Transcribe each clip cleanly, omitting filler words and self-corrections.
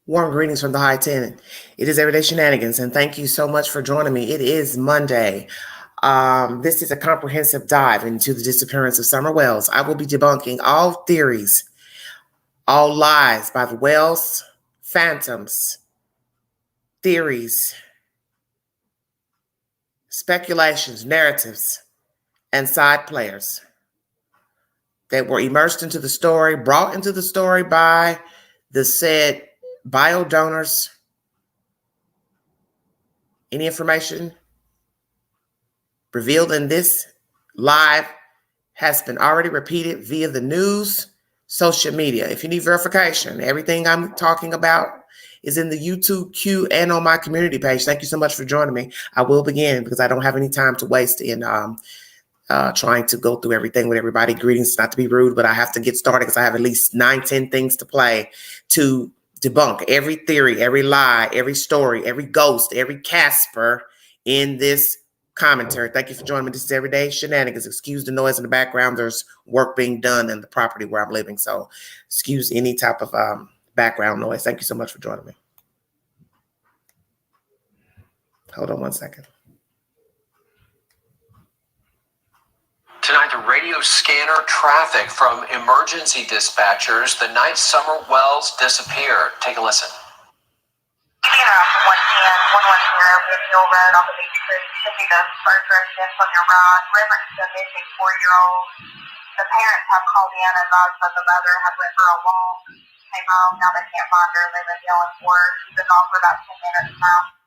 Warm greetings from the High Tenant. It is Everyday Shenanigans, and thank you so much for joining me. It is Monday. This is a comprehensive dive into the disappearance of Summer Wells. I will be debunking all theories, all lies by the Wells, phantoms, theories, speculations, narratives, and side players that were immersed into the story, brought into the story by the said bio donors. Any information revealed in this live has been already repeated via the news, social media. If you need verification, everything I'm talking about is in the YouTube queue and on my community page. Thank you so much for joining me. I will begin because I don't have any time to waste in trying to go through everything with everybody. Greetings, not to be rude, but I have to get started because I have at least 9-10 things to play to debunk every theory, every lie, every story, every ghost, every Casper in this commentary. Thank you for joining me. This is Everyday Shenanigans. Excuse the noise in the background. There's work being done in the property where I'm living, so excuse any type of background noise. Thank you so much for joining me. Hold on one second. Tonight, the radio scanner traffic from emergency dispatchers the night Summer Wells disappeared. Take a listen. 110, 110, Midfield Road off of Beach Creek. Should be the first residence on your right. Reference to a missing 4-year-old. The parents have called in and advised that the mother had went for a walk, came home. Now they can't find her. They've been yelling for her. She's been gone for about 10 minutes now.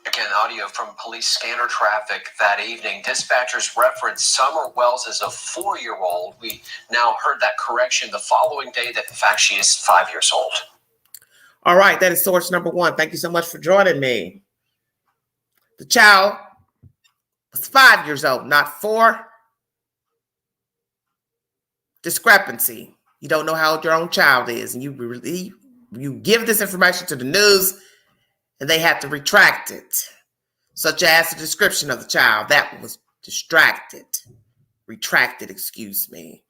Again, audio from police scanner traffic that evening. Dispatchers referenced Summer Wells as a 4-year-old. We now heard that correction the following day that, in fact, she is 5 years old. All right, that is source number one. Thank you so much for joining me. The child was 5 years old, not 4. Discrepancy. You don't know how old your own child is, and you give this information to the news, and they have to retract it, such as the description of the child. That was retracted, excuse me.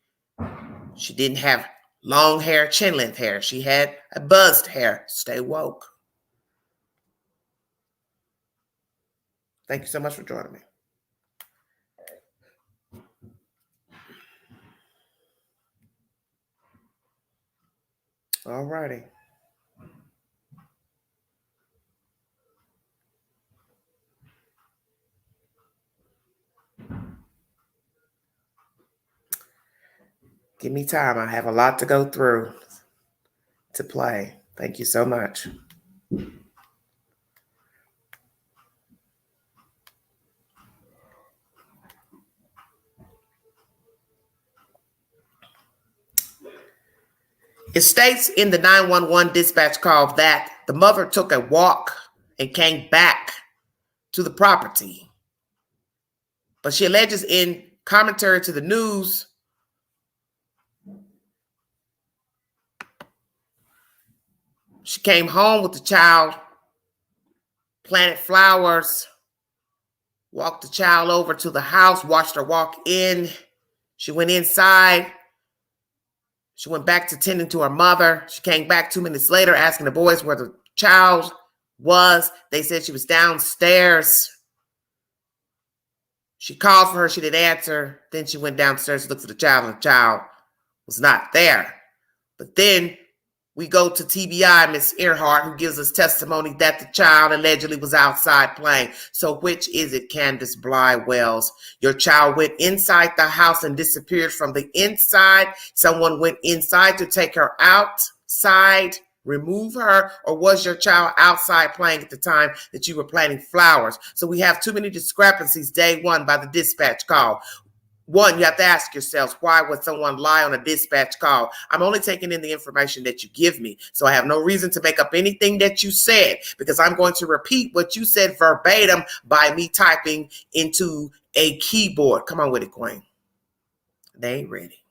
She didn't have long hair, chin length hair. She had a buzzed hair. Stay woke. Thank you so much for joining me. All righty. Give me time. I have a lot to go through to play. Thank you so much. It states in the 911 dispatch call that the mother took a walk and came back to the property. But she alleges in commentary to the news she came home with the child, planted flowers, walked the child over to the house, watched her walk in. She went inside. She went back to tending to her mother. She came back 2 minutes later asking the boys where the child was. They said she was downstairs. She called for her. She didn't answer. Then she went downstairs to look for the child, and the child was not there. But then we go to TBI, Miss Earhart, who gives us testimony that the child allegedly was outside playing. So which is it, Candace Wells? Your child went inside the house and disappeared from the inside. Someone went inside to take her outside, remove her, or was your child outside playing at the time that you were planting flowers? So we have too many discrepancies day one by the dispatch call. One, you have to ask yourselves, why would someone lie on a dispatch call? I'm only taking in the information that you give me. So I have no reason to make up anything that you said, because I'm going to repeat what you said verbatim by me typing into a keyboard. Come on with it, Queen. They ain't ready.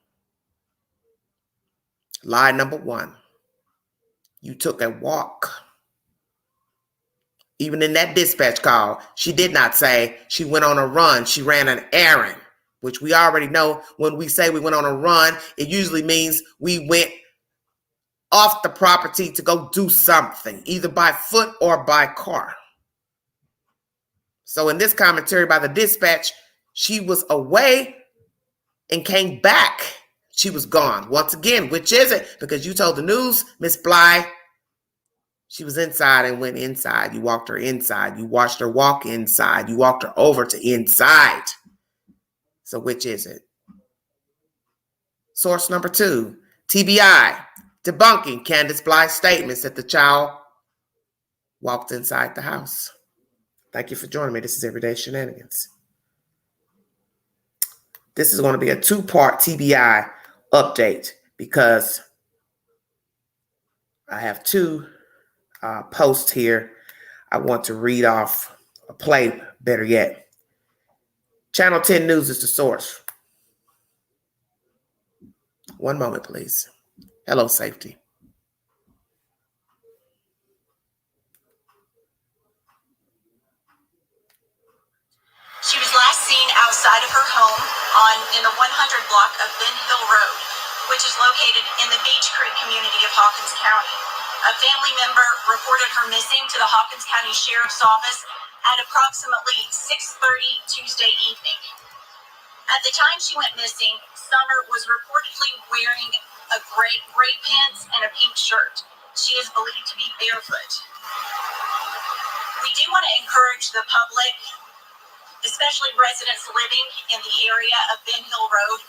Lie number one. You took a walk. Even in that dispatch call, she did not say she went on a run. She ran an errand, which we already know when we say we went on a run, it usually means we went off the property to go do something, either by foot or by car. So in this commentary by the dispatch, she was away and came back. She was gone. Once again, which is it? Because you told the news, Miss Bly, she was inside and went inside. You walked her inside. You watched her walk inside. You walked her over to inside. So which is it? Source number 2, TBI, debunking Candace Bly's statements that the child walked inside the house. Thank you for joining me. This is Everyday Shenanigans. This is going to be a 2-part TBI update because I have 2 posts here. I want to read off a play, better yet. Channel 10 News is the source. One moment, please. Hello, safety. She was last seen outside of her home in the 100 block of Ben Hill Road, which is located in the Beach Creek community of Hawkins County. A family member reported her missing to the Hawkins County Sheriff's Office at approximately 6:30 Tuesday evening. At the time she went missing, Summer was reportedly wearing a gray pants and a pink shirt. She is believed to be barefoot. We do want to encourage the public, especially residents living in the area of Ben Hill Road,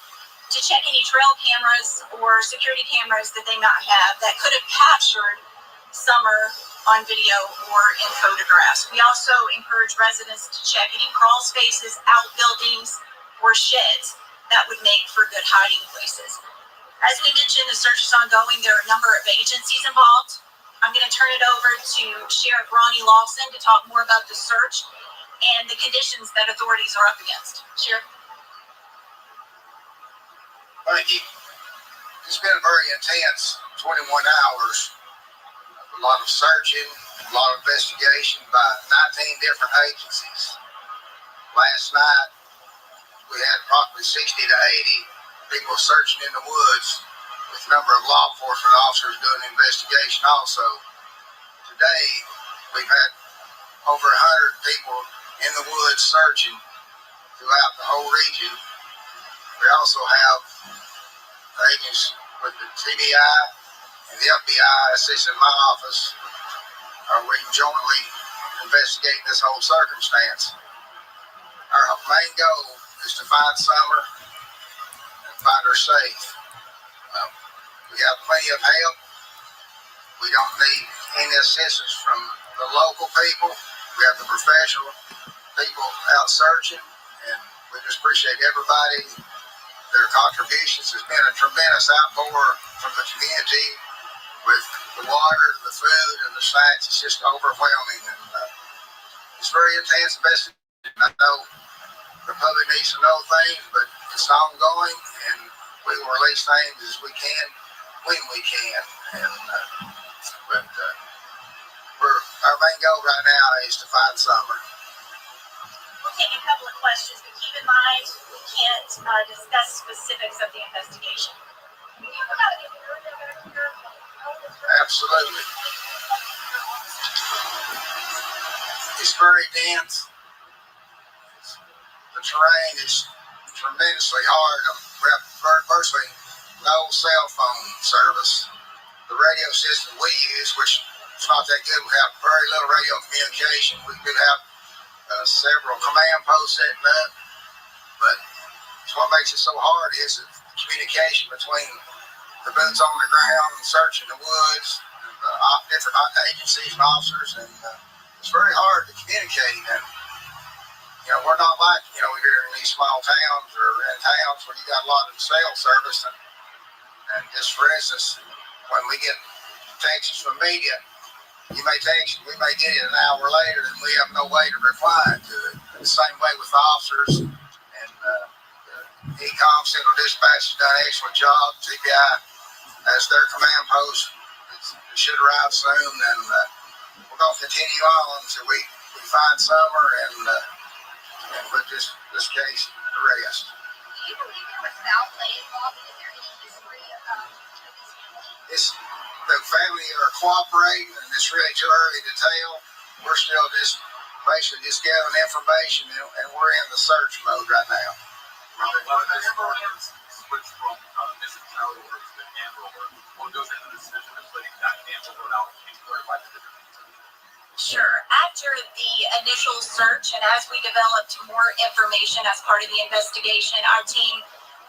to check any trail cameras or security cameras that they might have that could have captured Summer on video or in photographs. We also encourage residents to check any crawl spaces, outbuildings, or sheds that would make for good hiding places. As we mentioned, the search is ongoing. There are a number of agencies involved. I'm going to turn it over to Sheriff Ronnie Lawson to talk more about the search and the conditions that authorities are up against. Sheriff? Thank you. It's been a very intense 21 hours. A lot of searching, a lot of investigation by 19 different agencies. Last night, we had approximately 60 to 80 people searching in the woods, with a number of law enforcement officers doing the investigation also. Today, we've had over 100 people in the woods searching throughout the whole region. We also have agents with the TBI and the FBI assisting my office. We jointly investigating this whole circumstance. Our main goal is to find Summer and find her safe. We have plenty of help. We don't need any assistance from the local people. We have the professional people out searching, and we just appreciate everybody, their contributions. It's been a tremendous outpour from the community with the water, the food, and the snacks. It's just overwhelming, and it's very intense investigation. I know the public needs to know things, but it's ongoing, and we will release things as we can when we can. But our main goal right now is to find Summer. We'll take a couple of questions, but keep in mind we can't discuss specifics of the investigation. Absolutely. It's very dense. The terrain is tremendously hard. We have virtually no cell phone service. The radio system we use, which is not that good, we have very little radio communication. We do have several command posts setting up, but what makes it so hard is the communication between the boots on the ground and searching the woods, and different agencies and officers, and it's very hard to communicate. And we're not like here in these small towns or in towns where you got a lot of cell service, and just for instance, when we get texts from media, you may text, we may get it an hour later, and we have no way to reply to it. And the same way with the officers, and the ECOM Central Dispatch has done an excellent job. TBI has their command post. It should arrive soon, and we're going to continue on until we find Summer and put this case to rest. Do you believe there was foul play involved? Is there any history of this family? the family are cooperating, and it's really too early to tell. We're still just basically just gathering information, and we're in the search mode right now. Switch from missing child alert to Amber Alert. What goes into the decision of putting that Amber Alert out and clarify the difference? Sure. After the initial search and as we developed more information as part of the investigation, our team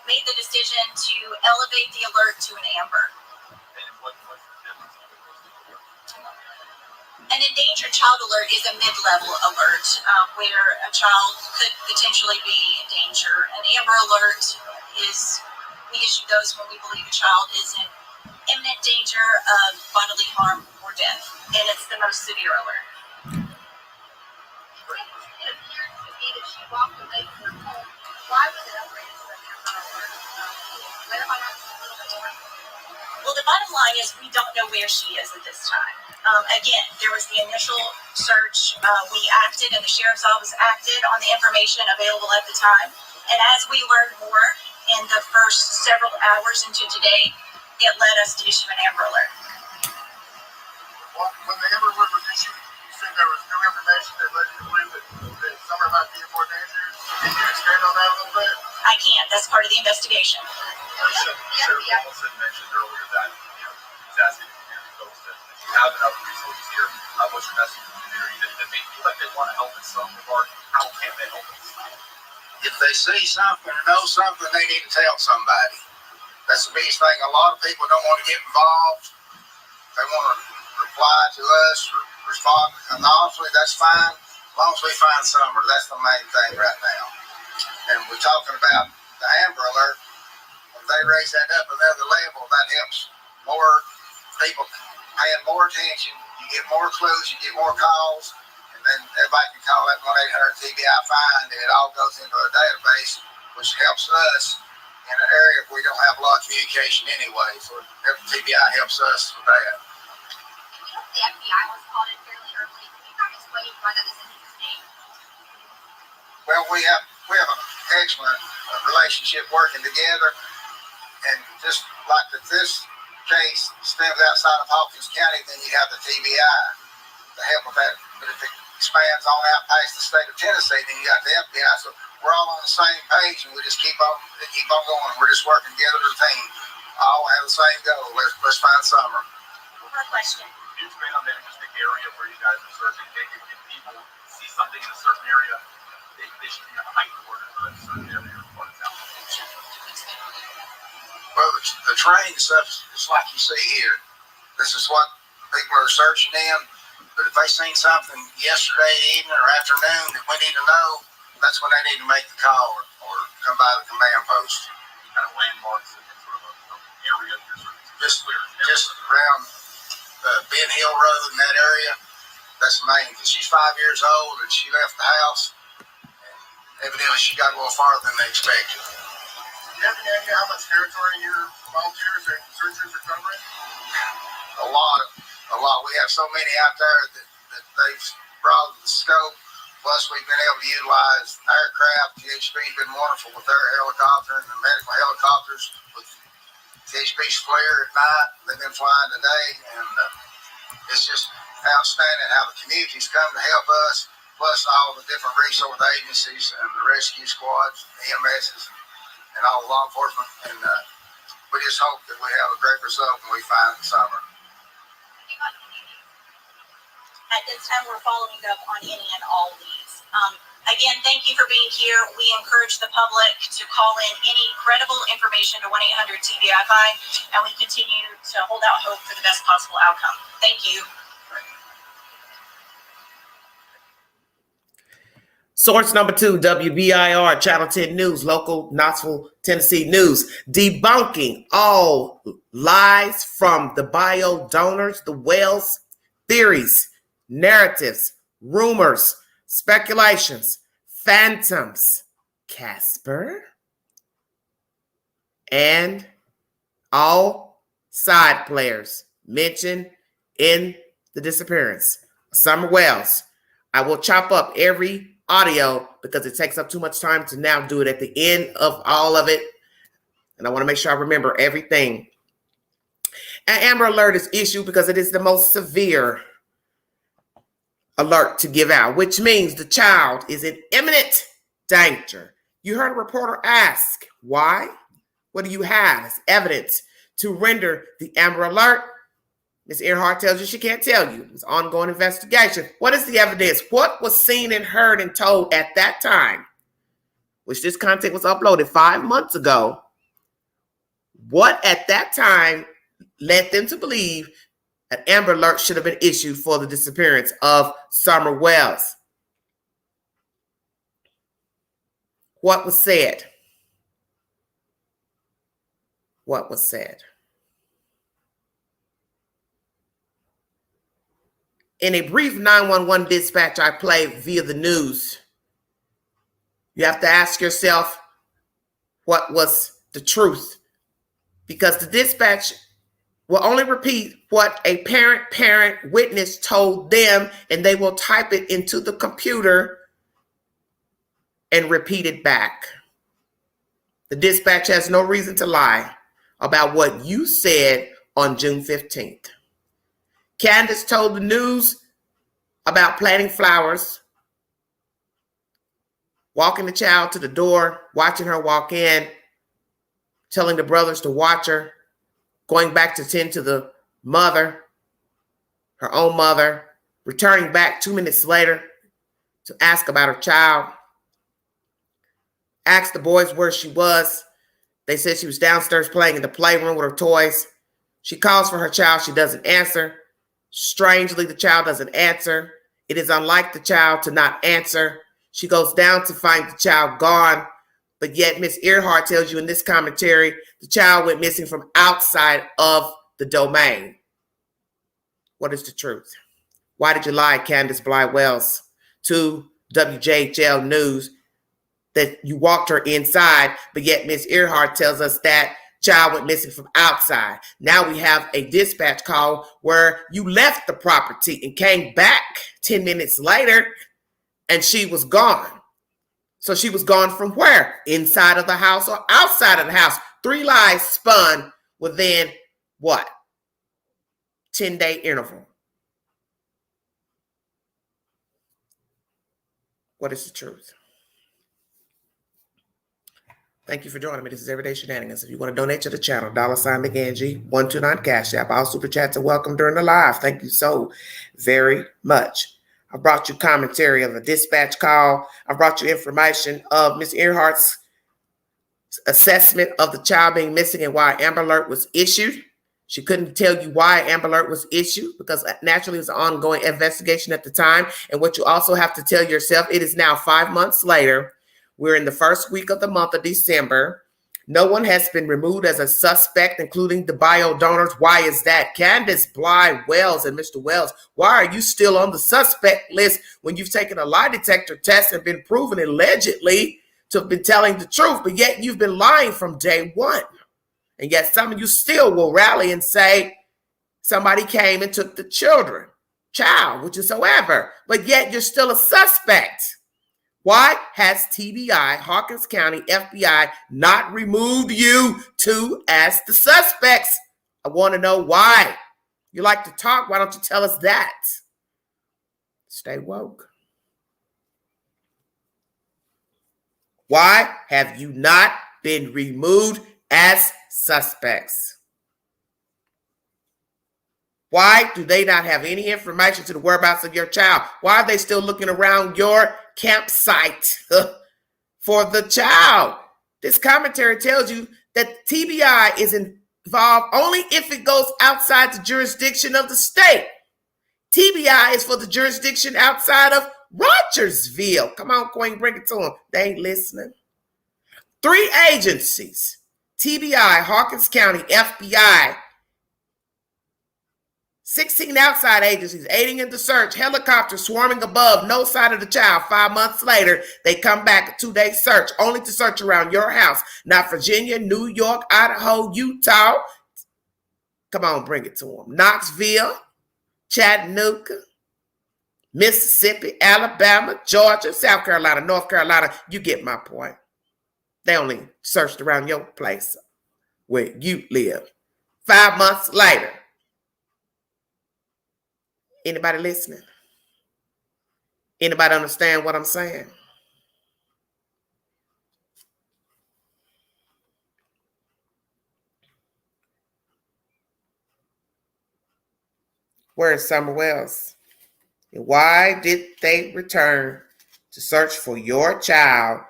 made the decision to elevate the alert to an amber. And what's the difference between those two alerts? An endangered child alert is a mid-level alert where a child could potentially be in danger. An amber alert is, we issue those when we believe a child is in imminent danger of bodily harm or death, and it's the most severe alert. It appeared to be that she walked away from her home. Why was it upgraded to an amber alert? Clarify that a little bit more. Well, the bottom line is we don't know where she is at this time. Again, there was the initial search. We acted, and the sheriff's office acted on the information available at the time. And as we learned more in the first several hours into today, it led us to issue an amber alert. When the Amber Alert was issued, you said there was new information that led you to believe that Summer might be in more danger. Can you expand on that a little bit? I can't. That's part of the investigation. Sheriff Wells had mentioned earlier that he's asking community folks that you have enough resources here. What's your message to the community that they feel like they want to help in some regard? How can they help in some? If they see something or know something, they need to tell somebody. That's the biggest thing. A lot of people don't want to get involved. They want to reply to us or respond. And honestly, that's fine. As long as we find Summer, that's the main thing right now. And we're talking about the Amber Alert. If they raise that up another level, that helps more people paying more attention. You get more clues, you get more calls, and then everybody can call that 1-800-TBI find, and it all goes into a database, which helps us in an area where we don't have a lot of communication anyway. So TBI helps us with that. The FBI was called in fairly early. Can you kind of explain why that is interesting? Well, we have an excellent relationship working together, and just like this case stems outside of Hawkins County, then you have the TBI to help with that. But if it expands on out past the state of Tennessee, then you got the FBI. So we're all on the same page, and we just keep on going. We're just working together as a team. All have the same goal. Let's find Summer. One more question. Can you expand on that just the area where you guys are searching? If people see something in a certain area, they should be heightened alert in a certain area or what it's out. Well, the train stuff is like you see here. This is what people are searching in. But if they seen something yesterday evening or afternoon that we need to know, that's when they need to make the call or come by the command post. Kind of landmarks and sort of an area you're sort of Just around Ben Hill Road in that area. That's the main, because she's 5 years old and she left the house. Evidently, she got a little farther than they expected. Do you have any idea how much territory your volunteers and searchers are covering? A lot. We have so many out there that they've broadened the scope. Plus, we've been able to utilize aircraft. THP's been wonderful with their helicopter and the medical helicopters with THP's flare at night. They've been flying today, and it's just outstanding how the community's come to help us, plus all the different resource agencies and the rescue squads, EMSs, and all the law enforcement. And we just hope that we have a great result when we find Summer. At this time, we're following up on any and all leads. Again, thank you for being here. We encourage the public to call in any credible information to 1-800-TBI-FIND, and we continue to hold out hope for the best possible outcome. Thank you. Source number 2, WBIR, Channel 10 News, local Knoxville, Tennessee news. Debunking all lies from the bio donors, the Wells, theories, narratives, rumors, speculations, phantoms, Casper, and all side players mentioned in the disappearance. Summer Wells. I will chop up every audio because it takes up too much time to now do it at the end of all of it. And I want to make sure I remember everything. An Amber Alert is issued because it is the most severe alert to give out, which means the child is in imminent danger. You heard a reporter ask, why? What do you have as evidence to render the Amber Alert? Ms. Earhart tells you she can't tell you. It's an ongoing investigation. What is the evidence? What was seen and heard and told at that time, which this content was uploaded 5 months ago? What at that time led them to believe an Amber Alert should have been issued for the disappearance of Summer Wells? What was said? What was said? In a brief 911 dispatch I played via the news, you have to ask yourself, what was the truth? Because the dispatch will only repeat what a parent witness told them, and they will type it into the computer and repeat it back. The dispatch has no reason to lie about what you said on June 15th. Candace told the news about planting flowers, walking the child to the door, watching her walk in, telling the brothers to watch her, going back to tend to the mother, her own mother, returning back 2 minutes later to ask about her child. Asked the boys where she was. They said she was downstairs playing in the playroom with her toys. She calls for her child. She doesn't answer. Strangely, the child doesn't answer. It is unlike the child to not answer. She goes down to find the child gone. But yet, Ms. Earhart tells you in this commentary, the child went missing from outside of the domain. What is the truth? Why did you lie, Candace Wells, to WJHL News that you walked her inside, but yet Ms. Earhart tells us that child went missing from outside? Now we have a dispatch call where you left the property and came back 10 minutes later and she was gone. So she was gone from where? Inside of the house or outside of the house? 3 lies spun within what? 10-day interval. What is the truth? Thank you for joining me. This is Everyday Shenanigans. If you want to donate to the channel, $McGangie 129 Cash App. All super chats are welcome during the live. Thank you so very much. I brought you commentary of a dispatch call. I brought you information of Ms. Earhart's assessment of the child being missing and why Amber Alert was issued. She couldn't tell you why Amber Alert was issued because naturally it was an ongoing investigation at the time. And what you also have to tell yourself, it is now 5 months later. We're in the first week of the month of December. No one has been removed as a suspect, including the bio donors. Why is that? Candace Wells and Mr. Wells, why are you still on the suspect list when you've taken a lie detector test and been proven allegedly to have been telling the truth, but yet you've been lying from day one? And yet some of you still will rally and say somebody came and took the child, which is however, but yet you're still a suspect. Why has TBI, Hawkins County FBI, not removed you two as the suspects? I want to know why. You like to talk. Why don't you tell us that? Stay woke. Why have you not been removed as suspects? Why do they not have any information to the whereabouts of your child? Why are they still looking around your campsite for the child? This commentary tells you that TBI is involved only if it goes outside the jurisdiction of the state. TBI is for the jurisdiction outside of Rogersville. Come on, Queen, bring it to them. They ain't listening. 3 agencies, TBI, Hawkins County, FBI, 16 outside agencies aiding in the search, helicopters swarming above, no sign of the child. 5 months later, they come back, a 2-day search, only to search around your house. Not Virginia, New York, Idaho, Utah. Come on, bring it to them. Knoxville, Chattanooga, Mississippi, Alabama, Georgia, South Carolina, North Carolina. You get my point. They only searched around your place where you live. 5 months later, Anybody listening? Anybody understand what I'm saying? Where is Summer Wells? And why did they return to search for your child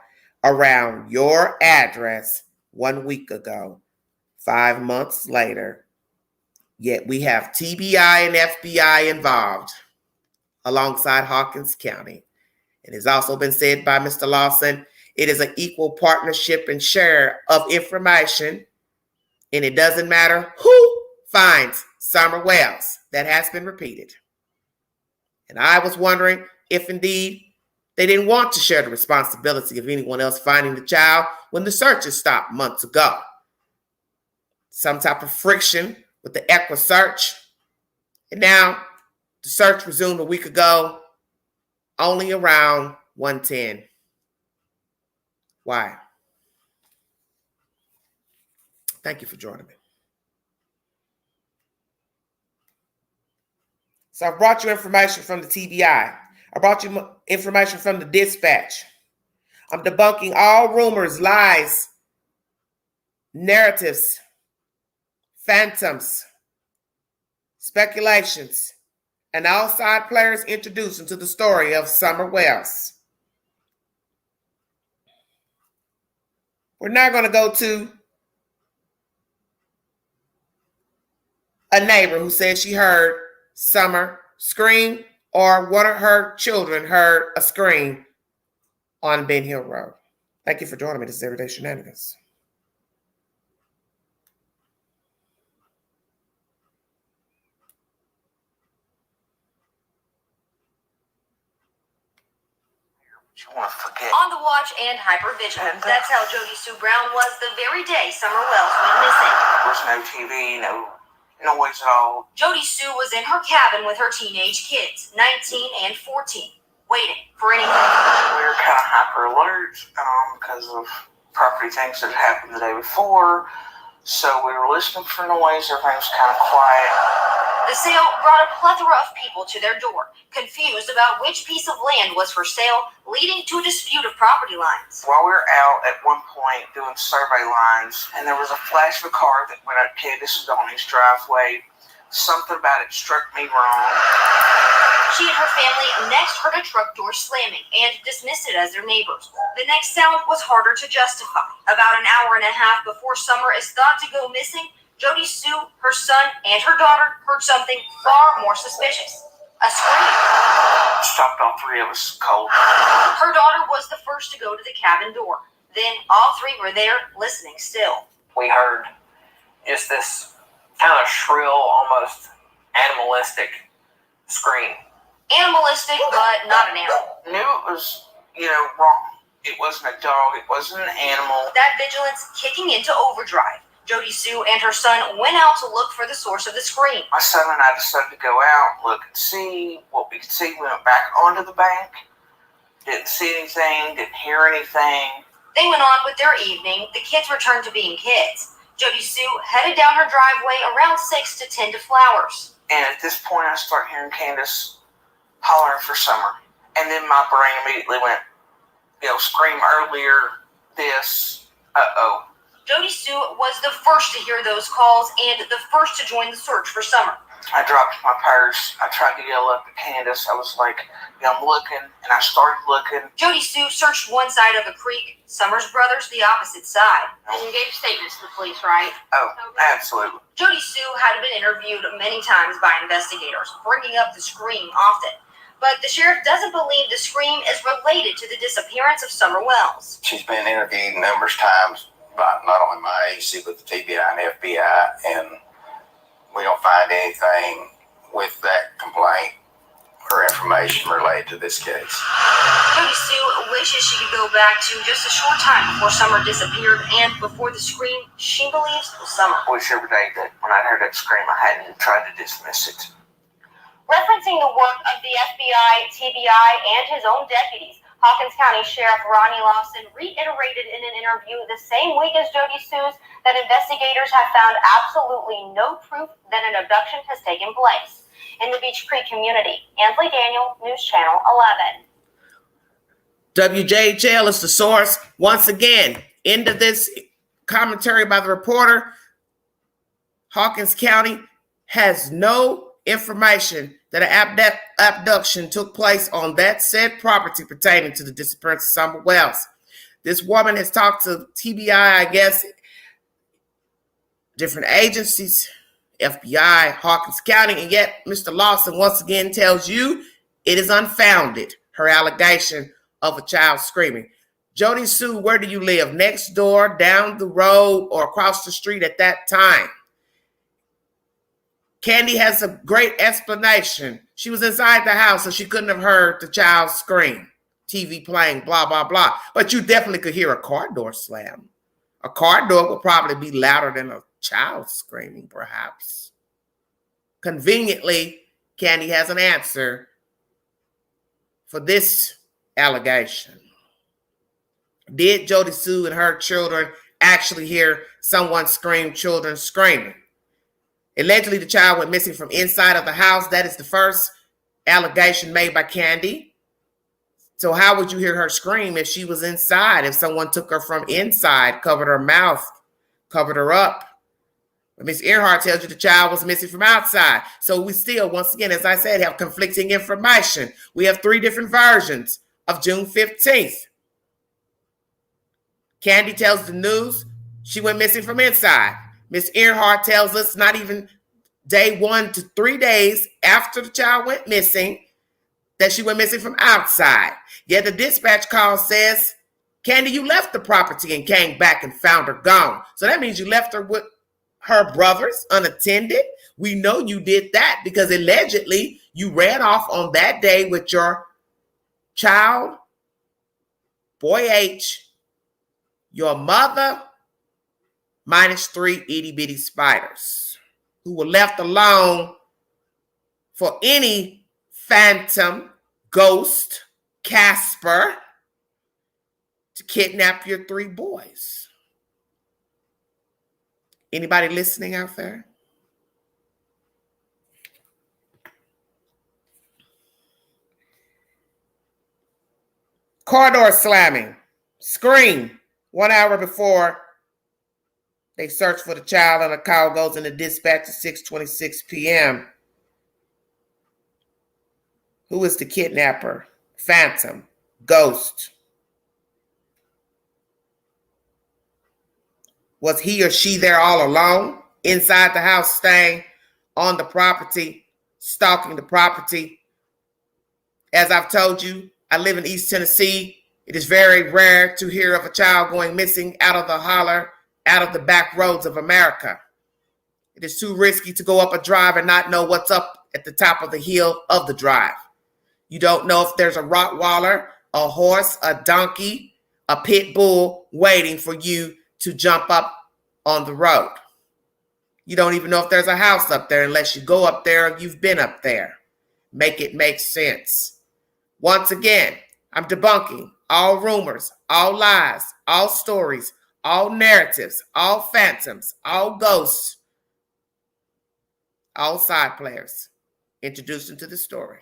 around your address 1 week ago, 5 months later? Yet we have TBI and FBI involved alongside Hawkins County. It has also been said by Mr. Lawson, it is an equal partnership and share of information, and it doesn't matter who finds Summer Wells. That has been repeated. And I was wondering if indeed they didn't want to share the responsibility of anyone else finding the child when the searches stopped months ago. Some type of friction with the Equa search. And now the search resumed a week ago, only around 1:10. Why? Thank you for joining me. So I brought you information from the TBI. I brought you information from the dispatch. I'm debunking all rumors, lies, narratives, phantoms, speculations, and outside players introduced into the story of Summer Wells. We're now going to go to a neighbor who said she heard Summer scream, or one of her children heard a scream on Ben Hill Road. Thank you for joining me. This is Everyday Shenanigans. You want to forget. On the watch and hypervigilant. That's how Jody Sue Brown was the very day Summer Wells went missing. There was no TV, no noise at all. Jody Sue was in her cabin with her teenage kids, 19 and 14, waiting for anything. We were kind of hyper alert because of property things that had happened the day before. So we were listening for noise. Everything was kind of quiet. The sale brought a plethora of people to their door, confused about which piece of land was for sale, leading to a dispute of property lines. While we were out at one point doing survey lines, and there was a flash of a car that went up Candace Wells' driveway. Something about it struck me wrong. She and her family next heard a truck door slamming and dismissed it as their neighbors. The next sound was harder to justify. About an hour and a half before Summer is thought to go missing, Jody Sue, her son, and her daughter heard something far more suspicious. A scream. Stopped all three of us cold. Her daughter was the first to go to the cabin door. Then all three were there, listening still. We heard just this kind of shrill, almost animalistic scream. Animalistic, but not an animal. Knew it was, wrong. It wasn't a dog. It wasn't an animal. That vigilance kicking into overdrive. Jody Sue and her son went out to look for the source of the scream. My son and I decided to go out, look and see what we could see. We went back onto the bank. Didn't see anything. Didn't hear anything. They went on with their evening. The kids returned to being kids. Jody Sue headed down her driveway around 6 to tend to flowers. And at this point, I start hearing Candace hollering for Summer. And then my brain immediately went, scream earlier, this, uh-oh. Jody Sue was the first to hear those calls and the first to join the search for Summer. I dropped my purse. I tried to yell up at Candace. I was like, I'm looking, and I started looking. Jody Sue searched one side of a creek, Summer's brothers the opposite side. And you gave statements to the police, right? Oh, absolutely. Jody Sue had been interviewed many times by investigators, bringing up the scream often. But the sheriff doesn't believe the scream is related to the disappearance of Summer Wells. She's been interviewed numerous times by not only my agency, but the TBI and FBI, and we don't find anything with that complaint or information related to this case. Jody Sue wishes she could go back to just a short time before Summer disappeared and before the scream she believes was Summer. I wish every day that when I heard that scream, I hadn't tried to dismiss it. Referencing the work of the FBI, TBI, and his own deputies, Hawkins County Sheriff Ronnie Lawson reiterated in an interview the same week as Jody Sue's that investigators have found absolutely no proof that an abduction has taken place. in the Beach Creek community. Ansley Daniel, News Channel 11. WJHL is the source. Once again, end of this commentary by the reporter. Hawkins County has no information that an abduction took place on that said property pertaining to the disappearance of Summer Wells. This woman has talked to TBI, I guess, different agencies, FBI, Hawkins County, and yet Mr. Lawson once again tells you it is unfounded, her allegation of a child screaming. Jody Sue, where do you live? Next door, down the road, or across the street at that time? Candy has a great explanation. She was inside the house, so she couldn't have heard the child scream. TV playing, blah, blah, blah. But you definitely could hear a car door slam. A car door would probably be louder than a child screaming, perhaps. Conveniently, Candy has an answer for this allegation. Did Jody Sue and her children actually hear someone scream, children screaming? Allegedly, the child went missing from inside of the house. That is the first allegation made by Candy. So how would you hear her scream if she was inside? If someone took her from inside, covered her mouth, covered her up? But Ms. Earhart tells you the child was missing from outside. So we still, once again, as I said, have conflicting information. We have 3 different versions of June 15th. Candy tells the news she went missing from inside. Ms. Earhart tells us not even day 1 to 3 days after the child went missing that she went missing from outside. Yet the dispatch call says, Candy, you left the property and came back and found her gone. So that means you left her with her brothers unattended. We know you did that because allegedly you ran off on that day with your child, boy H, your mother, minus 3 itty bitty spiders who were left alone for any phantom, ghost, Casper to kidnap your 3 boys. Anybody listening out there? Car door slamming, scream 1 hour before they search for the child, and a call goes into dispatch at 6:26 p.m. Who is the kidnapper? Phantom, ghost. Was he or she there all alone, inside the house, staying on the property, stalking the property? As I've told you, I live in East Tennessee. It is very rare to hear of a child going missing out of the holler, out of the back roads of America. It is too risky to go up a drive and not know what's up at the top of the hill of the drive. You don't know if there's a Rottweiler, a horse, a donkey, a pit bull waiting for you to jump up on the road. You don't even know if there's a house up there unless you go up there or you've been up there. Make it make sense. Once again, I'm debunking all rumors, all lies, all stories, all narratives, all phantoms, all ghosts, all side players introduced into the story.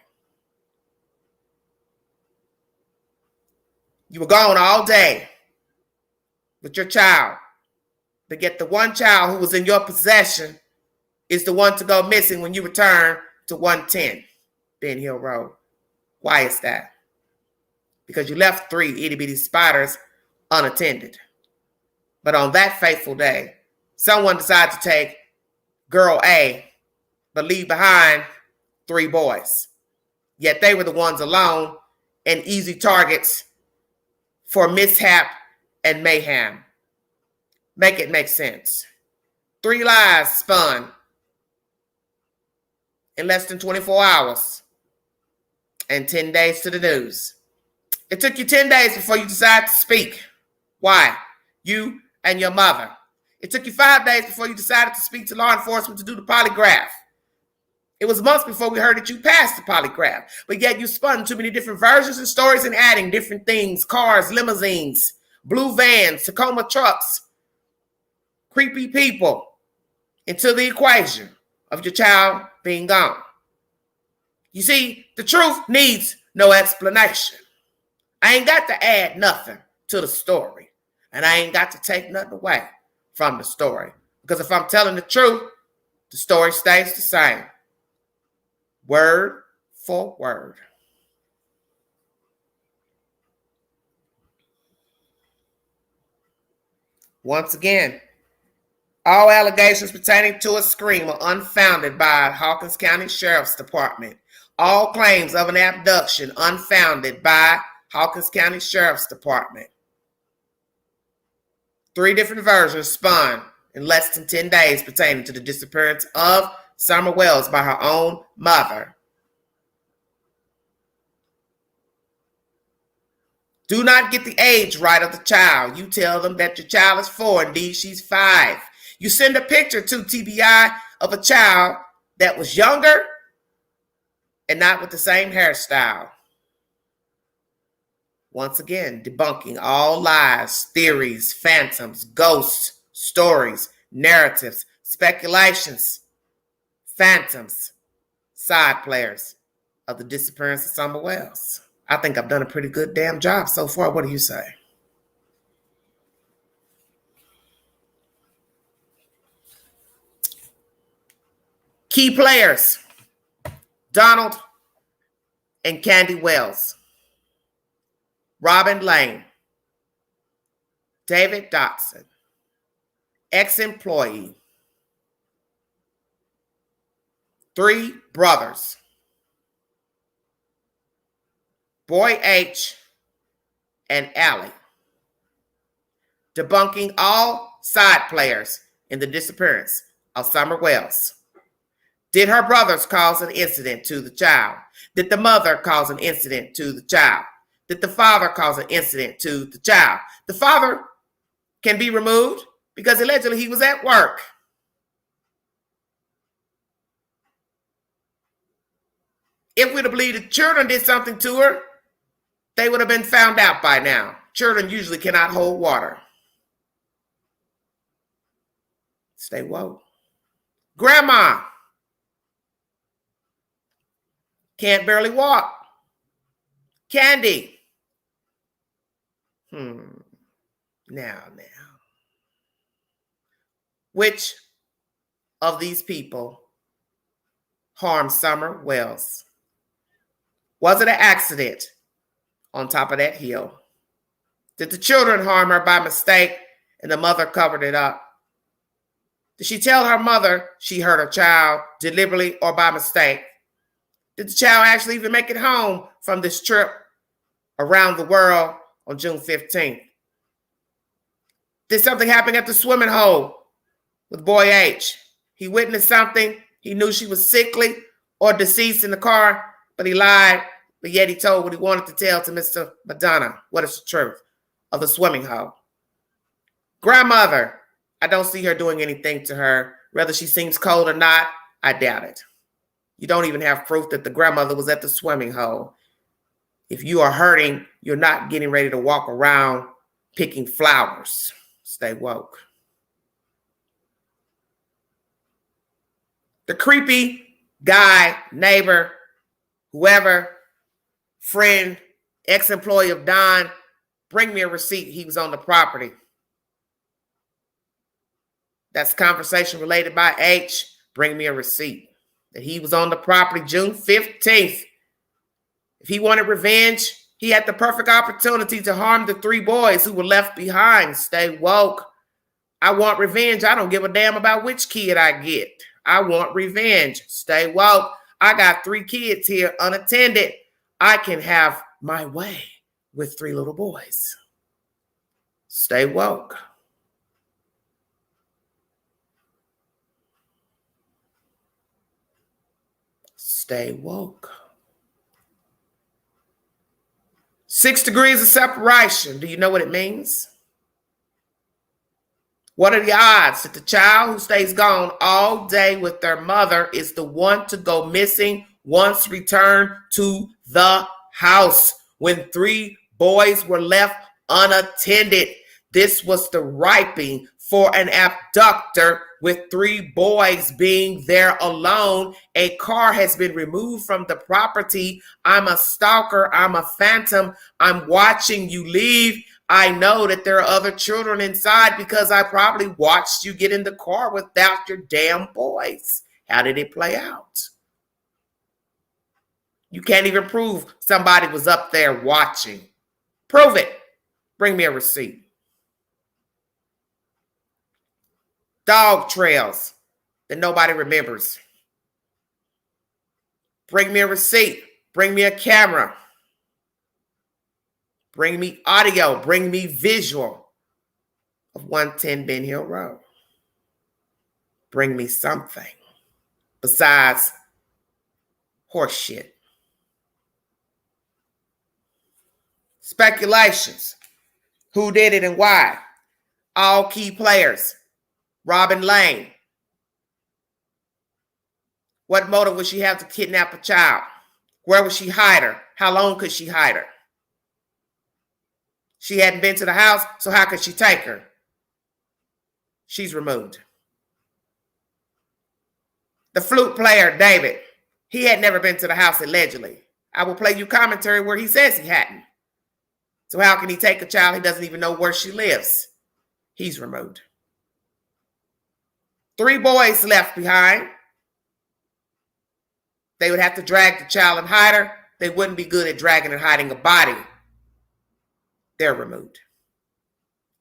You were gone all day with your child, but yet the one child who was in your possession is the one to go missing when you return to 110 Ben Hill Road. Why is that? Because you left 3 itty bitty spiders unattended. But on that fateful day, someone decided to take girl A, but leave behind 3 boys. Yet they were the ones alone and easy targets for mishap and mayhem. Make it make sense. 3 lies spun in less than 24 hours and 10 days to the news. It took you 10 days before you decided to speak. Why? You and your mother. It took you 5 days before you decided to speak to law enforcement to do the polygraph. It was months before we heard that you passed the polygraph, but yet you spun too many different versions and stories and adding different things: cars, limousines, blue vans, Tacoma trucks, creepy people into the equation of your child being gone. You see, the truth needs no explanation. I ain't got to add nothing to the story. And I ain't got to take nothing away from the story. Because if I'm telling the truth, the story stays the same. Word for word. Once again, all allegations pertaining to a scream are unfounded by Hawkins County Sheriff's Department. All claims of an abduction unfounded by Hawkins County Sheriff's Department. 3 different versions spun in less than 10 days pertaining to the disappearance of Summer Wells by her own mother. Do not get the age right of the child. You tell them that your child is 4, indeed she's 5. You send a picture to TBI of a child that was younger and not with the same hairstyle. Once again, debunking all lies, theories, phantoms, ghosts, stories, narratives, speculations, phantoms, side players of the disappearance of Summer Wells. I think I've done a pretty good damn job so far. What do you say? Key players: Donald and Candy Wells, Robin Lane, David Dotson, ex-employee, 3 brothers, Boy H and Allie. Debunking all side players in the disappearance of Summer Wells. Did her brothers cause an incident to the child? Did the mother cause an incident to the child? Did the father cause an incident to the child? The father can be removed because allegedly he was at work. If we'd have believed the children did something to her, they would have been found out by now. Children usually cannot hold water. Stay woke. Grandma can't barely walk. Candy. Now. Which of these people harmed Summer Wells? Was it an accident on top of that hill? Did the children harm her by mistake and the mother covered it up? Did she tell her mother she hurt her child deliberately or by mistake? Did the child actually even make it home from this trip around the world on June 15th? Did something happen at the swimming hole with Boy H? He witnessed something. He knew she was sickly or deceased in the car, but he lied. But yet he told what he wanted to tell to Mr. Madonna. What is the truth of the swimming hole? Grandmother, I don't see her doing anything to her. Whether she seems cold or not, I doubt it. You don't even have proof that the grandmother was at the swimming hole. If you are hurting, you're not getting ready to walk around picking flowers. Stay woke. The creepy guy, neighbor, whoever, friend, ex-employee of Don, bring me a receipt he was on the property. That's conversation related by H. Bring me a receipt that he was on the property June 15th. If he wanted revenge, he had the perfect opportunity to harm the 3 boys who were left behind. Stay woke. I want revenge. I don't give a damn about which kid I get. I want revenge. Stay woke. I got 3 kids here unattended. I can have my way with 3 little boys. Stay woke. Stay woke. 6 degrees of separation. Do you know what it means? What are the odds that the child who stays gone all day with their mother is the one to go missing once returned to the house when 3 boys were left unattended? This was the riping for an abductor with 3 boys being there alone. A car has been removed from the property. I'm a stalker. I'm a phantom. I'm watching you leave. I know that there are other children inside because I probably watched you get in the car without your damn boys. How did it play out? You can't even prove somebody was up there watching. Prove it. Bring me a receipt. Dog trails that nobody remembers. Bring me a receipt. Bring me a camera. Bring me audio. Bring me visual of 110 Ben Hill Road. Bring me something besides horse shit. Speculations. Who did it and why? All key players. Robin Lane. What motive would she have to kidnap a child? Where would she hide her? How long could she hide her? She hadn't been to the house, so how could she take her? She's removed. The flute player, David, he had never been to the house allegedly. I will play you commentary where he says he hadn't. So how can he take a child he doesn't even know where she lives? He's removed. 3 boys left behind. They would have to drag the child and hide her. They wouldn't be good at dragging and hiding a body. They're removed.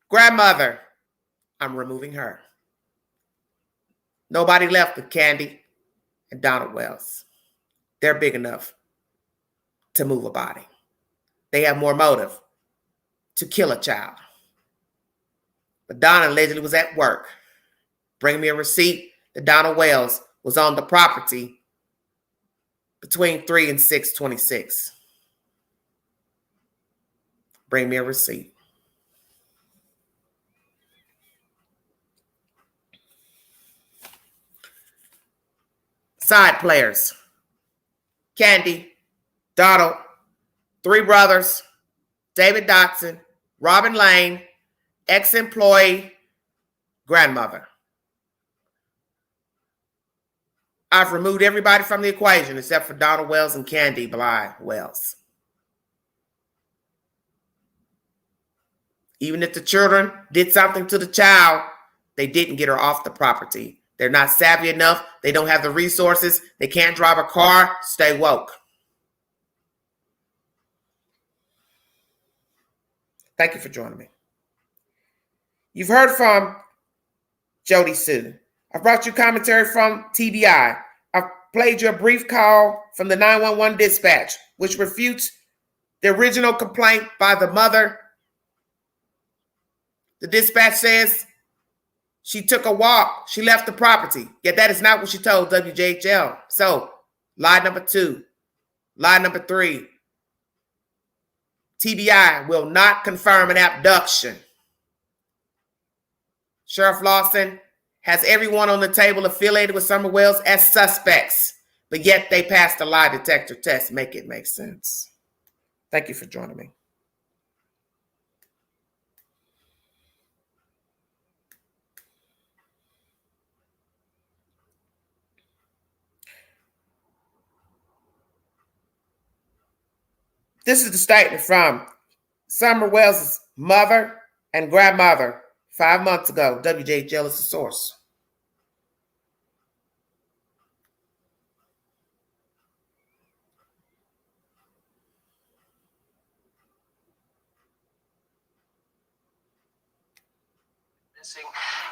Grandmother, I'm removing her. Nobody left but Candy and Donald Wells. They're big enough to move a body. They have more motive to kill a child. But Donna allegedly was at work. Bring me a receipt that Donald Wells was on the property between 3 and 6/26. Bring me a receipt. Side players. Candy, Donald, 3 brothers, David Dotson, Robin Lane, ex-employee, grandmother. I've removed everybody from the equation except for Donald Wells and Candy Bly Wells. Even if the children did something to the child, they didn't get her off the property. They're not savvy enough. They don't have the resources. They can't drive a car. Stay woke. Thank you for joining me. You've heard from Jody Sue. I brought you commentary from TBI. I've played you a brief call from the 911 dispatch, which refutes the original complaint by the mother. The dispatch says she took a walk. She left the property. Yet that is not what she told WJHL. So, lie number 2. Lie number 3. TBI will not confirm an abduction. Sheriff Lawson has everyone on the table affiliated with Summer Wells as suspects, but yet they passed a lie detector test. Make it make sense. Thank you for joining me. This is the statement from Summer Wells' mother and grandmother 5 months ago. WJHL is the source.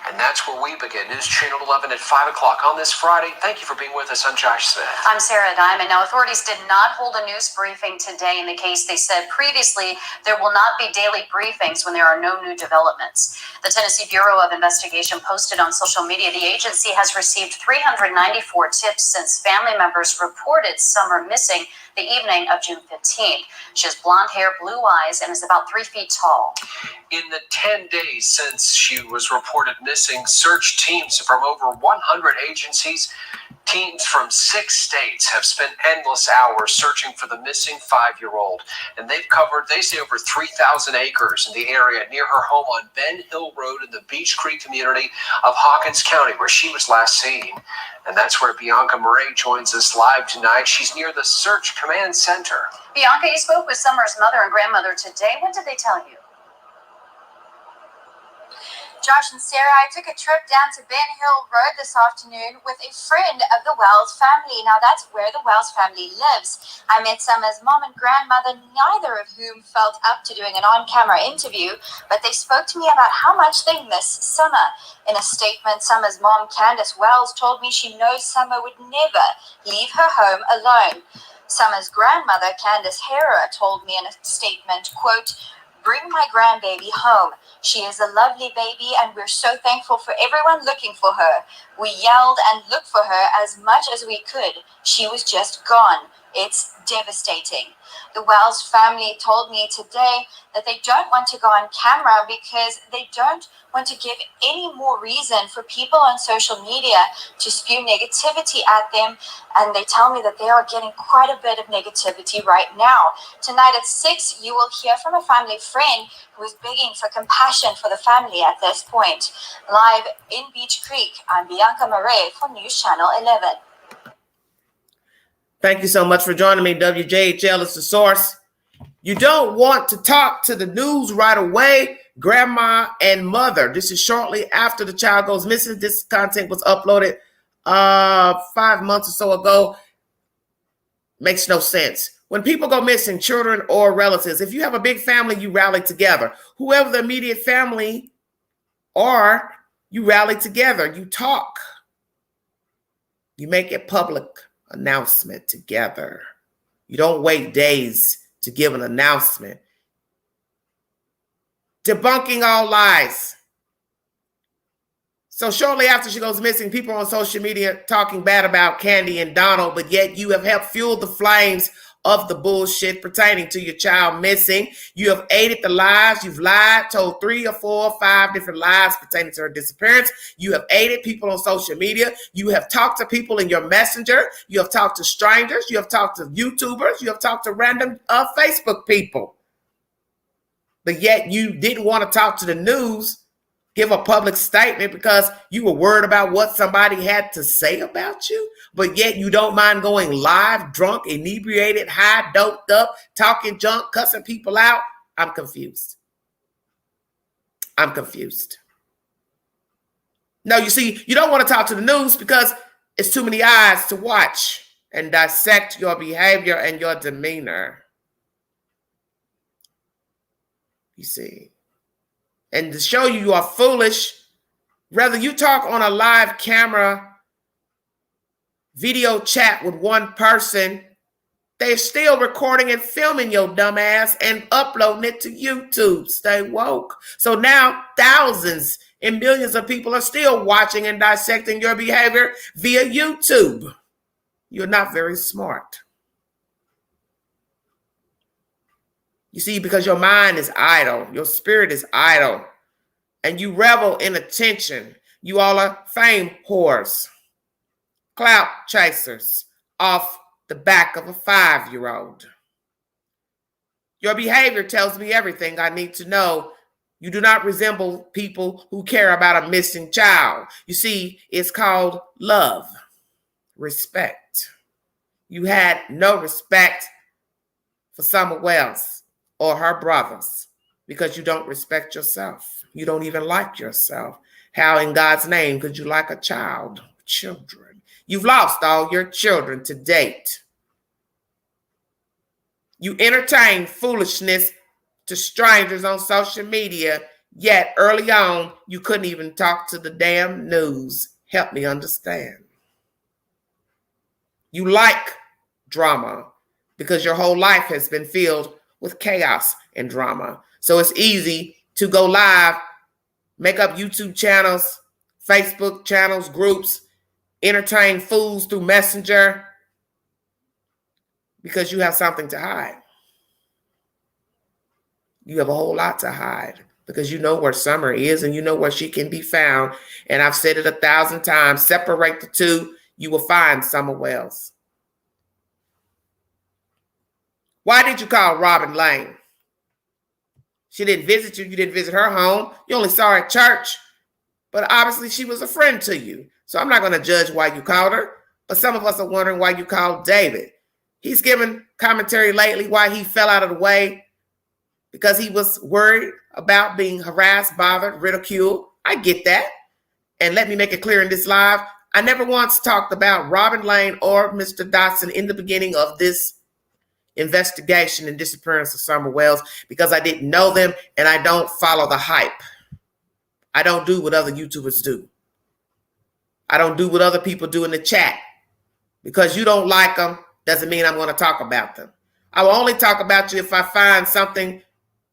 And that's where we begin. News Channel 11 at 5 o'clock on this Friday. Thank you for being with us. I'm Josh Smith. I'm Sarah Diamond. Now, authorities did not hold a news briefing today in the case. They said previously there will not be daily briefings when there are no new developments. The Tennessee Bureau of Investigation posted on social media the agency has received 394 tips since family members reported Summer missing the evening of June 15th. She has blonde hair, blue eyes, and is about 3 feet tall. In the 10 days since she was reported missing, search teams from over 100 agencies Teams from 6 states have spent endless hours searching for the missing 5-year-old, and they've covered, they say, over 3,000 acres in the area near her home on Ben Hill Road in the Beach Creek community of Hawkins County, where she was last seen. And that's where Bianca Murray joins us live tonight. She's near the Search Command Center. Bianca, you spoke with Summer's mother and grandmother today. What did they tell you? Josh and Sarah, I took a trip down to Ben Hill Road this afternoon with a friend of the Wells family. Now, that's where the Wells family lives. I met Summer's mom and grandmother, neither of whom felt up to doing an on-camera interview, but they spoke to me about how much they miss Summer. In a statement, Summer's mom, Candace Wells, told me she knows Summer would never leave her home alone. Summer's grandmother, Candace Hera, told me in a statement, quote, "Bring my grandbaby home. She is a lovely baby, and we're so thankful for everyone looking for her. We yelled and looked for her as much as we could. She was just gone. It's devastating." The Wells family told me today that they don't want to go on camera because they don't want to give any more reason for people on social media to spew negativity at them. And they tell me that they are getting quite a bit of negativity right now. Tonight at 6, you will hear from a family friend who is begging for compassion for the family at this point. Live in Beach Creek, I'm Bianca Murray for News Channel 11. Thank you so much for joining me. WJHL is the source. You don't want to talk to the news right away, grandma and mother. This is shortly after the child goes missing. This content was uploaded 5 months or so ago. Makes no sense. When people go missing, children or relatives, if you have a big family, you rally together. Whoever the immediate family are, you rally together. You talk. You make it public announcement together. You don't wait days to give an announcement. Debunking all lies. So shortly after she goes missing, people on social media talking bad about Candy and Donald, but yet you have helped fuel the flames of the bullshit pertaining to your child missing. You have aided the lies. You've lied, told 3 or 4 or 5 different lies pertaining to her disappearance. You have aided people on social media. You have talked to people in your messenger. You have talked to strangers. You have talked to YouTubers. You have talked to random Facebook people. But yet you didn't want to talk to the news, give a public statement because you were worried about what somebody had to say about you, but yet you don't mind going live, drunk, inebriated, high, doped up, talking junk, cussing people out. I'm confused. I'm confused. No, you see, you don't want to talk to the news because it's too many eyes to watch and dissect your behavior and your demeanor. You see. And to show you are foolish, rather you talk on a live camera, video chat with one person, they're still recording and filming your dumb ass and uploading it to YouTube. Stay woke. So now thousands and millions of people are still watching and dissecting your behavior via YouTube. You're not very smart. You see, because your mind is idle, your spirit is idle, and you revel in attention. You all are fame whores, clout chasers off the back of a 5-year-old. Your behavior tells me everything I need to know. You do not resemble people who care about a missing child. You see, it's called love, respect. You had no respect for Summer Wells or her brothers because you don't respect yourself. You don't even like yourself. How in God's name could you like a child? Children. You've lost all your children to date. You entertain foolishness to strangers on social media, yet early on, you couldn't even talk to the damn news. Help me understand. You like drama because your whole life has been filled with chaos and drama. So it's easy to go live, make up YouTube channels, Facebook channels, groups, entertain fools through Messenger because you have something to hide. You have a whole lot to hide because you know where Summer is and you know where she can be found. And I've said it 1,000 times, separate the two. you will find Summer Wells. Why did you call Robin Lane? She didn't visit you. You didn't visit her home. You only saw her at church. But obviously she was a friend to you. So I'm not going to judge why you called her. But some of us are wondering why you called David. He's given commentary lately why he fell out of the way because he was worried about being harassed, bothered, ridiculed. I get that. And let me make it clear in this live, I never once talked about Robin Lane or Mr. Dotson in the beginning of this investigation and disappearance of Summer Wells because I didn't know them and I don't follow the hype. I don't do what other YouTubers do. I don't do what other people do in the chat. Because you don't like them doesn't mean I'm going to talk about them. I will only talk about you if I find something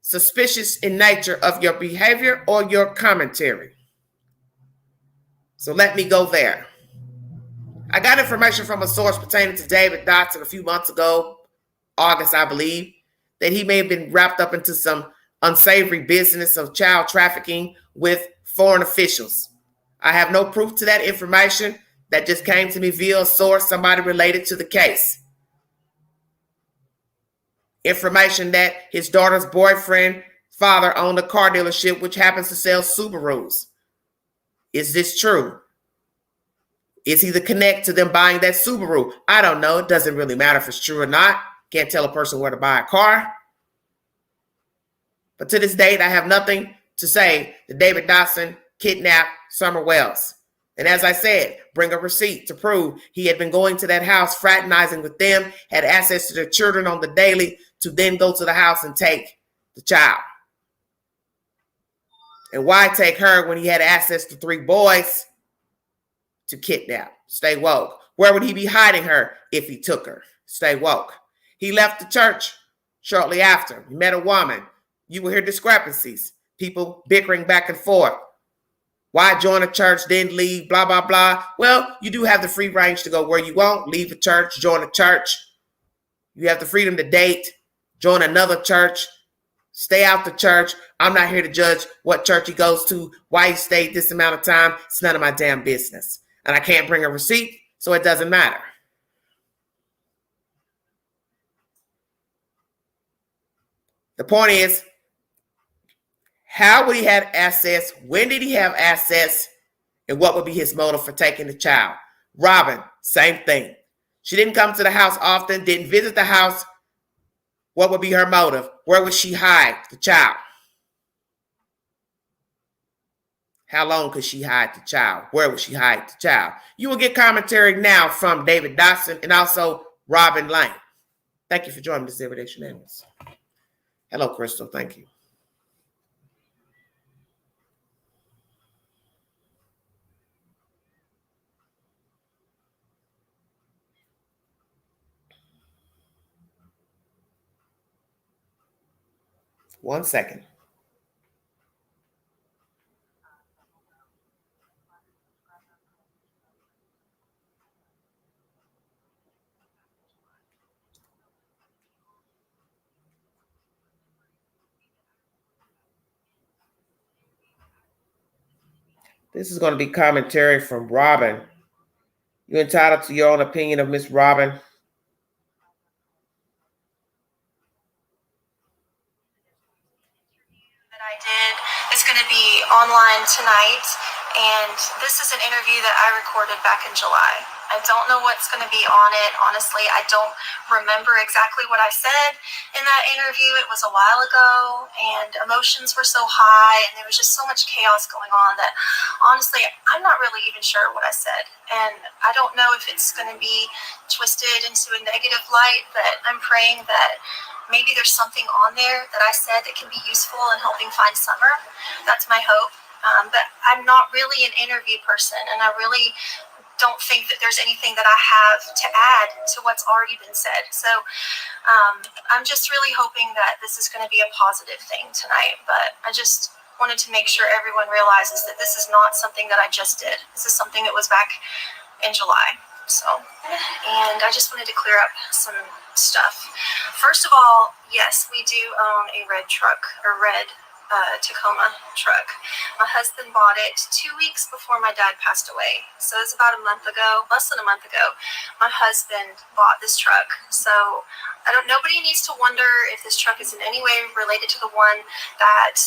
suspicious in nature of your behavior or your commentary. So let me go there. I got information from a source pertaining to David Dotson a few months ago, August, I believe, that he may have been wrapped up into some unsavory business of child trafficking with foreign officials. I have no proof to that information. That just came to me via a source, somebody related to the case. Information that his daughter's boyfriend, father owned a car dealership which happens to sell Subarus. Is this true? Is he the connect to them buying that Subaru? I don't know. It doesn't really matter if it's true or not. Can't tell a person where to buy a car. But to this date, I have nothing to say that David Dotson kidnapped Summer Wells. And as I said, bring a receipt to prove he had been going to that house, fraternizing with them, had access to their children on the daily to then go to the house and take the child. And why take her when he had access to 3 boys to kidnap? Stay woke. Where would he be hiding her if he took her? Stay woke. He left the church shortly after. He met a woman. You will hear discrepancies. People bickering back and forth. Why join a church, then leave, blah, blah, blah. Well, you do have the free range to go where you want. Leave a church, join a church. You have the freedom to date, join another church, stay out the church. I'm not here to judge what church he goes to, why he stayed this amount of time. It's none of my damn business. And I can't bring a receipt, so it doesn't matter. The point is, how would he have access? When did he have access? And what would be his motive for taking the child? Robin, same thing. She didn't come to the house often, didn't visit the house. What would be her motive? Where would she hide the child? How long could she hide the child? Where would she hide the child? You will get commentary now from David Dotson and also Robin Lane. Thank you for joining this Everyday Shenanigans. Hello, Crystal. Thank you. One second. This is going to be commentary from Robin. You're entitled to your own opinion of Miss Robin. That I did. It's going to be online tonight, and this is an interview that I recorded back in July. I don't know what's going to be on it. Honestly, I don't remember exactly what I said in that interview. It was a while ago, and emotions were so high, and there was just so much chaos going on that, honestly, I'm not really even sure what I said. And I don't know if it's going to be twisted into a negative light, but I'm praying that maybe there's something on there that I said that can be useful in helping find Summer. That's my hope. But I'm not really an interview person, and I really don't think that there's anything that I have to add to what's already been said. So I'm just really hoping that this is going to be a positive thing tonight. But I just wanted to make sure everyone realizes that this is not something that I just did. This is something that was back in July. So, and I just wanted to clear up some stuff. First of all, yes, we do own a red truck, or red Tacoma truck. My husband bought it 2 weeks before my dad passed away. So it was about a month ago, less than a month ago, my husband bought this truck. So nobody needs to wonder if this truck is in any way related to the one that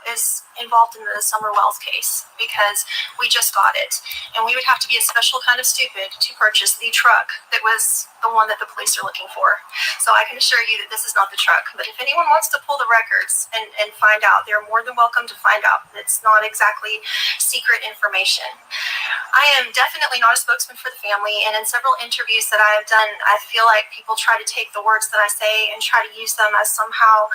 is involved in the Summer Wells case, because we just got it. And we would have to be a special kind of stupid to purchase the truck that was the one that the police are looking for. So I can assure you that this is not the truck. But if anyone wants to pull the records and find out, they're more than welcome to find out. It's not exactly secret information. I am definitely not a spokesman for the family, and in several interviews that I have done, I feel like people try to take the words that I say and try to use them as somehow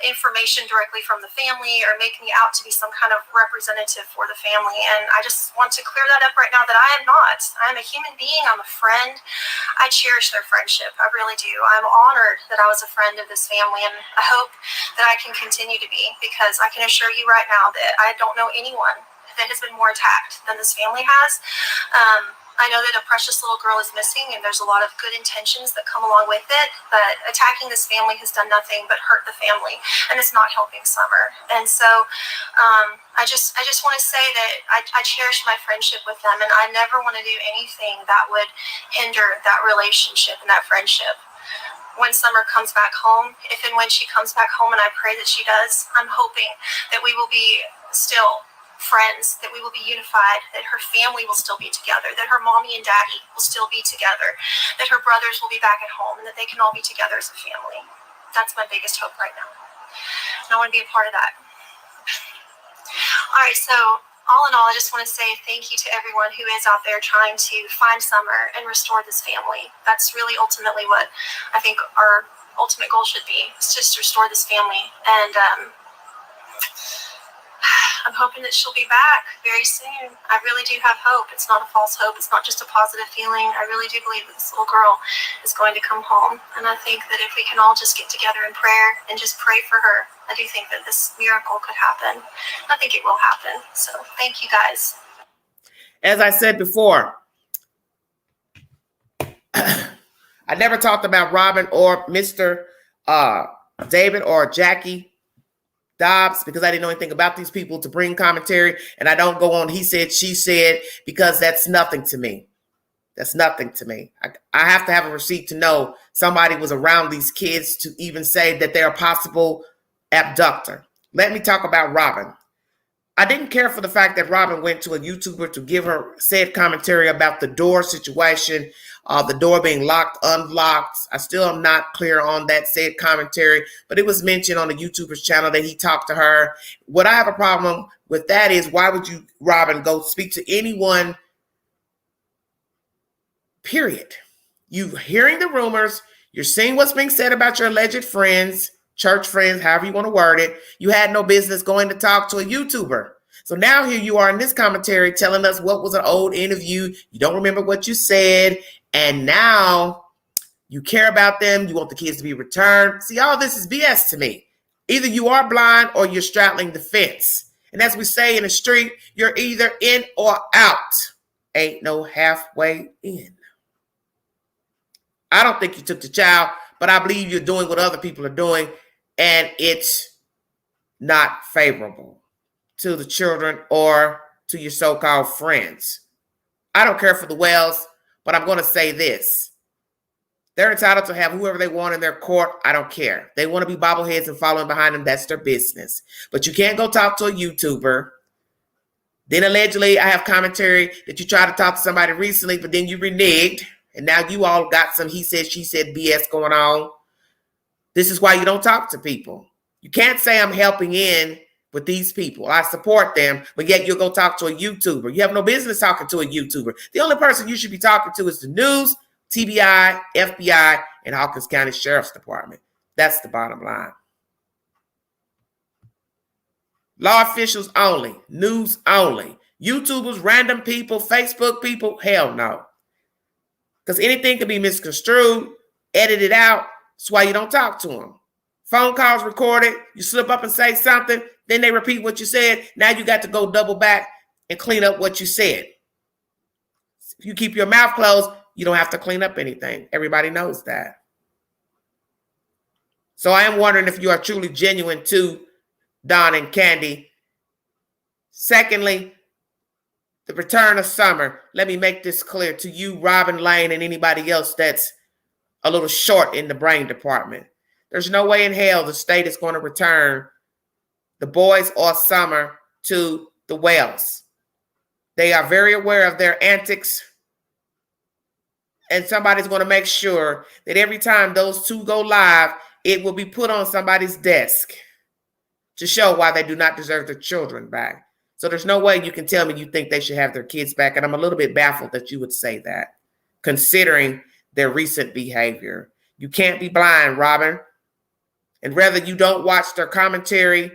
information directly from the family, or make me out to be some kind of representative for the family. And I just want to clear that up right now, that I am not. I am a human being. I'm a friend. I cherish their friendship. I really do. I'm honored that I was a friend of this family, and I hope that I can continue to be, because I can assure you right now that I don't know anyone that has been more attacked than this family has. I know that a precious little girl is missing, and there's a lot of good intentions that come along with it, but attacking this family has done nothing but hurt the family, and it's not helping Summer. And so I just want to say that I cherish my friendship with them, and I never want to do anything that would hinder that relationship and that friendship. When Summer comes back home, if and when she comes back home, and I pray that she does, I'm hoping that we will be still friends, that we will be unified, that her family will still be together, that her mommy and daddy will still be together, that her brothers will be back at home, and that they can all be together as a family. That's my biggest hope right now. And I want to be a part of that. All right, so all in all, I just want to say thank you to everyone who is out there trying to find Summer and restore this family. That's really ultimately what I think our ultimate goal should be, is just to restore this family. And I'm hoping that she'll be back very soon. I really do have hope. It's not a false hope. It's not just a positive feeling. I really do believe that this little girl is going to come home. And I think that if we can all just get together in prayer and just pray for her, I do think that this miracle could happen. I think it will happen. So thank you guys. As I said before, I never talked about Robin or Mr. David or Jackie Dobbs, because I didn't know anything about these people to bring commentary, and I don't go on he said, she said, because that's nothing to me. That's nothing to me. I have to have a receipt to know somebody was around these kids to even say that they're a possible abductor. Let me talk about Robin. I didn't care for the fact that Robin went to a YouTuber to give her said commentary about the door situation, the door being locked, unlocked. I still am not clear on that said commentary, but it was mentioned on the YouTuber's channel that he talked to her. What I have a problem with that is, why would you, Robin, go speak to anyone, period? You hearing the rumors, you're seeing what's being said about your alleged friends, church friends, however you want to word it. You had no business going to talk to a YouTuber. So now here you are in this commentary telling us what was an old interview. You don't remember what you said. And now you care about them. You want the kids to be returned. See, all this is BS to me. Either you are blind or you're straddling the fence. And as we say in the street, you're either in or out. Ain't no halfway in. I don't think you took the child, but I believe you're doing what other people are doing, and it's not favorable to the children or to your so-called friends. I don't care for the Wells, but I'm going to say this. They're entitled to have whoever they want in their court. I don't care. They want to be bobbleheads and following behind them. That's their business. But you can't go talk to a YouTuber. Then allegedly, I have commentary that you tried to talk to somebody recently, but then you reneged. And now you all got some he said, she said BS going on. This is why you don't talk to people. You can't say I'm helping in with these people. I support them, but yet you'll go talk to a YouTuber. You have no business talking to a YouTuber. The only person you should be talking to is the news, TBI, FBI, and Hawkins County Sheriff's Department. That's the bottom line. Law officials only, news only. YouTubers, random people, Facebook people, hell no. Because anything can be misconstrued, edited out. That's why you don't talk to them. Phone calls recorded, you slip up and say something, then they repeat what you said. Now you got to go double back and clean up what you said. If you keep your mouth closed, you don't have to clean up anything. Everybody knows that. So I am wondering if you are truly genuine to Don and Candy. Secondly, the return of summer. Let me make this clear to you, Robin Lane, and anybody else that's a little short in the brain department. There's no way in hell the state is going to return the boys or Summer to the Wells. They are very aware of their antics, and somebody's going to make sure that every time those two go live, it will be put on somebody's desk to show why they do not deserve their children back. So there's no way you can tell me you think they should have their kids back. And I'm a little bit baffled that you would say that, considering their recent behavior. You can't be blind, Robin. And whether you don't watch their commentary,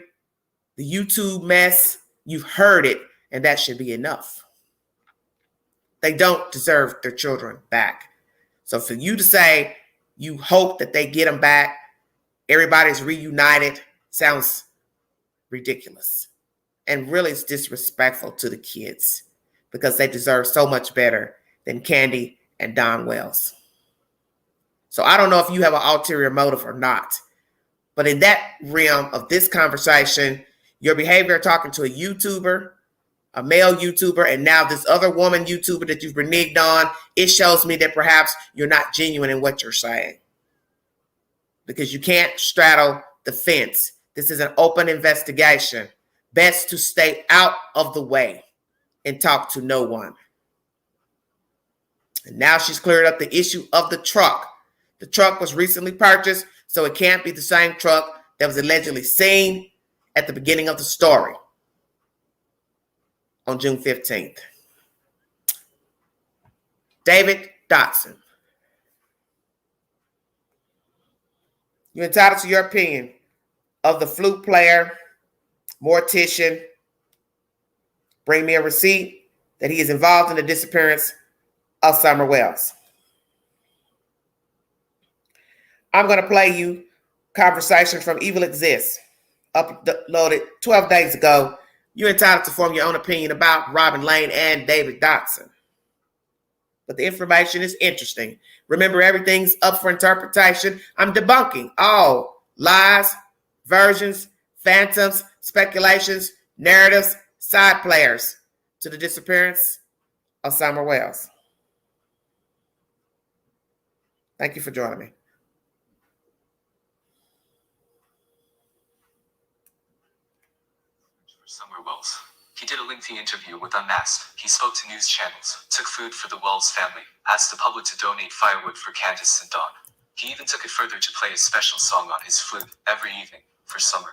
the YouTube mess, you've heard it, and that should be enough. They don't deserve their children back. So for you to say you hope that they get them back, everybody's reunited, sounds ridiculous. And really it's disrespectful to the kids because they deserve so much better than Candy and Don Wells. So I don't know if you have an ulterior motive or not, but in that realm of this conversation, your behavior talking to a YouTuber, a male YouTuber, and now this other woman YouTuber that you've reneged on, it shows me that perhaps you're not genuine in what you're saying. Because you can't straddle the fence. This is an open investigation. Best to stay out of the way and talk to no one. And now she's cleared up the issue of the truck. The truck was recently purchased, so it can't be the same truck that was allegedly seen at the beginning of the story on June 15th. David Dotson. You're entitled to your opinion of the flute player, mortician. Bring me a receipt that he is involved in the disappearance of Summer Wells. I'm going to play you conversation from Evil Exists, uploaded 12 days ago. You're entitled to form your own opinion about Robin Lane and David Dotson. But the information is interesting. Remember, everything's up for interpretation. I'm debunking all lies, versions, phantoms, speculations, narratives, side players to the disappearance of Summer Wells. Thank you for joining me. Summer Wells. He did a lengthy interview with Unmasked. He spoke to news channels, took food for the Wells family, asked the public to donate firewood for Candace and Dawn. He even took it further to play a special song on his flute every evening for Summer.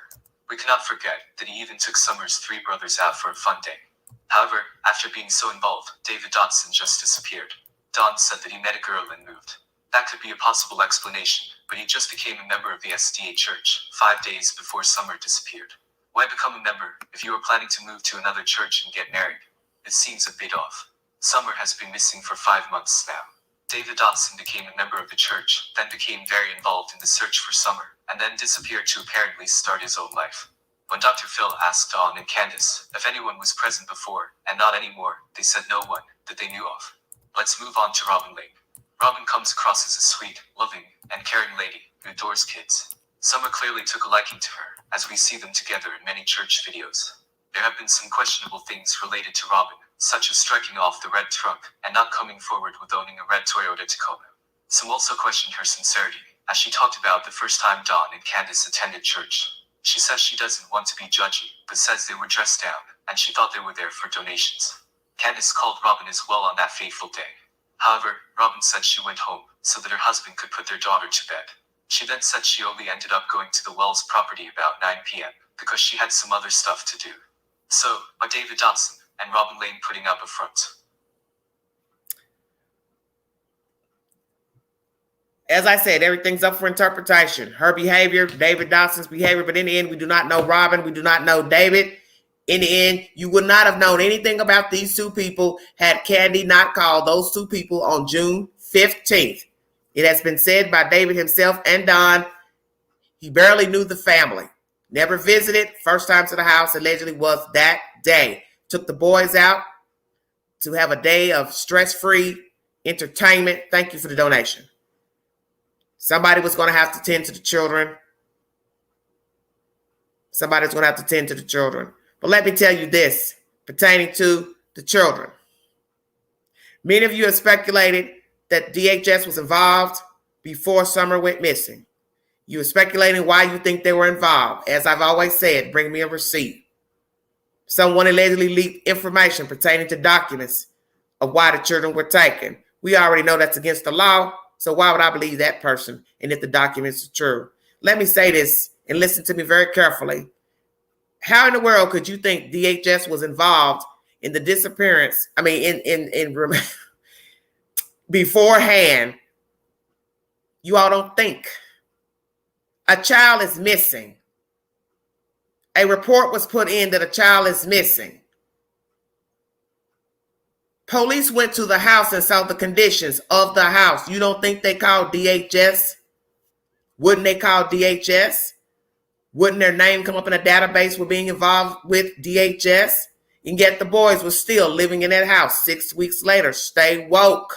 We cannot forget that he even took Summer's three brothers out for a fun day. However, after being so involved, David Dotson just disappeared. Dawn said that he met a girl and moved. That could be a possible explanation, but he just became a member of the SDA church 5 days before Summer disappeared. Why become a member if you are planning to move to another church and get married? It seems a bit off. Summer has been missing for 5 months now. David Dotson became a member of the church, then became very involved in the search for Summer, and then disappeared to apparently start his own life. When Dr. Phil asked Dawn and Candace if anyone was present before and not anymore, they said no one that they knew of. Let's move on to Robin Lane. Robin comes across as a sweet, loving, and caring lady who adores kids. Summer clearly took a liking to her, as we see them together in many church videos. There have been some questionable things related to Robin, such as striking off the red truck and not coming forward with owning a red Toyota Tacoma. Some also questioned her sincerity, as she talked about the first time Dawn and Candace attended church. She says she doesn't want to be judgy, but says they were dressed down, and she thought they were there for donations. Candace called Robin as well on that fateful day. However, Robin said she went home so that her husband could put their daughter to bed. She then said she only ended up going to the Wells property about 9 p.m. because she had some other stuff to do. So, are David Dotson and Robin Lane putting up a front? As I said, everything's up for interpretation. Her behavior, David Dotson's behavior, but in the end, we do not know Robin. We do not know David. In the end, you would not have known anything about these two people had Candy not called those two people on June 15th. It has been said by David himself and Don, he barely knew the family. Never visited. First time to the house allegedly was that day. Took the boys out to have a day of stress-free entertainment. Thank you for the donation. Somebody was going to have to tend to the children. Somebody's going to have to tend to the children. But let me tell you this pertaining to the children. Many of you have speculated that DHS was involved before Summer went missing. You were speculating why you think they were involved. As I've always said, bring me a receipt. Someone allegedly leaked information pertaining to documents of why the children were taken. We already know that's against the law, so why would I believe that person and if the documents are true? Let me say this and listen to me very carefully. How in the world could you think DHS was involved in the disappearance? I mean, in beforehand, you all don't think. A child is missing. A report was put in that a child is missing. Police went to the house and saw the conditions of the house. You don't think they called DHS? Wouldn't they call DHS? Wouldn't their name come up in a database with being involved with DHS? And yet the boys were still living in that house 6 weeks later. Stay woke.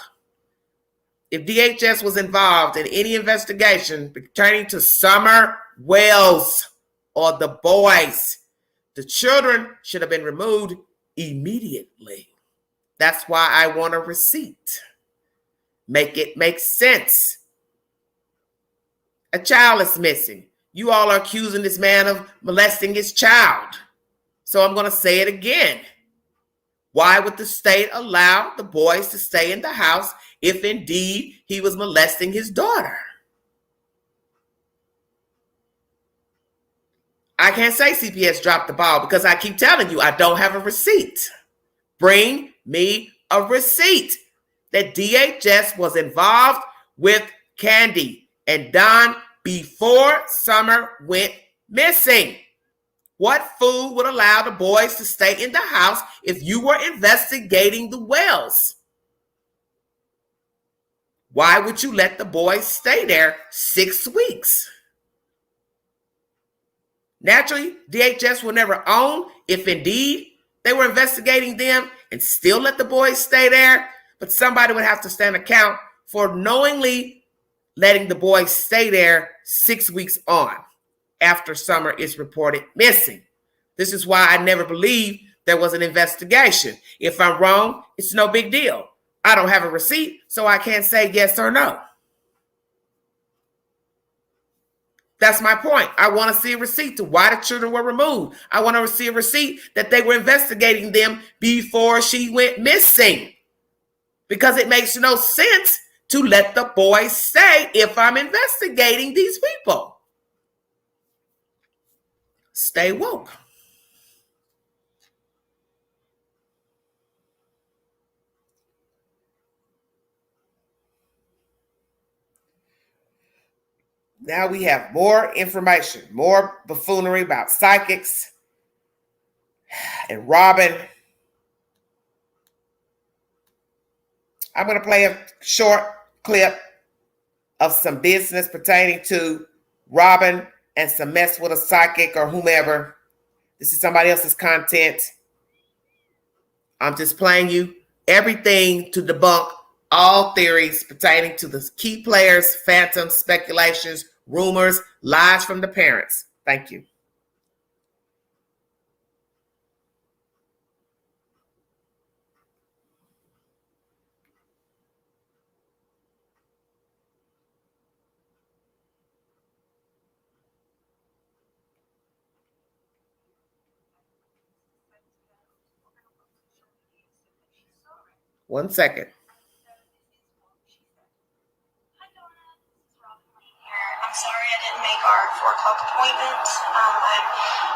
If DHS was involved in any investigation pertaining to Summer Wells or the boys, the children should have been removed immediately. That's why I want a receipt. Make it make sense. A child is missing. You all are accusing this man of molesting his child. So I'm going to say it again. Why would the state allow the boys to stay in the house if indeed he was molesting his daughter? I can't say CPS dropped the ball because I keep telling you I don't have a receipt. Bring me a receipt that DHS was involved with Candy and Don before Summer went missing. What fool would allow the boys to stay in the house if you were investigating the Wells? Why would you let the boys stay there 6 weeks? Naturally, DHS will never own if indeed they were investigating them and still let the boys stay there. But somebody would have to stand account for knowingly letting the boys stay there 6 weeks on after Summer is reported missing. This is why I never believed there was an investigation. If I'm wrong, it's no big deal. I don't have a receipt, so I can't say yes or no. That's my point. I want to see a receipt to why the children were removed. I want to see a receipt that they were investigating them before she went missing. Because it makes no sense to let the boys stay if I'm investigating these people. Stay woke. Now we have more information, more buffoonery about psychics and Robin. I'm going to play a short clip of some business pertaining to Robin and some mess with a psychic or whomever. This is somebody else's content. I'm just playing you everything to debunk all theories pertaining to the key players, phantoms, speculations, rumors, lies from the parents. Thank you. One second. I'm sorry I didn't make our 4 o'clock appointment. I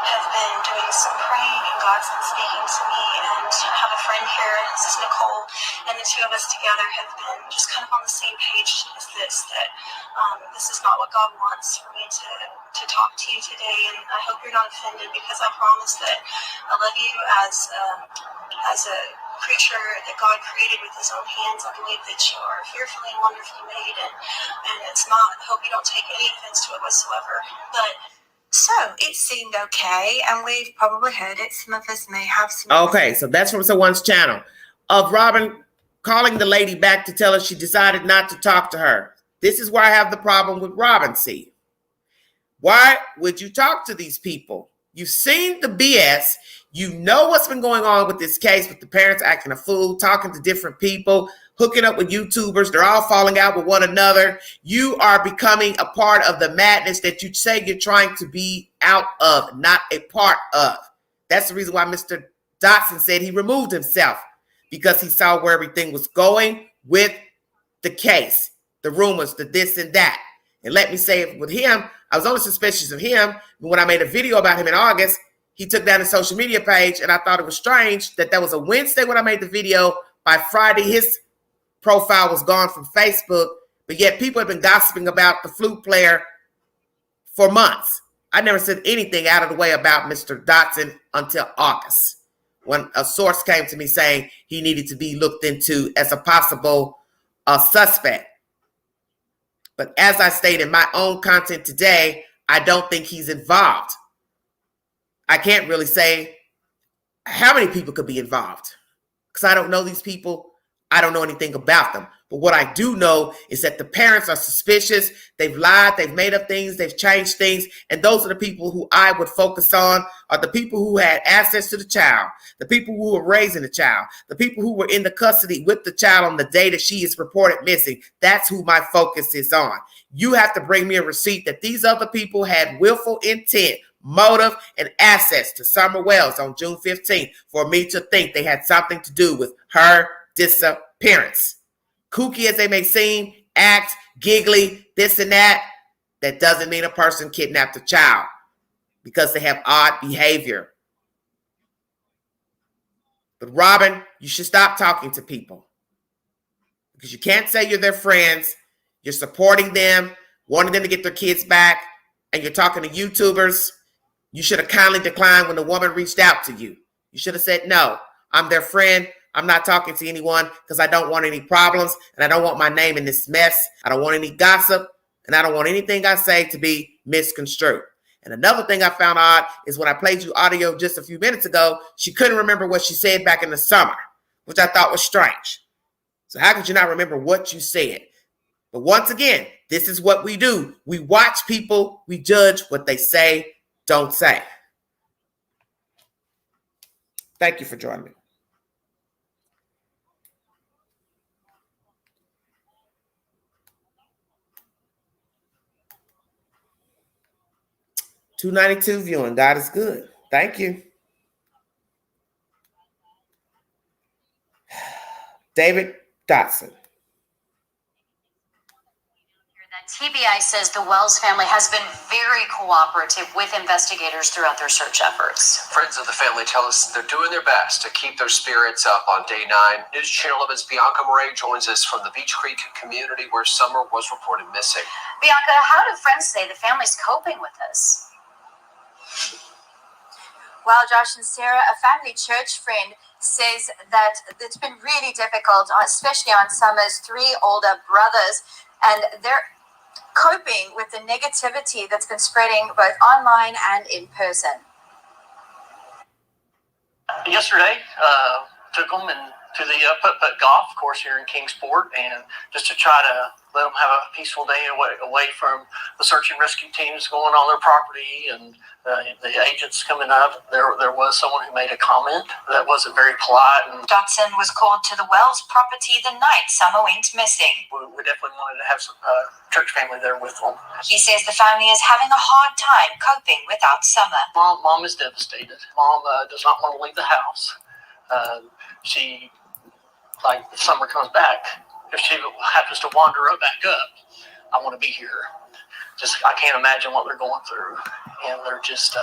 have been doing some praying and God's been speaking to me, and I have a friend here, this is Nicole, and the two of us together have been just kind of on the same page as this, that this is not what God wants for me to talk to you today, and I hope you're not offended because I promise that I love you as a creature that God created with his own hands. I believe that you are fearfully and wonderfully made, and it's not, I hope you don't take any offense to it whatsoever. But so it seemed okay, and we've probably heard it. Some of us may have some. Okay, so that's from someone's channel of Robin calling the lady back to tell her she decided not to talk to her. This is where I have the problem with Robin. See, why would you talk to these people? You've seen the BS. You know what's been going on with this case, with the parents acting a fool, talking to different people, hooking up with YouTubers. They're all falling out with one another. You are becoming a part of the madness that you say you're trying to be out of, not a part of. That's the reason why Mr. Dotson said he removed himself, because he saw where everything was going with the case, the rumors, the this and that. And let me say, with him, I was only suspicious of him when I made a video about him in August. He took down his social media page, and I thought it was strange that was a Wednesday when I made the video. By Friday, his profile was gone from Facebook, but yet people have been gossiping about the flute player for months. I never said anything out of the way about Mr. Dotson until August, when a source came to me saying he needed to be looked into as a possible suspect. But as I stated in my own content today, I don't think he's involved. I can't really say how many people could be involved, because I don't know these people. I don't know anything about them. But what I do know is that the parents are suspicious. They've lied. They've made up things. They've changed things. And those are the people who I would focus on, are the people who had access to the child, the people who were raising the child, the people who were in the custody with the child on the day that she is reported missing. That's who my focus is on. You have to bring me a receipt that these other people had willful intent, motive, and access to Summer Wells on June 15th for me to think they had something to do with her disappearance. Kooky as they may seem, act, giggly, this and that, that doesn't mean a person kidnapped a child because they have odd behavior. But Robin, you should stop talking to people, because you can't say you're their friends, you're supporting them, wanting them to get their kids back, and you're talking to YouTubers. You should have kindly declined when the woman reached out to you. You should have said, no, I'm their friend. I'm not talking to anyone because I don't want any problems, and I don't want my name in this mess. I don't want any gossip, and I don't want anything I say to be misconstrued. And another thing I found odd is when I played you audio just a few minutes ago, she couldn't remember what she said back in the summer, which I thought was strange. So how could you not remember what you said? But once again, this is what we do. We watch people. We judge what they say, don't say. Thank you for joining me. $292 viewing. God is good. Thank you. David Dotson. TBI says the Wells family has been very cooperative with investigators throughout their search efforts. Friends of the family tell us they're doing their best to keep their spirits up on day 9. News Channel 11's Bianca Murray joins us from the Beach Creek community where Summer was reported missing. Bianca, how do friends say the family's coping with this? Well, Josh and Sarah, a family church friend says that it's been really difficult, especially on Summer's 3 older brothers, and they're coping with the negativity that's been spreading both online and in person. Yesterday, took them to the putt-putt golf course here in Kingsport, and just to try to let them have a peaceful day away from the search and rescue teams going on their property and the agents coming up. There was someone who made a comment that wasn't very polite. And Dotson was called to the Wells property the night Summer went missing. we definitely wanted to have some church family there with them. He says the family is having a hard time coping without Summer. Mom is devastated. Mom does not want to leave the house. She, like, if Summer comes back, if she happens to wander back up, I want to be here. I can't imagine what they're going through, and they're just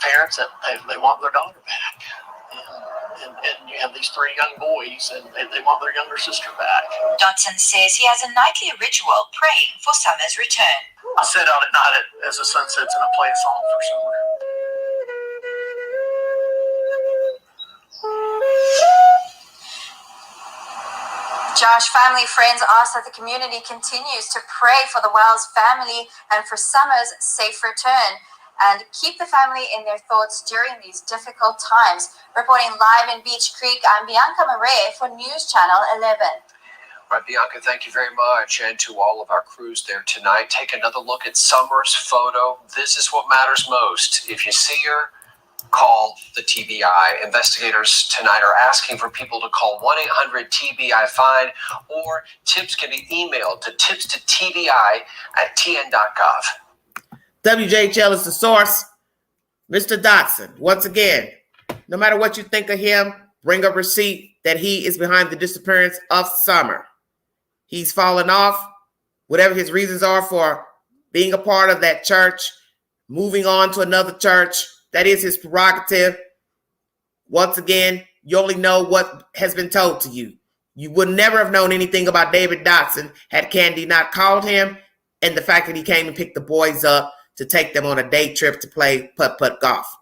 parents that they want their daughter back, and you have these 3 young boys, and they want their younger sister back. Dotson says he has a nightly ritual praying for Summer's return. I sit out at night as the sun sets, and I play a song for Summer. Josh, family friends ask that the community continues to pray for the Wells family and for Summer's safe return, and keep the family in their thoughts during these difficult times. Reporting live in Beach Creek, I'm Bianca Murray for News Channel 11. Right, Bianca, thank you very much. And to all of our crews there tonight, take another look at Summer's photo. This is what matters most. If you see her, call the TBI. Investigators tonight are asking for people to call 1-800-TBI-FIND, or tips can be emailed to tips@tbi.tn.gov. WJHL is the source. Mr. Dotson, once again, no matter what you think of him, bring a receipt that he is behind the disappearance of Summer. He's fallen off, whatever his reasons are for being a part of that church, moving on to another church. That is his prerogative. Once again, you only know what has been told to you. You would never have known anything about David Dotson had Candy not called him, and the fact that he came and picked the boys up to take them on a day trip to play putt-putt golf.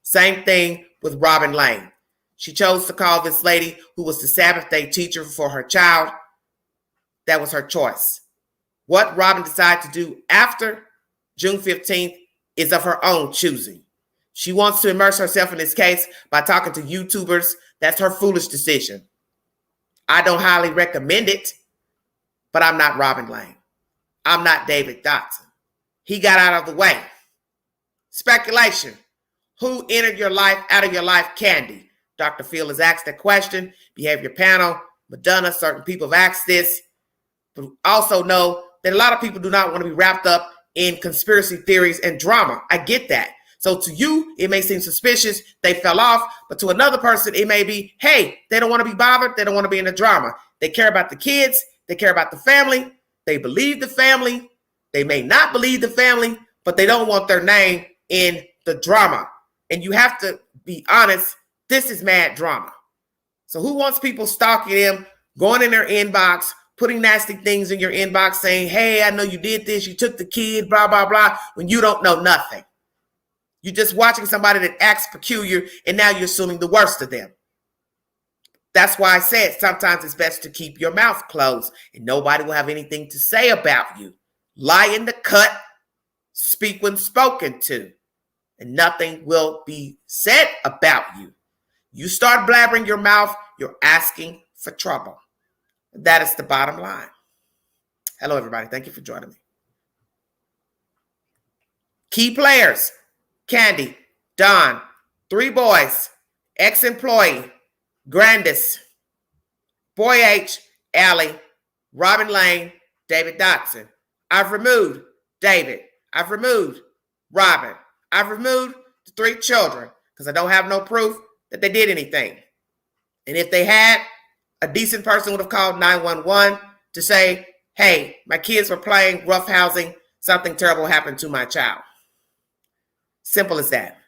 Same thing with Robin Lane. She chose to call this lady who was the Sabbath day teacher for her child. That was her choice. What Robin decided to do after June 15th is of her own choosing. She wants to immerse herself in this case by talking to YouTubers. That's her foolish decision. I don't highly recommend it, but I'm not Robin Lane. I'm not David Dotson. He got out of the way. Speculation. Who entered your life, out of your life? Candy. Dr. Phil has asked that question. Behavior panel, Madonna, certain people have asked this. But also know that a lot of people do not want to be wrapped up in conspiracy theories and drama. I get that. So to you, it may seem suspicious they fell off, but to another person, it may be, hey, they don't want to be bothered. They don't want to be in the drama. They care about the kids. They care about the family. They believe the family. They may not believe the family, but they don't want their name in the drama. And you have to be honest, this is mad drama. So who wants people stalking them, going in their inbox, putting nasty things in your inbox saying, hey, I know you did this, you took the kid, blah, blah, blah, when you don't know nothing. You're just watching somebody that acts peculiar, and now you're assuming the worst of them. That's why I said sometimes it's best to keep your mouth closed, and nobody will have anything to say about you. Lie in the cut, speak when spoken to, and nothing will be said about you. You start blabbering your mouth, you're asking for trouble. That is the bottom line. Hello, everybody. Thank you for joining me. Key players: Candy, Don, 3 boys, ex-employee, Candace, Boy H, Allie, Robin Lane, David Dotson. I've removed David. I've removed Robin. I've removed the 3 children because I don't have no proof that they did anything. And if they had, a decent person would have called 911 to say, hey, my kids were playing roughhousing. Something terrible happened to my child. Simple as that.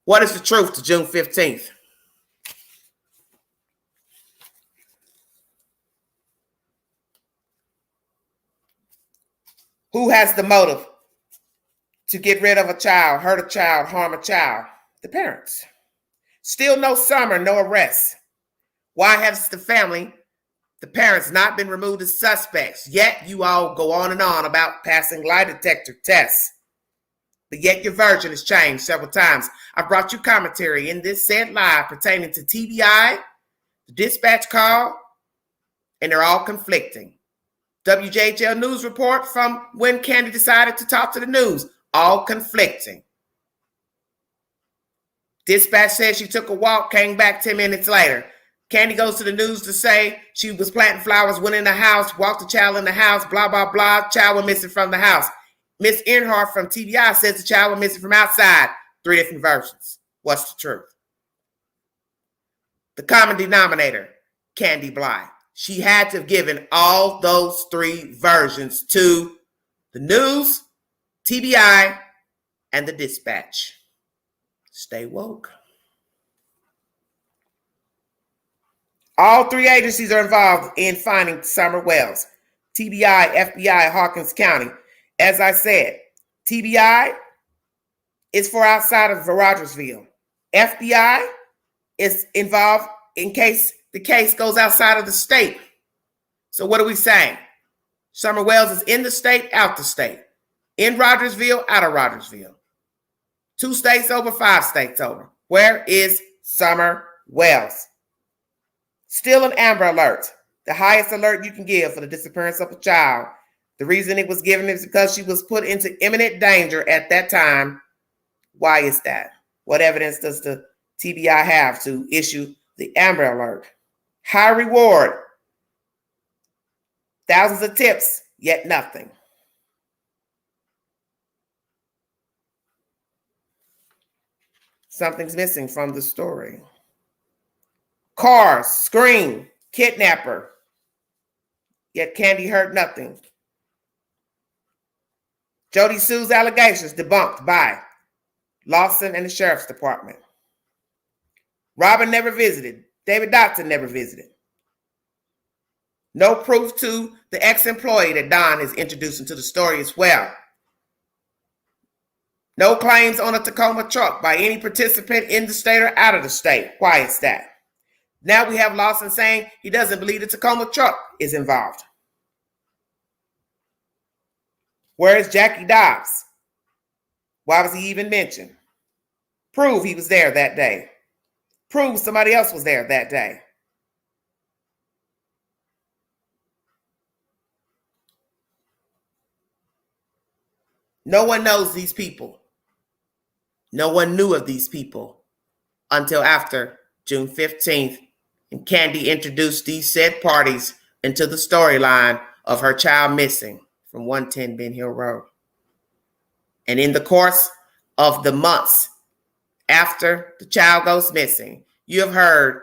What is the truth to June 15th? Who has the motive to get rid of a child, hurt a child, harm a child? The parents. Still no Summer, no arrest. Why has the family, the parents, not been removed as suspects? Yet you all go on and on about passing lie detector tests. But yet your version has changed several times. I brought you commentary in this said live pertaining to TBI, the dispatch call, and they're all conflicting. WJHL news report from when Candy decided to talk to the news, all conflicting. Dispatch says she took a walk, came back 10 minutes later. Candy goes to the news to say she was planting flowers, went in the house, walked the child in the house, blah, blah, blah. Child went missing from the house. Miss Earhart from TBI says the child went missing from outside. 3 different versions. What's the truth? The common denominator, Candy Bly. She had to have given all those 3 versions to the news, TBI, and the dispatch. Stay woke. All 3 agencies are involved in finding Summer Wells. TBI, FBI, Hawkins County. As I said, TBI is for outside of Rogersville. FBI is involved in case the case goes outside of the state. So what are we saying? Summer Wells is in the state, out the state. In Rogersville, out of Rogersville. 2 states over, 5 states over. Where is Summer Wells? Still an Amber Alert, the highest alert you can give for the disappearance of a child. The reason it was given is because she was put into imminent danger at that time. Why is that? What evidence does the TBI have to issue the Amber Alert? High reward. Thousands of tips, yet nothing. Something's missing from the story. Cars, scream, kidnapper. Yet Candy heard nothing. Jody Sue's allegations debunked by Lawson and the Sheriff's Department. Robin never visited. David Dotson never visited. No proof to the ex-employee that Don is introducing to the story as well. No claims on a Tacoma truck by any participant in the state or out of the state. Why is that? Now we have Lawson saying he doesn't believe the Tacoma truck is involved. Where is Jackie Dobbs? Why was he even mentioned? Prove he was there that day. Prove somebody else was there that day. No one knows these people. No one knew of these people until after June 15th, and Candy introduced these said parties into the storyline of her child missing from 110 Ben Hill Road. And in the course of the months after the child goes missing, you have heard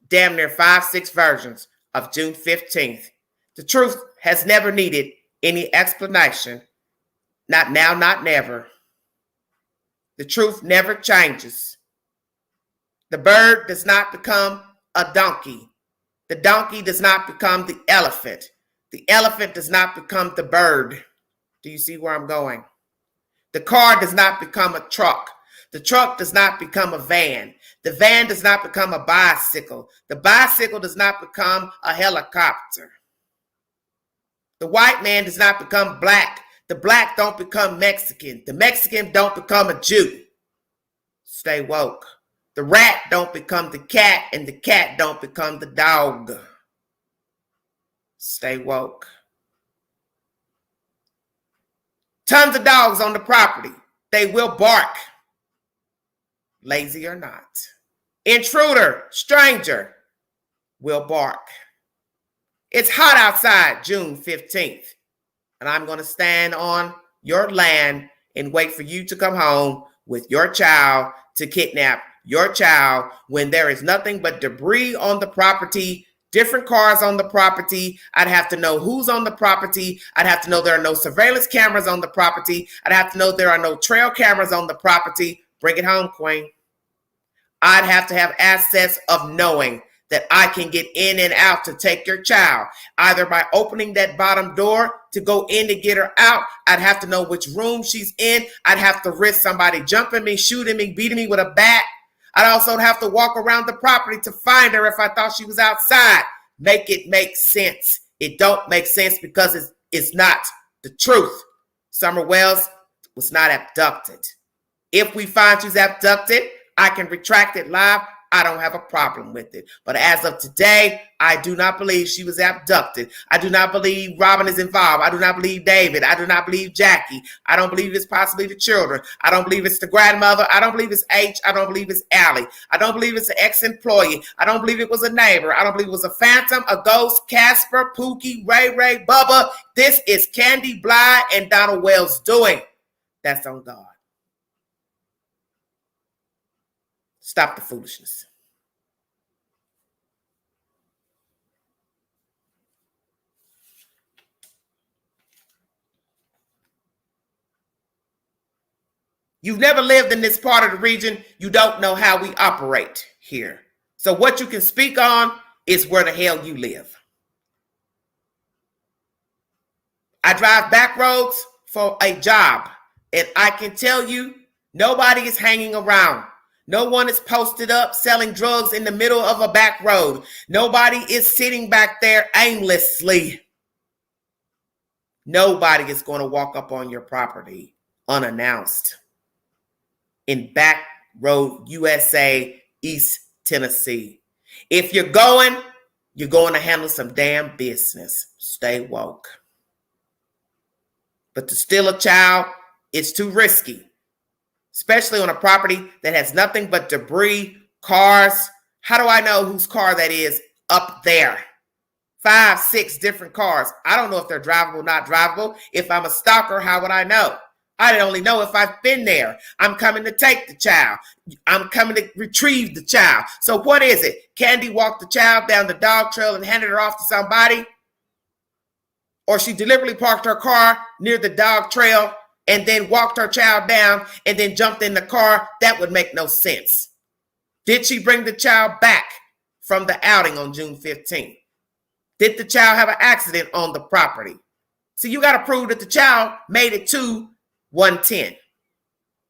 damn near 5-6 versions of June 15th. The truth has never needed any explanation. Not now, not never. The truth never changes. The bird does not become a donkey. The donkey does not become the elephant. The elephant does not become the bird. Do you see where I'm going? The car does not become a truck. The truck does not become a van. The van does not become a bicycle. The bicycle does not become a helicopter. The white man does not become black. The black don't become Mexican. The Mexican don't become a Jew. Stay woke. The rat don't become the cat, and the cat don't become the dog. Stay woke. Tons of dogs on the property. They will bark. Lazy or not. Intruder, stranger, will bark. It's hot outside June 15th. And I'm going to stand on your land and wait for you to come home with your child to kidnap your child when there is nothing but debris on the property, different cars on the property. I'd have to know who's on the property. I'd have to know there are no surveillance cameras on the property. I'd have to know there are no trail cameras on the property. Bring it home, Queen. I'd have to have access of knowing that I can get in and out to take your child, either by opening that bottom door to go in to get her out. I'd have to know which room she's in. I'd have to risk somebody jumping me, shooting me, beating me with a bat. I'd also have to walk around the property to find her if I thought she was outside. Make it make sense. It don't make sense because it's not the truth. Summer Wells was not abducted. If we find she's abducted, I can retract it live. I don't have a problem with it. But as of today, I do not believe she was abducted. I do not believe Robin is involved. I do not believe David. I do not believe Jackie. I don't believe it's possibly the children. I don't believe it's the grandmother. I don't believe it's H. I don't believe it's Allie. I don't believe it's an ex-employee. I don't believe it was a neighbor. I don't believe it was a phantom, a ghost, Casper, Pookie, Ray, Bubba. This is Candy Bly and Donald Wells doing. That's on God. Stop the foolishness. You've never lived in this part of the region. You don't know how we operate here. So what you can speak on is where the hell you live. I drive back roads for a job, and I can tell you nobody is hanging around. No one is posted up selling drugs in the middle of a back road. Nobody is sitting back there aimlessly. Nobody is going to walk up on your property unannounced. In Back Road, USA, East Tennessee. If you're going, you're going to handle some damn business. Stay woke. But to steal a child, it's too risky, especially on a property that has nothing but debris, cars. How do I know whose car that is up there? 5, 6 different cars. I don't know if they're drivable, not drivable. If I'm a stalker, how would I know? I only know if I've been there. I'm coming to take the child. I'm coming to retrieve the child. So what is it? Candy walked the child down the dog trail and handed her off to somebody? Or she deliberately parked her car near the dog trail and then walked her child down and then jumped in the car? That would make no sense. Did she bring the child back from the outing on June 15th? Did the child have an accident on the property? See, you got to prove that the child made it to 110.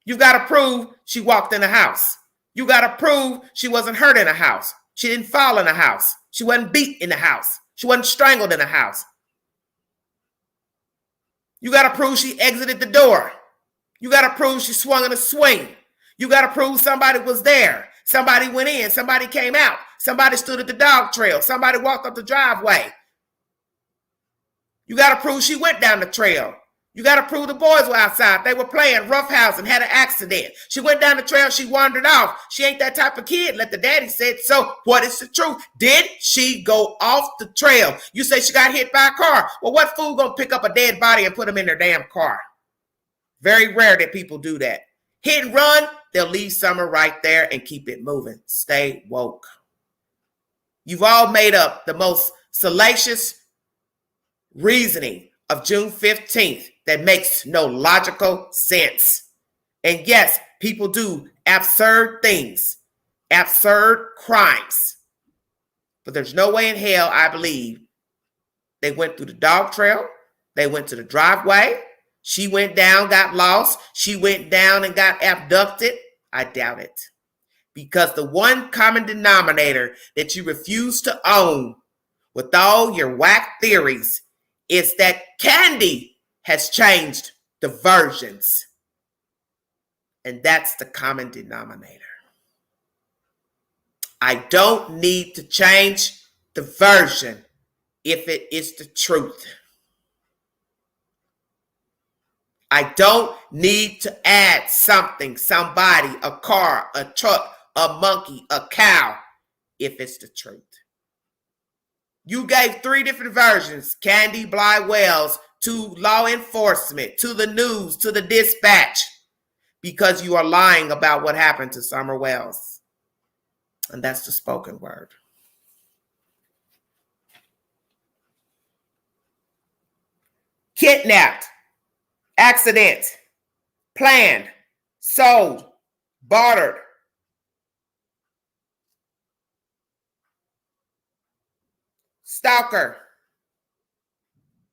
You got to prove she walked in the house. You got to prove she wasn't hurt in the house. She didn't fall in the house. She wasn't beat in the house. She wasn't strangled in the house. You got to prove she exited the door. You got to prove she swung in a swing. You got to prove somebody was there. Somebody went in. Somebody came out. Somebody stood at the dog trail. Somebody walked up the driveway. You got to prove she went down the trail. You got to prove the boys were outside. They were playing roughhouse and had an accident. She went down the trail. She wandered off. She ain't that type of kid. Let the daddy say it. So what is the truth? Did she go off the trail? You say she got hit by a car. Well, what fool gonna pick up a dead body and put him in their damn car? Very rare that people do that. Hit and run, they'll leave Summer right there and keep it moving. Stay woke. You've all made up the most salacious reasoning of June 15th that makes no logical sense. And yes, people do absurd things, absurd crimes. But there's no way in hell, I believe, they went through the dog trail. They went to the driveway. She went down, got lost. She went down and got abducted. I doubt it. Because the one common denominator that you refuse to own with all your whack theories is that Candy has changed the versions. And that's the common denominator. I don't need to change the version if it is the truth. I don't need to add something, somebody, a car, a truck, a monkey, a cow, if it's the truth. You gave 3 different versions, Candy Bly Wells, to law enforcement, to the news, to the dispatch, because you are lying about what happened to Summer Wells. And that's the spoken word. Kidnapped, accident, planned, sold, bartered. Stalker,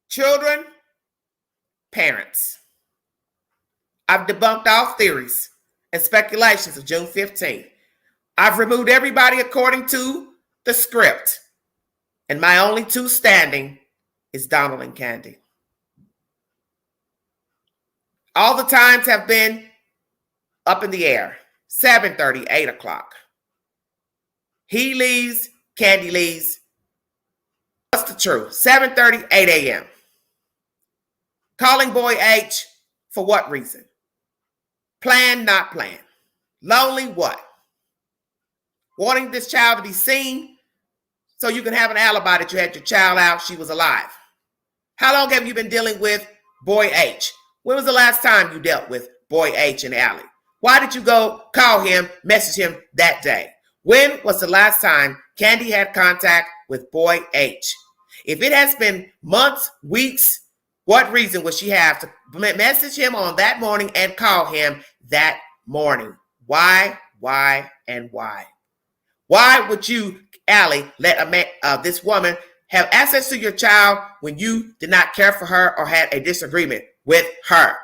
children, parents. I've debunked all theories and speculations of June 15th. I've removed everybody according to the script. And my only 2 standing is Donald and Candy. All the times have been up in the air. 7:30, 8 o'clock. He leaves, Candy leaves. What's the truth? 7:30, 8 a.m. Calling boy H for what reason? Planned, not planned. Lonely, what? Wanting this child to be seen so you can have an alibi that you had your child out, she was alive. How long have you been dealing with boy H? When was the last time you dealt with boy H in Alley? Why did you go call him, message him that day? When was the last time Candy had contact with boy H? If it has been months, weeks, what reason would she have to message him on that morning and call him that morning? Why, and why? Why would you, Allie, let this woman have access to your child when you did not care for her or had a disagreement with her?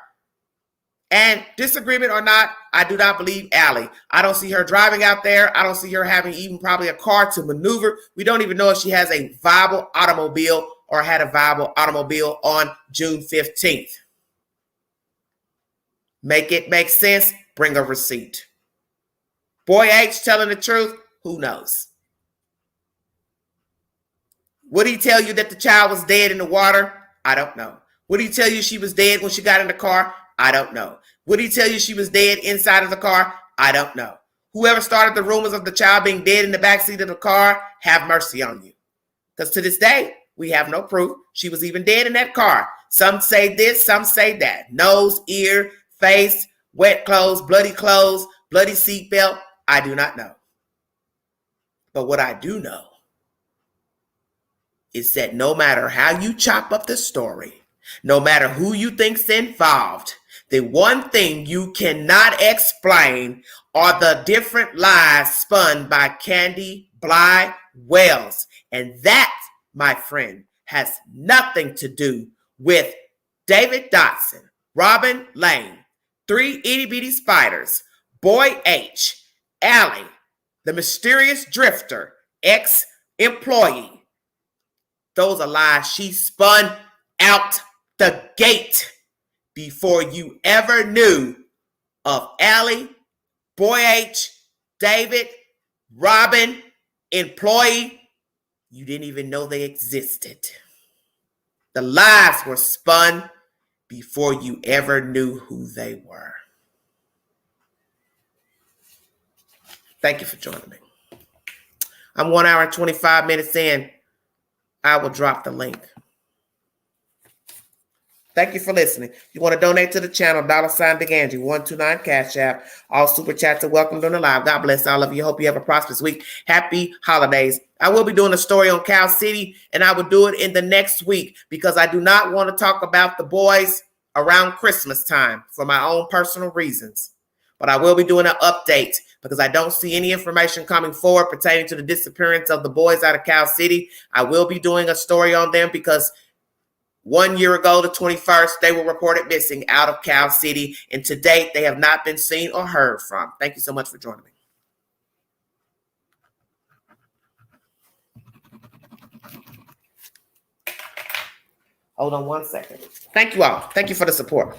And disagreement or not, I do not believe Allie. I don't see her driving out there. I don't see her having even probably a car to maneuver. We don't even know if she has a viable automobile or had a viable automobile on June 15th. Make it make sense. Bring a receipt. Boy H telling the truth. Who knows? Would he tell you that the child was dead in the water? I don't know. Would he tell you she was dead when she got in the car? I don't know. Would he tell you she was dead inside of the car? I don't know. Whoever started the rumors of the child being dead in the backseat of the car, have mercy on you. Because to this day, we have no proof she was even dead in that car. Some say this, some say that. Nose, ear, face, wet clothes, bloody seatbelt. I do not know. But what I do know is that no matter how you chop up the story, no matter who you think's involved, the one thing you cannot explain are the different lies spun by Candace Wells. And that, my friend, has nothing to do with David Dotson, Robin Lane, 3 itty bitty spiders, Boy H, Allie, the mysterious drifter, ex-employee. Those are lies she spun out the gate before you ever knew of Allie, Boy H, David, Robin, employee. You didn't even know they existed. The lies were spun before you ever knew who they were. Thank you for joining me. I'm 1 hour and 25 minutes in. I will drop the link. Thank you for listening. If you want to donate to the channel, $Big Angie, 129 Cash App. All super chats are welcome on the live. God bless all of you. Hope you have a prosperous week. Happy holidays. I will be doing a story on Cal City, and I will do it in the next week because I do not want to talk about the boys around Christmas time for my own personal reasons. But I will be doing an update because I don't see any information coming forward pertaining to the disappearance of the boys out of Cal City. I will be doing a story on them because 1 year ago, the 21st, they were reported missing out of Cal City. And to date, they have not been seen or heard from. Thank you so much for joining me. Hold on 1 second. Thank you all. Thank you for the support.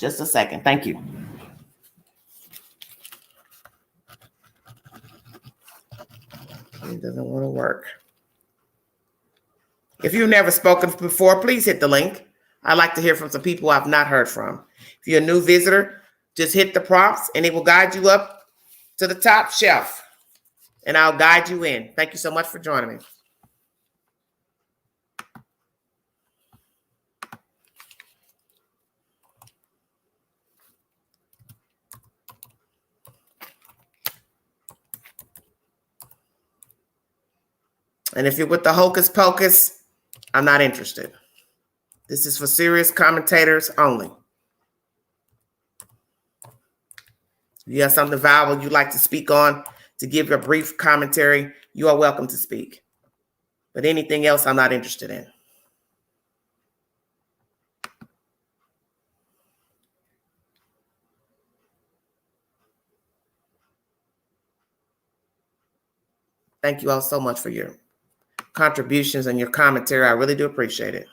Just a second. Thank you. It doesn't want to work. If you've never spoken before, please hit the link. I'd like to hear from some people I've not heard from. If you're a new visitor, just hit the prompts and it will guide you up to the top shelf. And I'll guide you in. Thank you so much for joining me. And if you're with the hocus pocus, I'm not interested. This is for serious commentators only. If you have something valuable you'd like to speak on, to give your brief commentary, you are welcome to speak. But anything else, I'm not interested in. Thank you all so much for your contributions and your commentary. I really do appreciate it.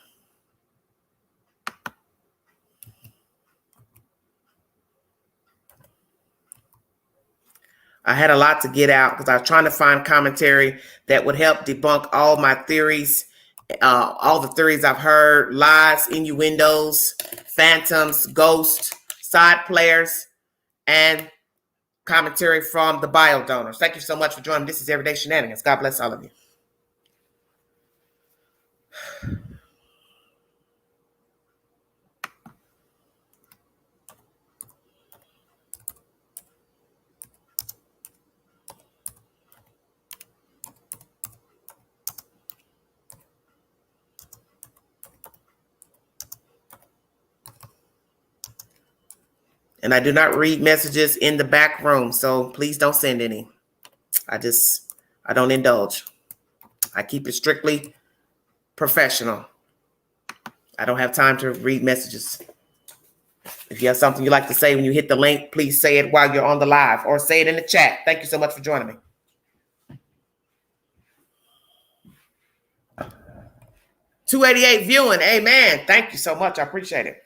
I had a lot to get out because I was trying to find commentary that would help debunk all my theories, all the theories I've heard, lies, innuendos, phantoms, ghosts, side players, and commentary from the bio donors. Thank you so much for joining. This is Everyday Shenanigans. God bless all of you. And I do not read messages in the back room, so please don't send any. I don't indulge. I keep it strictly professional. I don't have time to read messages. If you have something you'd like to say when you hit the link, please say it while you're on the live or say it in the chat. Thank you so much for joining me. 288 viewing. Amen. Thank you so much. I appreciate it.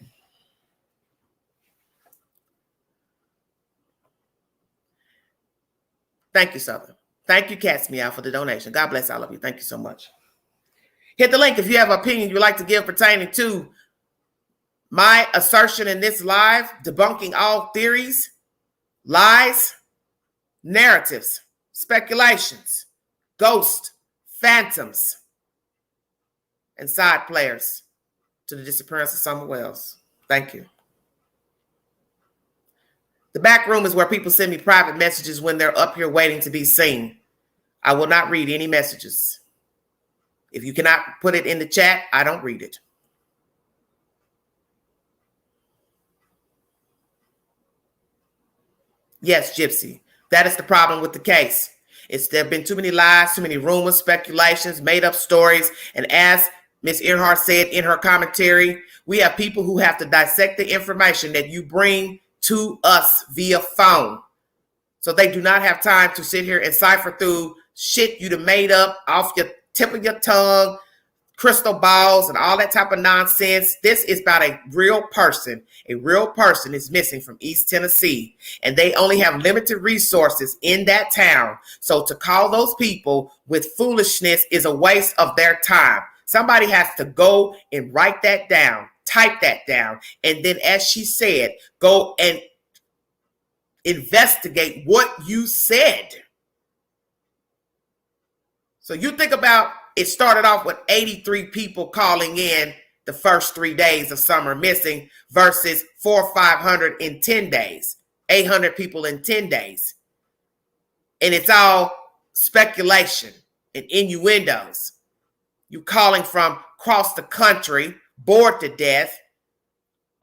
Thank you, Southern. Thank you, Cats Meow, for the donation. God bless all of you. Thank you so much. Hit the link if you have an opinion you'd like to give pertaining to my assertion in this live, debunking all theories, lies, narratives, speculations, ghosts, phantoms, and side players to the disappearance of Summer Wells. Thank you. The back room is where people send me private messages when they're up here waiting to be seen. I will not read any messages. If you cannot put it in the chat, I don't read it. Yes, Gypsy. That is the problem with the case. There have been too many lies, too many rumors, speculations, made up stories. And as Ms. Earhart said in her commentary, we have people who have to dissect the information that you bring to us via phone. So they do not have time to sit here and cipher through shit you'd have made up off your tip of your tongue, crystal balls, and all that type of nonsense. This is about a real person. A real person is missing from East Tennessee, and they only have limited resources in that town. So to call those people with foolishness is a waste of their time. Somebody has to go and write that down, type that down, and then, as she said, go and investigate what you said. So you think about, it started off with 83 people calling in the first 3 days of Summer missing versus 400 or 500 in 10 days, 800 people in 10 days. And it's all speculation and innuendos. You calling from across the country, bored to death,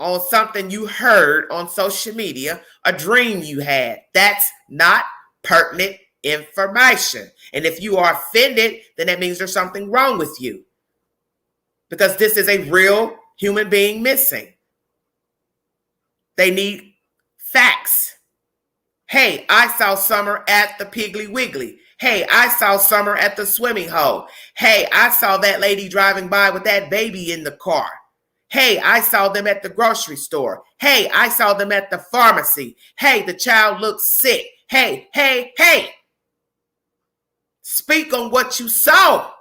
on something you heard on social media, a dream you had. That's not pertinent information. And if you are offended, then that means there's something wrong with you. Because this is a real human being missing. They need facts. Hey, I saw Summer at the Piggly Wiggly. Hey, I saw Summer at the swimming hole. Hey, I saw that lady driving by with that baby in the car. Hey, I saw them at the grocery store. Hey, I saw them at the pharmacy. Hey, the child looks sick. Hey, hey, hey. Speak on what you saw,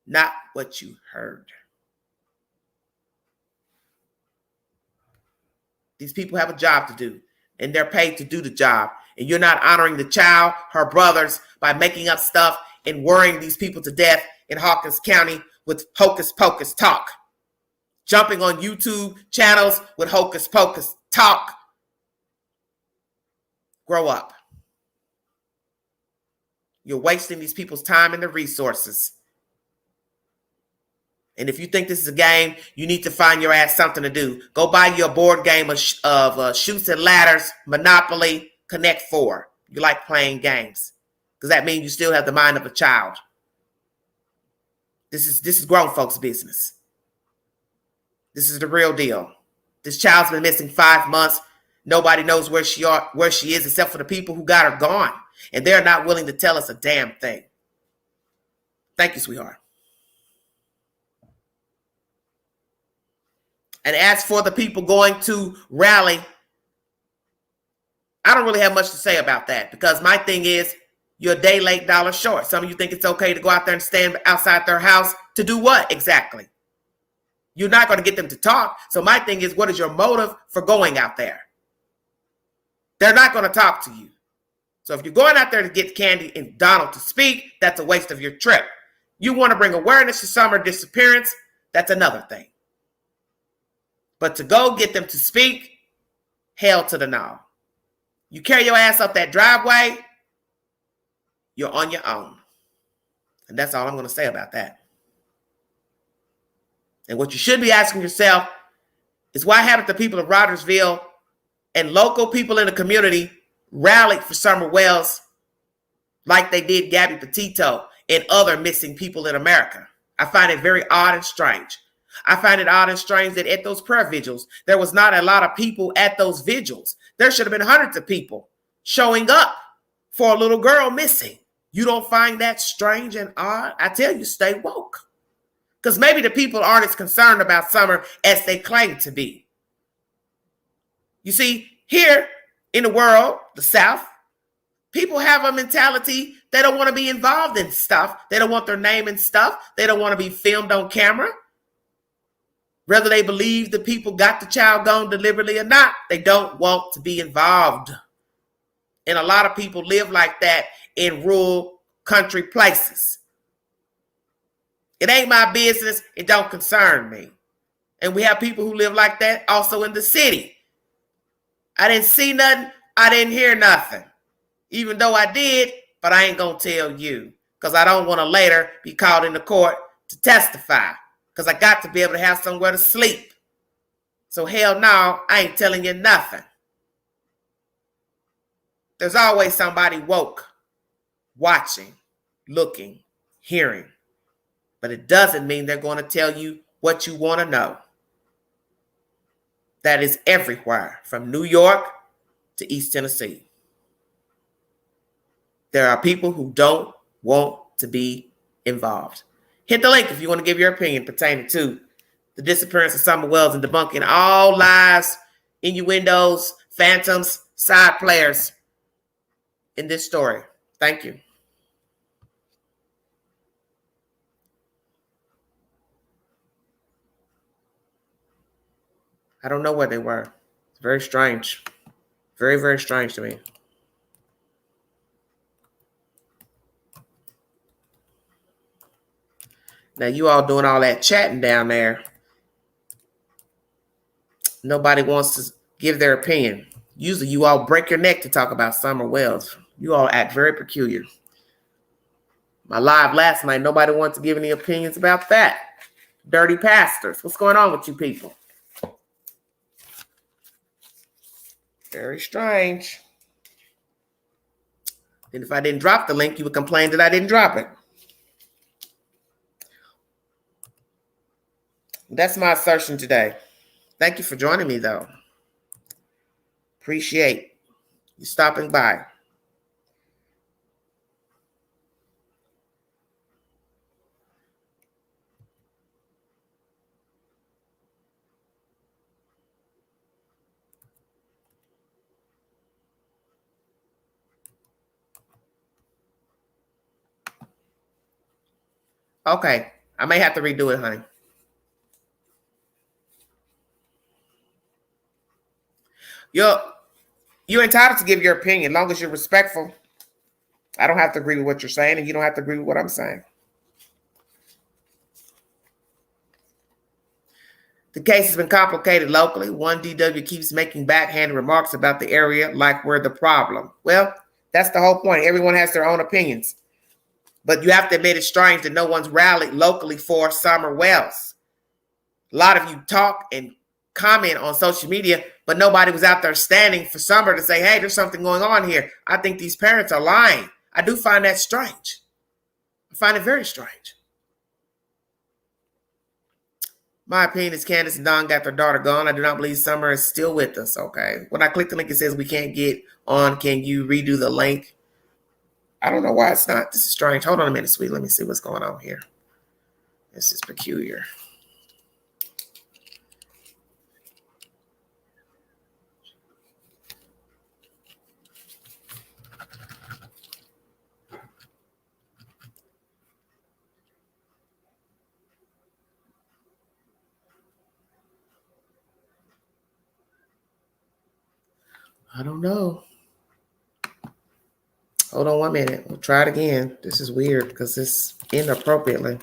not what you heard. These people have a job to do, and they're paid to do the job. And you're not honoring the child, her brothers, by making up stuff and worrying these people to death in Hawkins County with hocus pocus talk. Jumping on YouTube channels with hocus pocus talk. Grow up. You're wasting these people's time and their resources. And if you think this is a game, you need to find your ass something to do. Go buy you a board game of Chutes and Ladders, Monopoly, Connect 4. You like playing games. Because that means you still have the mind of a child. This is grown folks' business. This is the real deal. This child's been missing 5 months. Nobody knows where she is except for the people who got her gone. And they're not willing to tell us a damn thing. Thank you, sweetheart. And as for the people going to rally, I don't really have much to say about that, because my thing is, you're a day late, dollar short. Some of you think it's okay to go out there and stand outside their house to do what exactly? You're not going to get them to talk. So my thing is, what is your motive for going out there? They're not going to talk to you. So if you're going out there to get Candy and Donald to speak, that's a waste of your trip. You want to bring awareness to Summer disappearance, that's another thing. But to go get them to speak, hell to the no. You carry your ass up that driveway, you're on your own. And that's all I'm going to say about that. And what you should be asking yourself is, why haven't the people of Rogersville and local people in the community rallied for Summer Wells like they did Gabby Petito and other missing people in America? I find it very odd and strange. I find it odd and strange that at those prayer vigils, there was not a lot of people at those vigils. There should have been hundreds of people showing up for a little girl missing. You don't find that strange and odd? I tell you, stay woke. Because maybe the people aren't as concerned about summer as they claim to be. You see, here in the world, the South, people have a mentality. They don't want to be involved in stuff. They don't want their name in stuff. They don't want to be filmed on camera. Whether they believe the people got the child gone deliberately or not, they don't want to be involved. And a lot of people live like that in rural country places. It ain't my business. It don't concern me. And we have people who live like that also in the city. I didn't see nothing. I didn't hear nothing. Even though I did, but I ain't going to tell you. Because I don't want to later be called into court to testify. Because I got to be able to have somewhere to sleep. So hell no, I ain't telling you nothing. There's always somebody woke, watching, looking, hearing. But it doesn't mean they're going to tell you what you want to know. That is everywhere, from New York to East Tennessee. There are people who don't want to be involved. Hit the link if you want to give your opinion pertaining to the disappearance of Summer Wells and debunking all lies, innuendos, phantoms, side players in this story. Thank you. I don't know where they were. It's very strange. Very, very strange to me. Now, you all doing all that chatting down there. Nobody wants to give their opinion. Usually, you all break your neck to talk about Summer Wells. You all act very peculiar. My live last night, nobody wanted to give any opinions about that. Dirty pastors. What's going on with you people? Very strange. And if I didn't drop the link, you would complain that I didn't drop it. That's my assertion today. Thank you for joining me, though. Appreciate you stopping by. Okay, I may have to redo it, honey. You're entitled to give your opinion as long as you're respectful. I don't have to agree with what you're saying, and you don't have to agree with what I'm saying. The case has been complicated locally. One DW keeps making backhanded remarks about the area like we're the problem. Well, that's the whole point. Everyone has their own opinions. But you have to admit it's strange that no one's rallied locally for Summer Wells. A lot of you talk and comment on social media, but nobody was out there standing for Summer to say, hey, there's something going on here. I think these parents are lying. I do find that strange. I find it very strange. My opinion is Candace and Don got their daughter gone. I do not believe Summer is still with us, okay? When I click the link, it says we can't get on. Can you redo the link? I don't know why it's not. This is strange. Hold on a minute, sweet. Let me see what's going on here. This is peculiar. I don't know. Hold on 1 minute. We'll try it again. This is weird because it's inappropriately.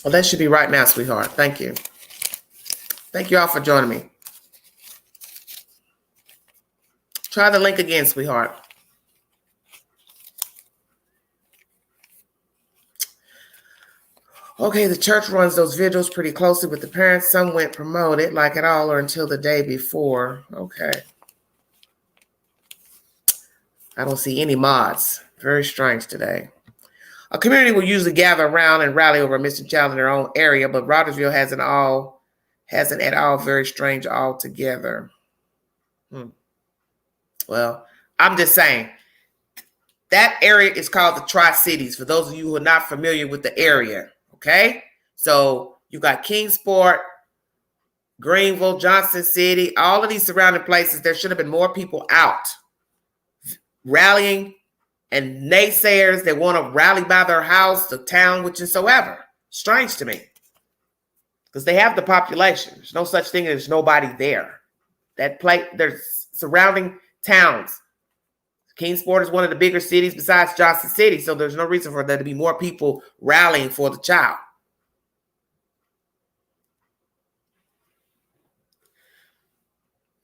Well, that should be right now, sweetheart. Thank you. Thank you all for joining me. Try the link again, sweetheart. Okay, the church runs those vigils pretty closely with the parents. Some went promoted, like at all or until the day before. Okay. I don't see any mods. Very strange today. A community will usually gather around and rally over a missing child in their own area, but Rogersville hasn't at all very strange altogether. Well, I'm just saying that area is called the Tri-Cities, for those of you who are not familiar with the area, okay? So you got Kingsport, Greenville, Johnson City, all of these surrounding places. There should have been more people out rallying, and naysayers that want to rally by their house, the town, whichsoever. Strange to me. Because they have the population. There's no such thing as nobody there. There's surrounding towns. Kingsport is one of the bigger cities besides Johnson City, so there's no reason for there to be more people rallying for the child.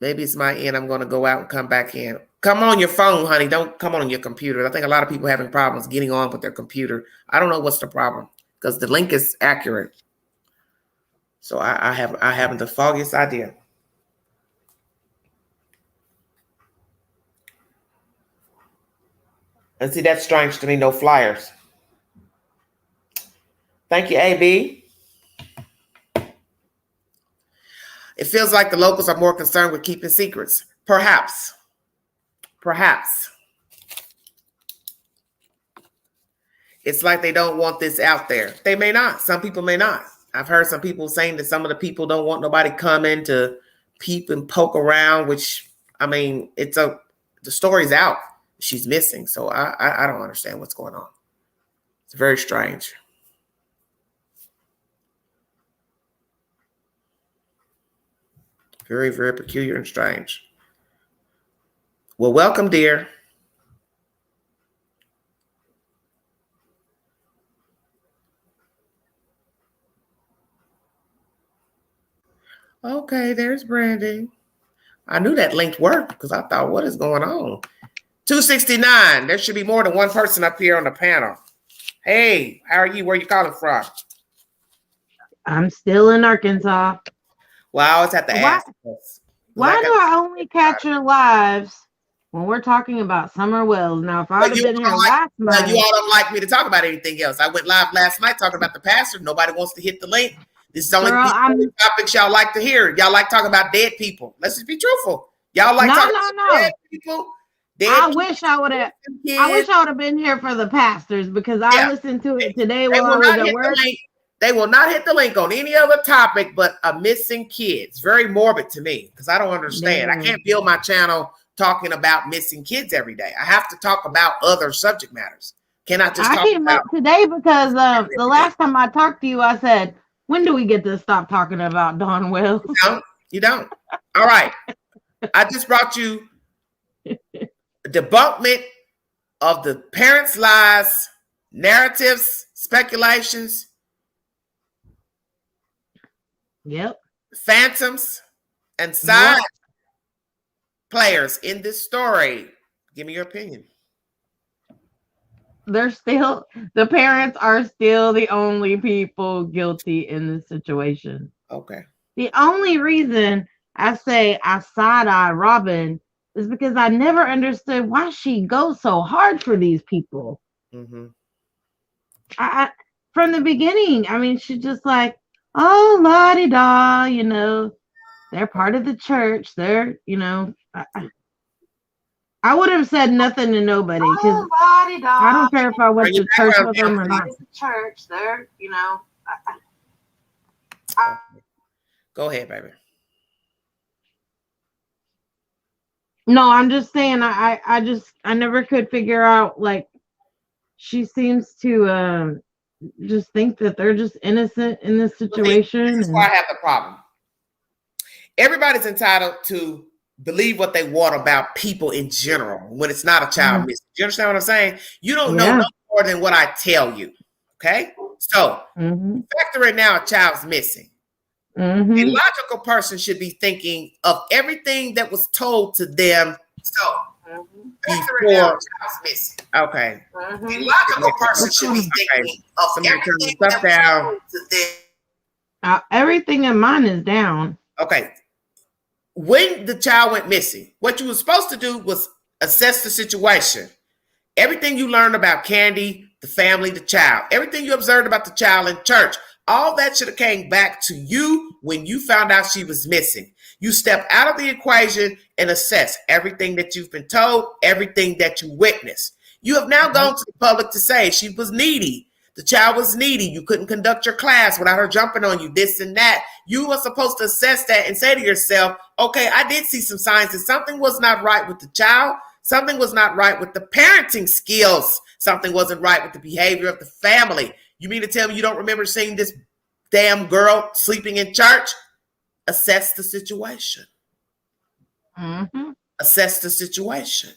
Maybe it's my end. I'm going to go out and come back in. Come on your phone, honey. Don't come on your computer. I think a lot of people are having problems getting on with their computer. I don't know what's the problem because the link is accurate. So I haven't the foggiest idea. And see, that's strange to me. No flyers. Thank you, AB. It feels like the locals are more concerned with keeping secrets. Perhaps. It's like they don't want this out there. They may not. Some people may not. I've heard some people saying that some of the people don't want nobody coming to peep and poke around, which, I mean, the story's out. She's missing. So I don't understand what's going on. It's very strange. Very, very peculiar and strange. Well, welcome, dear. Okay, there's Brandy. I knew that link worked because I thought, what is going on? 269. There should be more than one person up here on the panel. Hey, how are you? Where are you calling from? I'm still in Arkansas. Well, I always have to ask this. Why do I only catch your lives when we're talking about Summer Wells? Now, if I would have been here last night. You all don't like me to talk about anything else. I went live last night talking about the pastor. Nobody wants to hit the link. This is only the topics y'all like to hear. Y'all like talking about dead people. Let's just be truthful. Y'all like talking about dead people. I wish I would have been here for the pastors because I listened to it today while I was at work. They will not hit the link on any other topic but a missing kids. Very morbid to me because I don't understand. I can't build my channel talking about missing kids every day. I have to talk about other subject matters. Cannot just talk came about up today because the last time I talked to you, I said, when do we get to stop talking about Dawn Wells? You don't. All right. I just brought you a debunkment of the parents' lies, narratives, speculations. Yep. Phantoms and side players in this story. Give me your opinion. The parents are still the only people guilty in this situation. Okay. The only reason I say I side-eye Robin is because I never understood why she goes so hard for these people. Mm-hmm. I from the beginning, I mean, she's just like, oh, la-di-da, they're part of the church. They're, I would have said nothing to nobody because I don't care if I went to church with them or not. Church, they're, Go ahead, baby. No, I'm just saying. I never could figure out. Like, she seems to just think that they're just innocent in this situation. This is why I have the problem. Everybody's entitled to believe what they want about people in general when it's not a child missing. Do you understand what I'm saying? You don't know no more than what I tell you. Okay? So, factor in now a child's missing. A logical person should be thinking of everything that was told to them. So, before I was missing. Okay. The logical person should be thinking of everything stuff down. Everything in mine is down. Okay. When the child went missing, what you were supposed to do was assess the situation. Everything you learned about Candy, the family, the child, everything you observed about the child in church, all that should have came back to you when you found out she was missing. You step out of the equation and assess everything that you've been told, everything that you witnessed. You have now gone to the public to say she was needy. The child was needy. You couldn't conduct your class without her jumping on you, this and that. You were supposed to assess that and say to yourself, okay, I did see some signs that something was not right with the child. Something was not right with the parenting skills. Something wasn't right with the behavior of the family. You mean to tell me you don't remember seeing this damn girl sleeping in church? Assess the situation. Mm-hmm. Assess the situation.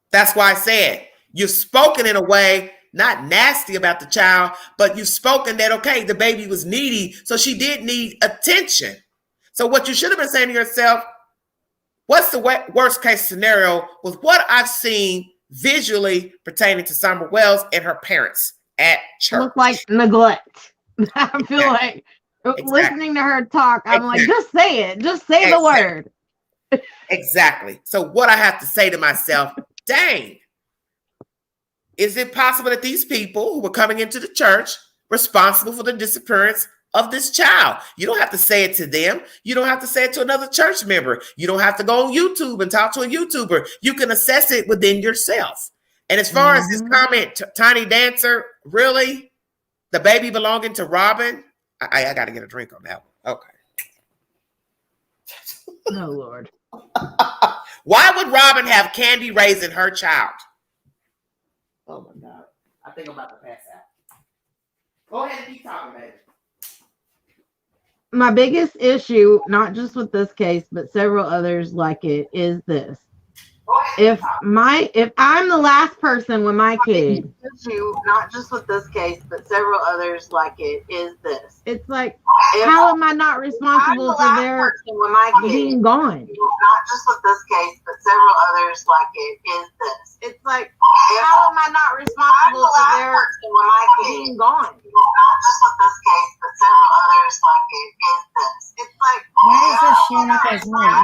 That's why I said you've spoken in a way, not nasty about the child, but you've spoken that, okay, the baby was needy, so she did need attention. So what you should have been saying to yourself, what's the worst case scenario with what I've seen visually pertaining to Summer Wells and her parents at church? Look like neglect. I feel like listening to her talk, I'm like, just say it. Just say the word. Exactly. So what I have to say to myself, dang, is it possible that these people who were coming into the church responsible for the disappearance of this child? You don't have to say it to them. You don't have to say it to another church member. You don't have to go on YouTube and talk to a YouTuber. You can assess it within yourself. And as far as this comment, Tiny Dancer, really? The baby belonging to Robin? I got to get a drink on that one. Okay. Oh, Lord. Why would Robin have Candy raising her child? Oh, my God. I think I'm about to pass out. Go ahead and keep talking, baby. My biggest issue, not just with this case, but several others like it, is this. If I'm the last person with my kid, not just with this case, but several others like it, is this. It's like, how am I not responsible for their being gone? Not just with this case, but several others like it, is this. It's like, how am I not responsible for their being gone? Not just with this case, but several others like it, is this. It's like, why is this showing up as one?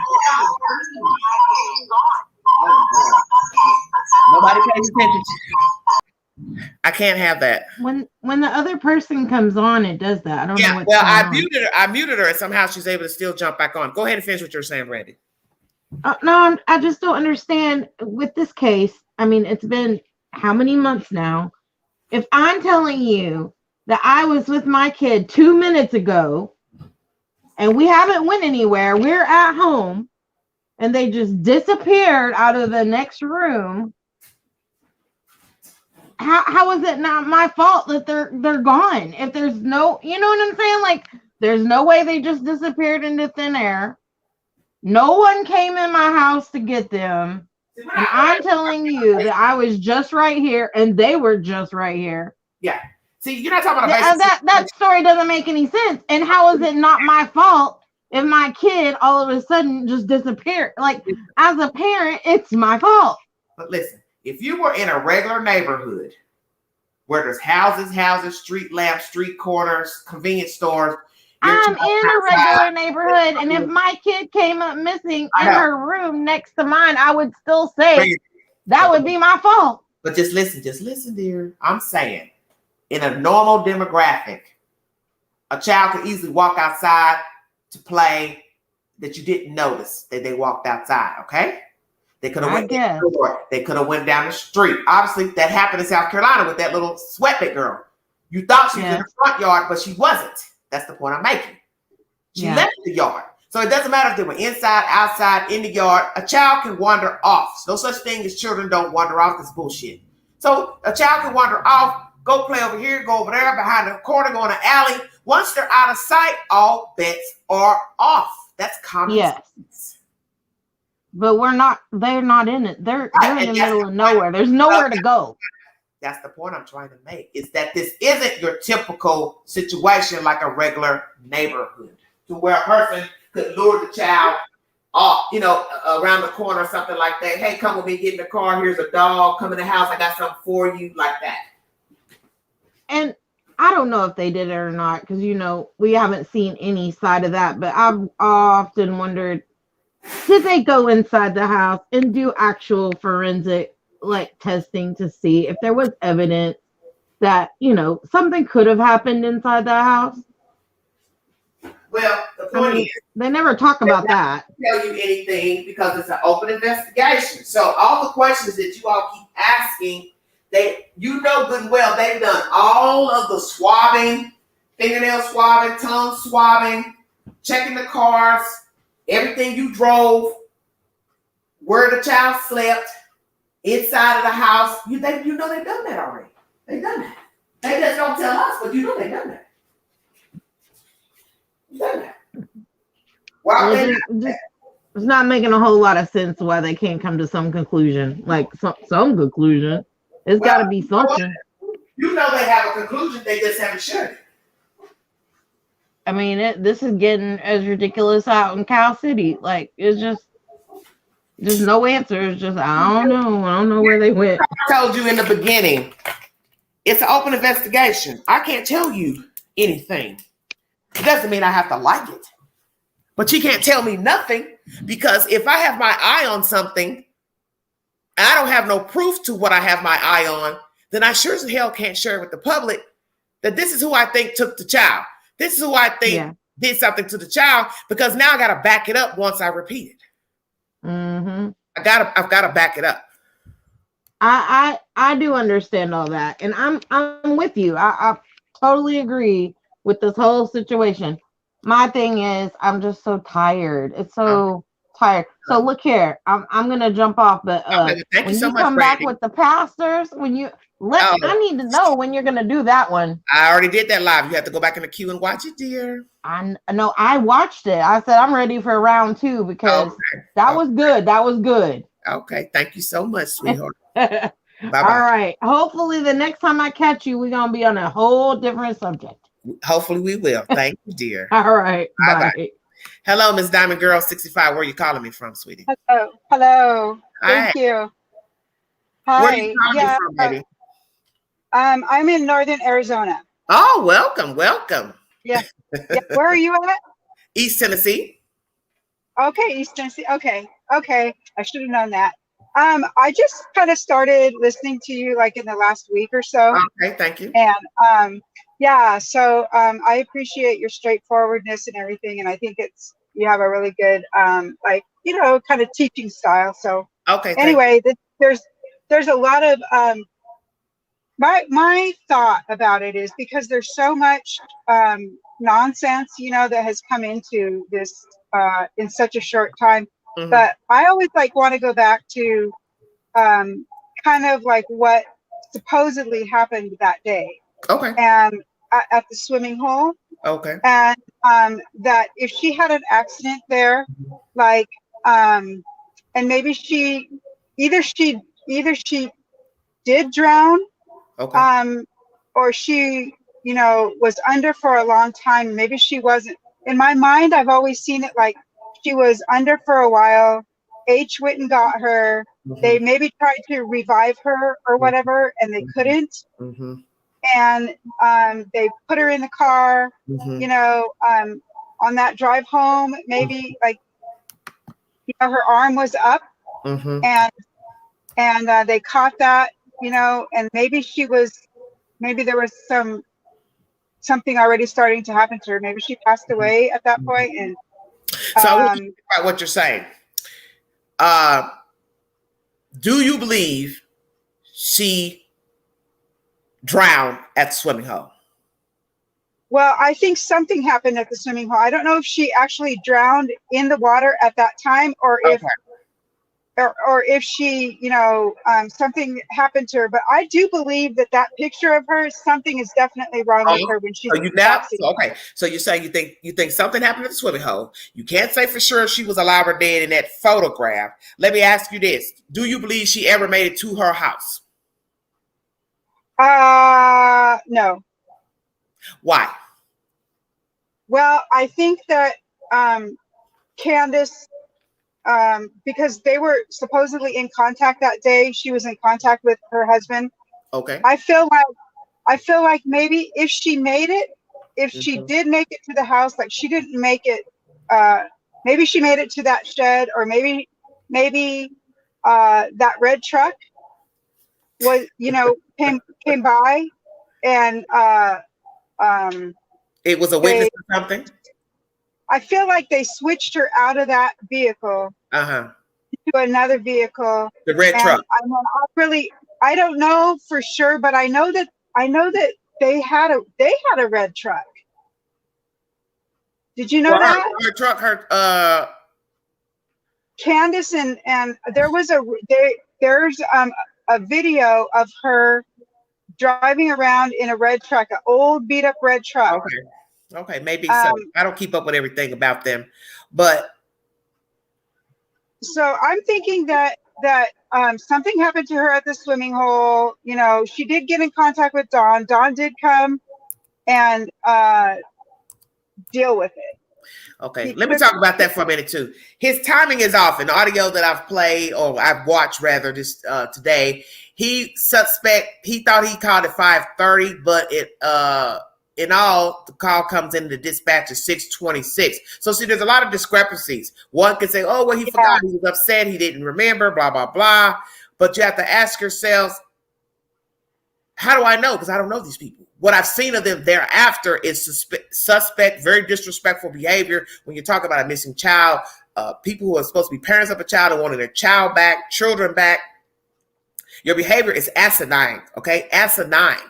Nobody pays attention to. I can't have that. When the other person comes on, it does that. I don't know what's well, going on. I muted her, and somehow she's able to still jump back on. Go ahead and finish what you're saying, Randy. No, I just don't understand with this case. I mean, it's been how many months now? If I'm telling you that I was with my kid 2 minutes ago, and we haven't went anywhere, we're at home, and they just disappeared out of the next room. How is it not my fault that they're gone? If there's no, you know what I'm saying? Like, there's no way they just disappeared into thin air. No one came in my house to get them. And I'm telling you that I was just right here and they were just right here. Yeah. See, you're not talking about that story doesn't make any sense. And how is it not my fault if my kid all of a sudden just disappeared? Like, as a parent, it's my fault. But listen, if you were in a regular neighborhood where there's houses, street lamps, street corners, convenience stores. I'm in a regular neighborhood, and if my kid came up missing in her room next to mine, I would still say that would be my fault. But just listen, dear. I'm saying, in a normal demographic, a child could easily walk outside to play that you didn't notice that they walked outside, okay? They could have went down the door. They could have went down the street. Obviously, that happened in South Carolina with that little sweatband girl. You thought she was in the front yard, but she wasn't. That's the point I'm making. She left the yard. So it doesn't matter if they were inside, outside, in the yard. A child can wander off. No such thing as children don't wander off. That's bullshit. So a child can wander off, go play over here, go over there, behind the corner, go in the alley. Once they're out of sight, all bets are off. That's common sense. But they're not in it. They're in the middle of nowhere. There's nowhere to go. That's the point I'm trying to make, is that this isn't your typical situation like a regular neighborhood to where a person could lure the child around the corner or something like that. Hey, come with me, get in the car. Here's a dog. Come in the house. I got something for you, like that. And I don't know if they did it or not, because we haven't seen any side of that. But I've often wondered, did they go inside the house and do actual forensic testing to see if there was evidence that something could have happened inside that house? Well, the point is, they never talk about that. Tell you anything because it's an open investigation. So all the questions that you all keep asking, you know good and well they've done all of the swabbing, fingernail swabbing, tongue swabbing, checking the cars, everything you drove, where the child slept, inside of the house. You know they've done that already. They've done that. They just don't tell us, but they've done that. Done that. It's not making a whole lot of sense why they can't come to some conclusion, some conclusion. It's got to be something. You know they have a conclusion, they just haven't shared it. I mean, this is getting as ridiculous out in Cal City. It's just no answers. Just I don't know where they went. I told you in the beginning, it's an open investigation. I can't tell you anything. It doesn't mean I have to like it. But you can't tell me nothing, because if I have my eye on something and I don't have no proof to what I have my eye on, then I sure as hell can't share it with the public that this is who I think took the child. This is who I think did something to the child, because now I got to back it up once I repeat it. Mm-hmm. I've got to back it up. I do understand all that, and I'm with you. I totally agree with this whole situation. My thing is, I'm just so tired. It's so tired. So look here, I'm gonna jump off, but when you come back with the pastors, I need to know when you're gonna do that one. I already did that live. You have to go back in the queue and watch it, dear. I watched it. I said I'm ready for round 2 because that was good. That was good. Okay, thank you so much, sweetheart. Bye-bye. All right. Hopefully the next time I catch you, we're gonna be on a whole different subject. Hopefully we will. Thank you, dear. All right. Bye. Hello, Miss Diamond Girl 65. Where are you calling me from, sweetie? Hello. Thank you. Hi. Where are you calling me from, baby? I'm in northern Arizona. Oh, welcome. Yeah. Where are you at? East Tennessee. Okay, East Tennessee. Okay. I should have known that. I just kind of started listening to you in the last week or so. Okay, thank you. And so I appreciate your straightforwardness and everything, and I think you have a really good kind of teaching style. So anyway, there's a lot of my thought about it is because there's so much nonsense that has come into this in such a short time. Mm-hmm. But I always want to go back to kind of what supposedly happened that day. Okay. And at the swimming hole. Okay. And that if she had an accident there, and maybe she did drown. Okay. Or she was under for a long time. Maybe she wasn't. In my mind, I've always seen it she was under for a while. H went and got her. Mm-hmm. They maybe tried to revive her or whatever, and they couldn't. Mm-hmm. And they put her in the car. Mm-hmm. On that drive home, maybe her arm was up. Mm-hmm. And they caught that. And maybe there was something already starting to happen to her. Maybe she passed away at that point. And so I want to think about what you're saying. Do you believe she drowned at the swimming hole? Well, I think something happened at the swimming hole. I don't know if she actually drowned in the water at that time, or if she, something happened to her. But I do believe that picture of her, something is definitely wrong with her when she's okay. So you're saying you think something happened at the swimming hole. You can't say for sure if she was alive or dead in that photograph. Let me ask you this. Do you believe she ever made it to her house? No. Why? Well, I think that Candace because they were supposedly in contact that day. She was in contact with her husband. Okay. I feel like maybe if she made it, if she did make it to the house, like she didn't make it, maybe she made it to that shed, or maybe that red truck was, came by, and it was a witness or something. I feel like they switched her out of that vehicle to another vehicle. The red truck. I don't know for sure, but I know that they had a red truck. Did you know that? Her truck, Candace and there's a video of her driving around in a red truck, an old beat up red truck. Okay, maybe so. I don't keep up with everything about them, but so I'm thinking that something happened to her at the swimming hole. She did get in contact with Dawn. Dawn did come and deal with it. Okay, let me talk about that for a minute too. His timing is off. In the audio that I've played, or I've watched rather, just today, he thought he called at 5:30, but in all, the call comes in the dispatch at 6:26. So see, there's a lot of discrepancies. One can say, oh, well, he forgot, he was upset, he didn't remember, blah, blah, blah. But you have to ask yourselves, how do I know? Because I don't know these people. What I've seen of them thereafter is suspect, very disrespectful behavior. When you talk about a missing child, people who are supposed to be parents of a child and wanting their child back, children back, your behavior is asinine, okay? Asinine.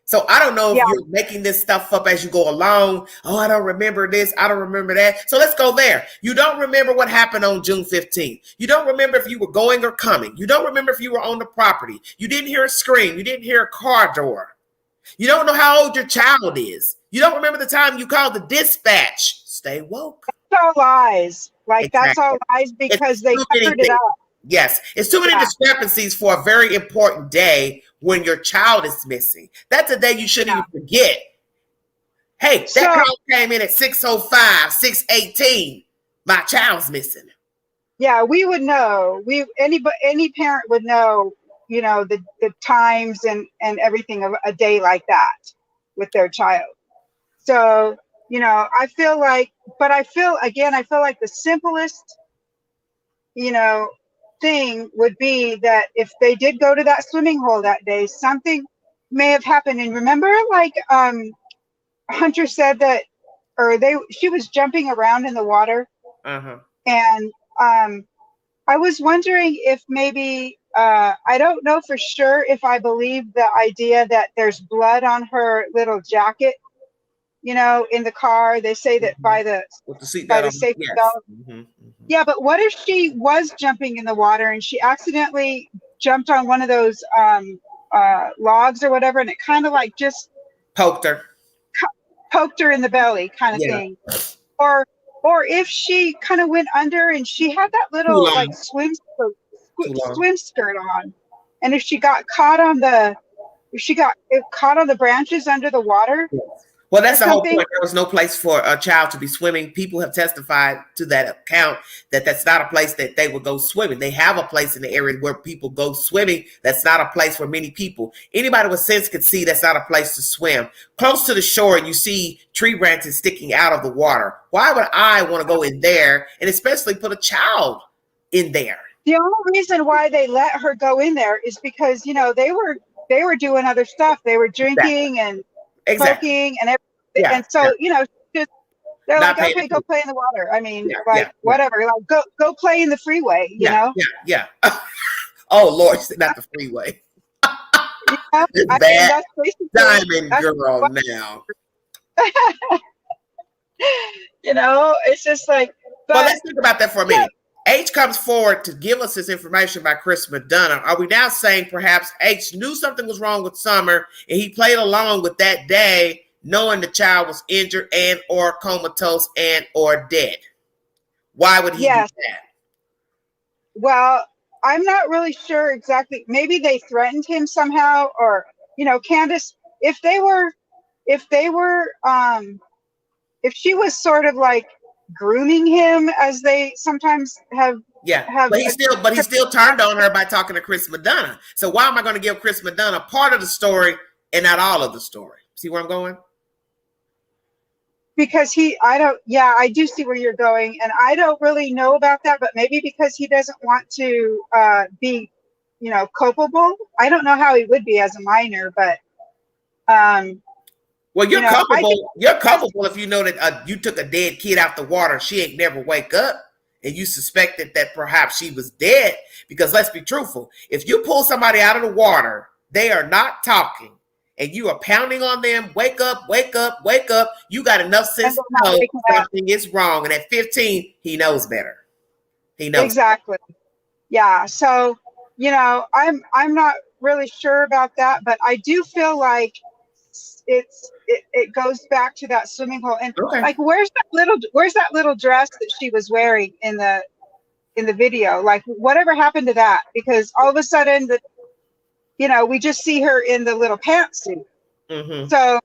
So I don't know if you're making this stuff up as you go along. Oh, I don't remember this. I don't remember that. So let's go there. You don't remember what happened on June 15th. You don't remember if you were going or coming. You don't remember if you were on the property. You didn't hear a scream. You didn't hear a car door. You don't know how old your child is. You don't remember the time you called the dispatch. Stay woke. That's all lies. That's all lies because they covered it up. Yes, it's too many discrepancies for a very important day when your child is missing. That's a day you shouldn't even forget. Hey, that call came in at 6:05, 6:18. My child's missing. Yeah, we would know. Any parent would know, the times and everything of a day like that with their child. So, I feel like the simplest, thing would be that if they did go to that swimming hole that day, something may have happened. And remember, Hunter said that, she was jumping around in the water. And I was wondering if maybe, I don't know for sure if I believe the idea that there's blood on her little jacket, in the car. They say that by the safety belt. Yeah, but what if she was jumping in the water and she accidentally jumped on one of those logs or whatever, and it kind of just poked her in the belly, kind of thing, or if she kind of went under and she had that little swim skirt on, and if she got caught on the branches under the water. Well, that's the whole point. There was no place for a child to be swimming. People have testified to that account that that's not a place that they would go swimming. They have a place in the area where people go swimming. That's not a place for many people. Anybody with sense could see that's not a place to swim. Close to the shore, and you see tree branches sticking out of the water. Why would I want to go in there and especially put a child in there? The only reason why they let her go in there is because, they were doing other stuff. They were drinking and smoking and everything. And so, they're like, okay, go play in the water. I mean, whatever. Go play in the freeway, you know? Yeah. Oh, Lord, not the freeway. It's bad. Diamond girl now. It's just like. But let's think about that for a minute. H comes forward to give us this information by Chris McDonough. Are we now saying perhaps H knew something was wrong with Summer and he played along with that day, knowing the child was injured and or comatose and or dead? Why would he do that? Well, I'm not really sure exactly. Maybe they threatened him somehow, or Candace, if she was sort of like grooming him, as they sometimes have Yeah, have. but he still turned on her by talking to Chris Madonna. So why am I going to give Chris Madonna part of the story and not all of the story? See where I'm going? Because I do see where you're going, and I don't really know about that, but maybe because he doesn't want to be, culpable. I don't know how he would be as a minor, but well, you're I think you're culpable if you know that you took a dead kid out the water. She ain't never wake up, and you suspected that perhaps she was dead. Because let's be truthful, if you pull somebody out of the water, they are not talking, and you are pounding on them, wake up, wake up, wake up. You got enough sense to know something is wrong. And at 15, he knows better. He knows exactly. Yeah. So, I'm not really sure about that, but I do feel like it goes back to that swimming hole. And like, where's that little dress that she was wearing in the video? Like, whatever happened to that? Because all of a sudden we just see her in the little pantsuit. Mm-hmm. So,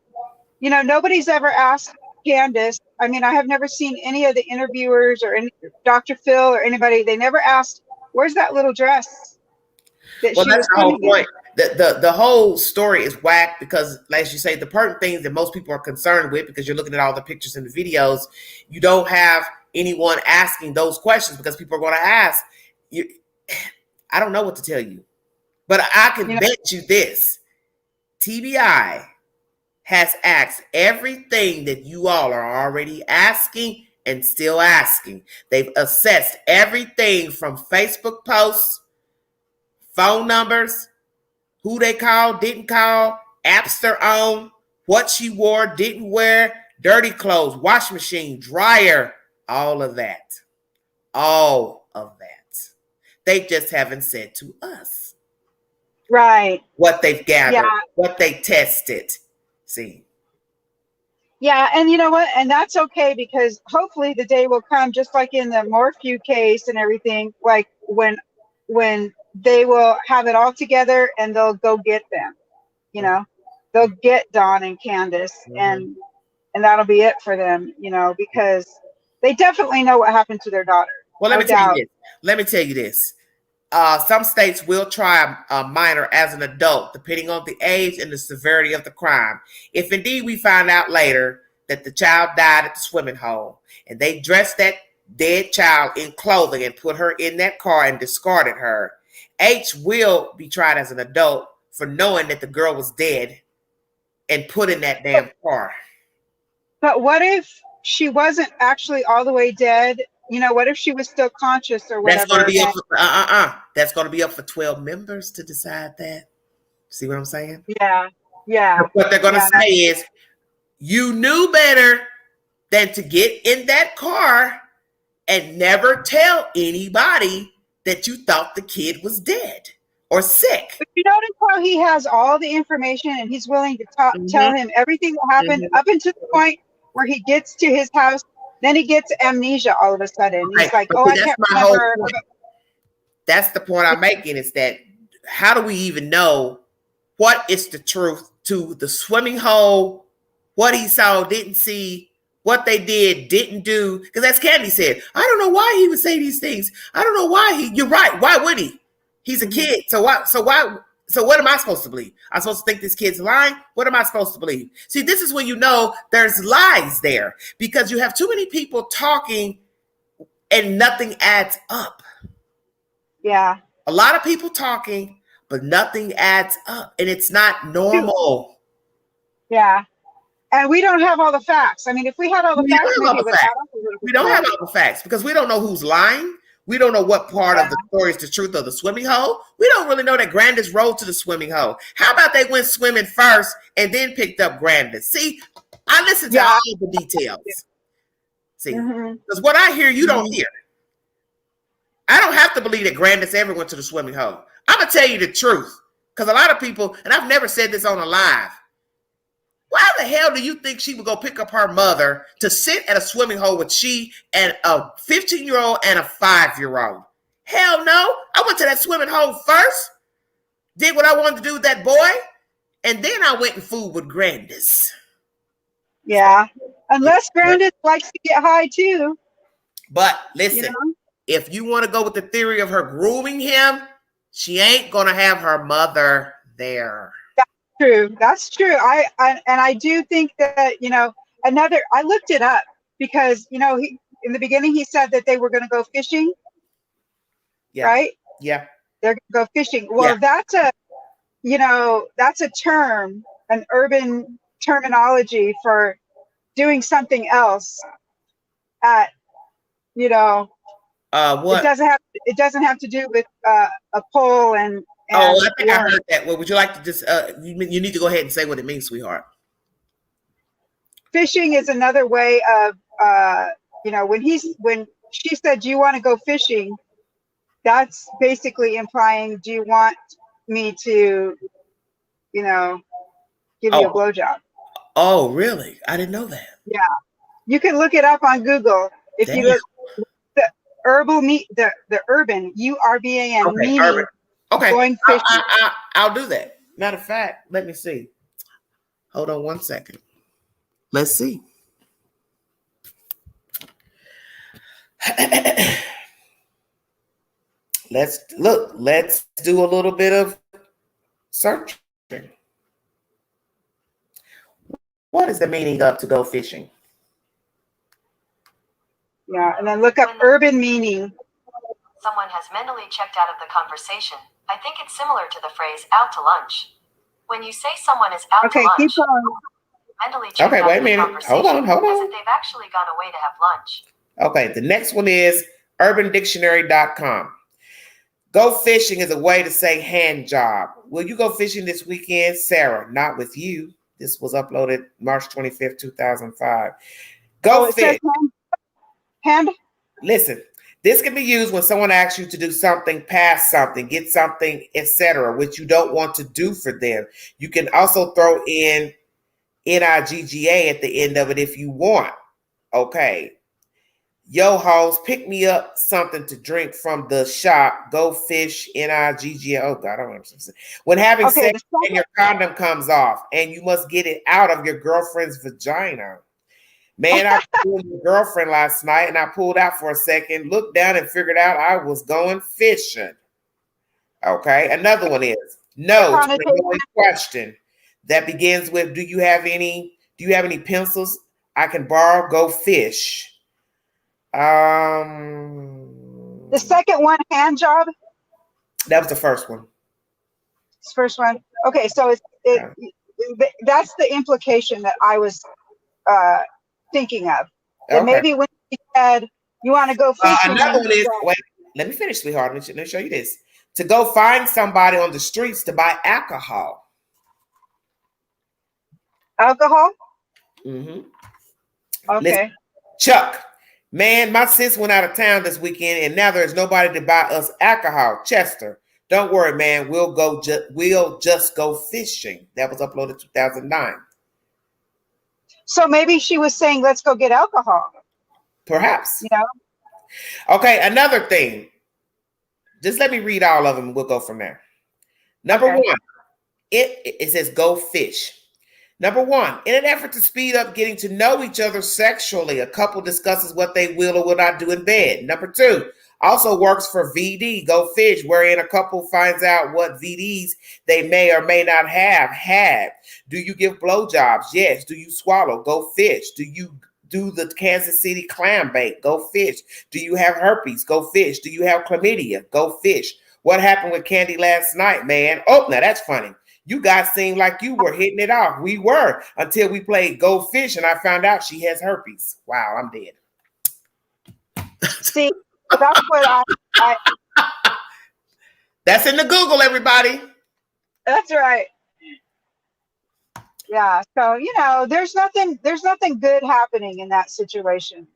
nobody's ever asked Candace. I mean, I have never seen any of the interviewers or any Dr. Phil or anybody. They never asked, where's that little dress that she was the whole swimming point. The whole story is whack because, like you say, the pertinent things that most people are concerned with, because you're looking at all the pictures and the videos, you don't have anyone asking those questions because people are going to ask. I don't know what to tell you, but I can bet you this. TBI has asked everything that you all are already asking and still asking. They've assessed everything from Facebook posts, phone numbers, who they called, didn't call, apps they're on, what she wore, didn't wear, dirty clothes, washing machine, dryer, all of that. All of that. They just haven't said to us. Right. What they've gathered, what they tested. See. Yeah, and you know what? And that's okay, because hopefully the day will come, just like in the Morphew case and everything, like when they will have it all together and they'll go get them. They'll get Dawn and Candace, and that'll be it for them, because they definitely know what happened to their daughter. Well, let me tell you this. Some states will try a minor as an adult, depending on the age and the severity of the crime. If indeed we find out later that the child died at the swimming hole, and they dressed that dead child in clothing and put her in that car and discarded her, H will be tried as an adult for knowing that the girl was dead and put in that damn car. But what if she wasn't actually all the way dead? What if she was still conscious or whatever? That's going to be up That's going to be up for 12 members to decide that. See what I'm saying? Yeah. What they're going to say is, you knew better than to get in that car and never tell anybody that you thought the kid was dead or sick. But you notice how he has all the information and he's willing to tell him everything that happened up until the point where he gets to his house. Then he gets amnesia all of a sudden. He's like, I can't remember. That's the point I'm making, is that how do we even know what is the truth to the swimming hole, what he saw, didn't see, what they did, didn't do? Because as Candy said, I don't know why he would say these things. I don't know why you're right. Why would he? He's a kid. So what am I supposed to believe? I'm supposed to think this kid's lying? What am I supposed to believe? See, this is when you know there's lies there, because you have too many people talking and nothing adds up. Yeah. A lot of people talking, but nothing adds up, and it's not normal. Yeah. And we don't have all the facts. I mean, if we had all the facts, maybe it would add up a little bit. We don't have all the facts because we don't know who's lying. We don't know what part of the story is the truth of the swimming hole. We don't really know that Grandis rode to the swimming hole. How about they went swimming first and then picked up Grandis? See, I listen to all the details. See, because what I hear, you don't hear. I don't have to believe that Grandis ever went to the swimming hole. I'm going to tell you the truth, because a lot of people, and I've never said this on a live, why the hell do you think she would go pick up her mother to sit at a swimming hole with she and a 15-year-old and a 5-year-old? Hell no. I went to that swimming hole first, did what I wanted to do with that boy, and then I went and fooled with Grandis. Yeah. Unless Grandis likes to get high too. But listen, if you want to go with the theory of her grooming him, she ain't gonna have her mother there. True. That's true. I do think that, you know, I looked it up because, you know, in the beginning he said that they were going to go fishing. Yeah. Right? Yeah. They're going to go fishing. Well, that's a term, an urban terminology for doing something else at, you know, what? It doesn't have to do with a pole and I think worm. I heard that. Well, would you like to just you need to go ahead and say what it means, sweetheart. Fishing is another way of you know, when she said, "Do you want to go fishing?" That's basically implying, "Do you want me to, you know, give you a blowjob?" Oh, really? I didn't know that. Yeah, you can look it up on Google. If Damn. you look the urban URBAN meaning. Urban. Okay, going fishing. I'll do that. Matter of fact, let me see. Hold on 1 second. Let's see. Let's do a little bit of searching. What is the meaning of to go fishing? Yeah, and then look up urban meaning. Someone has mentally checked out of the conversation. I think it's similar to the phrase out to lunch. When you say someone is out to lunch, keep going. Mentally checked out wait a of the minute. conversation, Hold on. as if they've actually gone away to have lunch. Okay, the next one is urbandictionary.com. Go fishing is a way to say hand job. Will you go fishing this weekend? Sarah, not with you. This was uploaded March 25th, 2005. Go fish. Hand? Listen, this can be used when someone asks you to do something, pass something, get something, etc., which you don't want to do for them. You can also throw in NIGGA at the end of it if you want. Okay. Yo, hoes, pick me up something to drink from the shop. Go fish, NIGGA. Oh, God, I don't understand. When having sex and your condom comes off and you must get it out of your girlfriend's vagina. Man, I was with my girlfriend last night and I pulled out for a second, looked down and figured out I was going fishing. Okay. Another one is no to the question that begins with, do you have any pencils I can borrow? Go fish. The second one, hand job. That was the first one. First one. Okay, so that's the implication that I was thinking of. That maybe when he said you want to go fishing. Another one is, wait, let me finish, sweetheart. Let me show you this. To go find somebody on the streets to buy alcohol. Alcohol? Mm-hmm. Okay. Listen, Chuck, man, my sis went out of town this weekend and now there's nobody to buy us alcohol. Chester, don't worry, man. We'll just go fishing. That was uploaded 2009. So maybe she was saying, let's go get alcohol. Perhaps. You know? Okay, another thing. Just let me read all of them and we'll go from there. Number one, it says go fish. Number one, in an effort to speed up getting to know each other sexually, a couple discusses what they will or will not do in bed. Number two, also works for VD, go fish, wherein a couple finds out what VDs they may or may not have had. Do you give blowjobs? Yes. Do you swallow? Go fish. Do you do the Kansas City clam bake? Go fish. Do you have herpes? Go fish. Do you have chlamydia? Go fish. What happened with Candy last night, man? Oh, now that's funny. You guys seemed like you were hitting it off. We were until we played Go Fish and I found out she has herpes. Wow, I'm dead. See, that's what I That's in the Google, everybody. That's right. Yeah. So, you know, there's nothing good happening in that situation.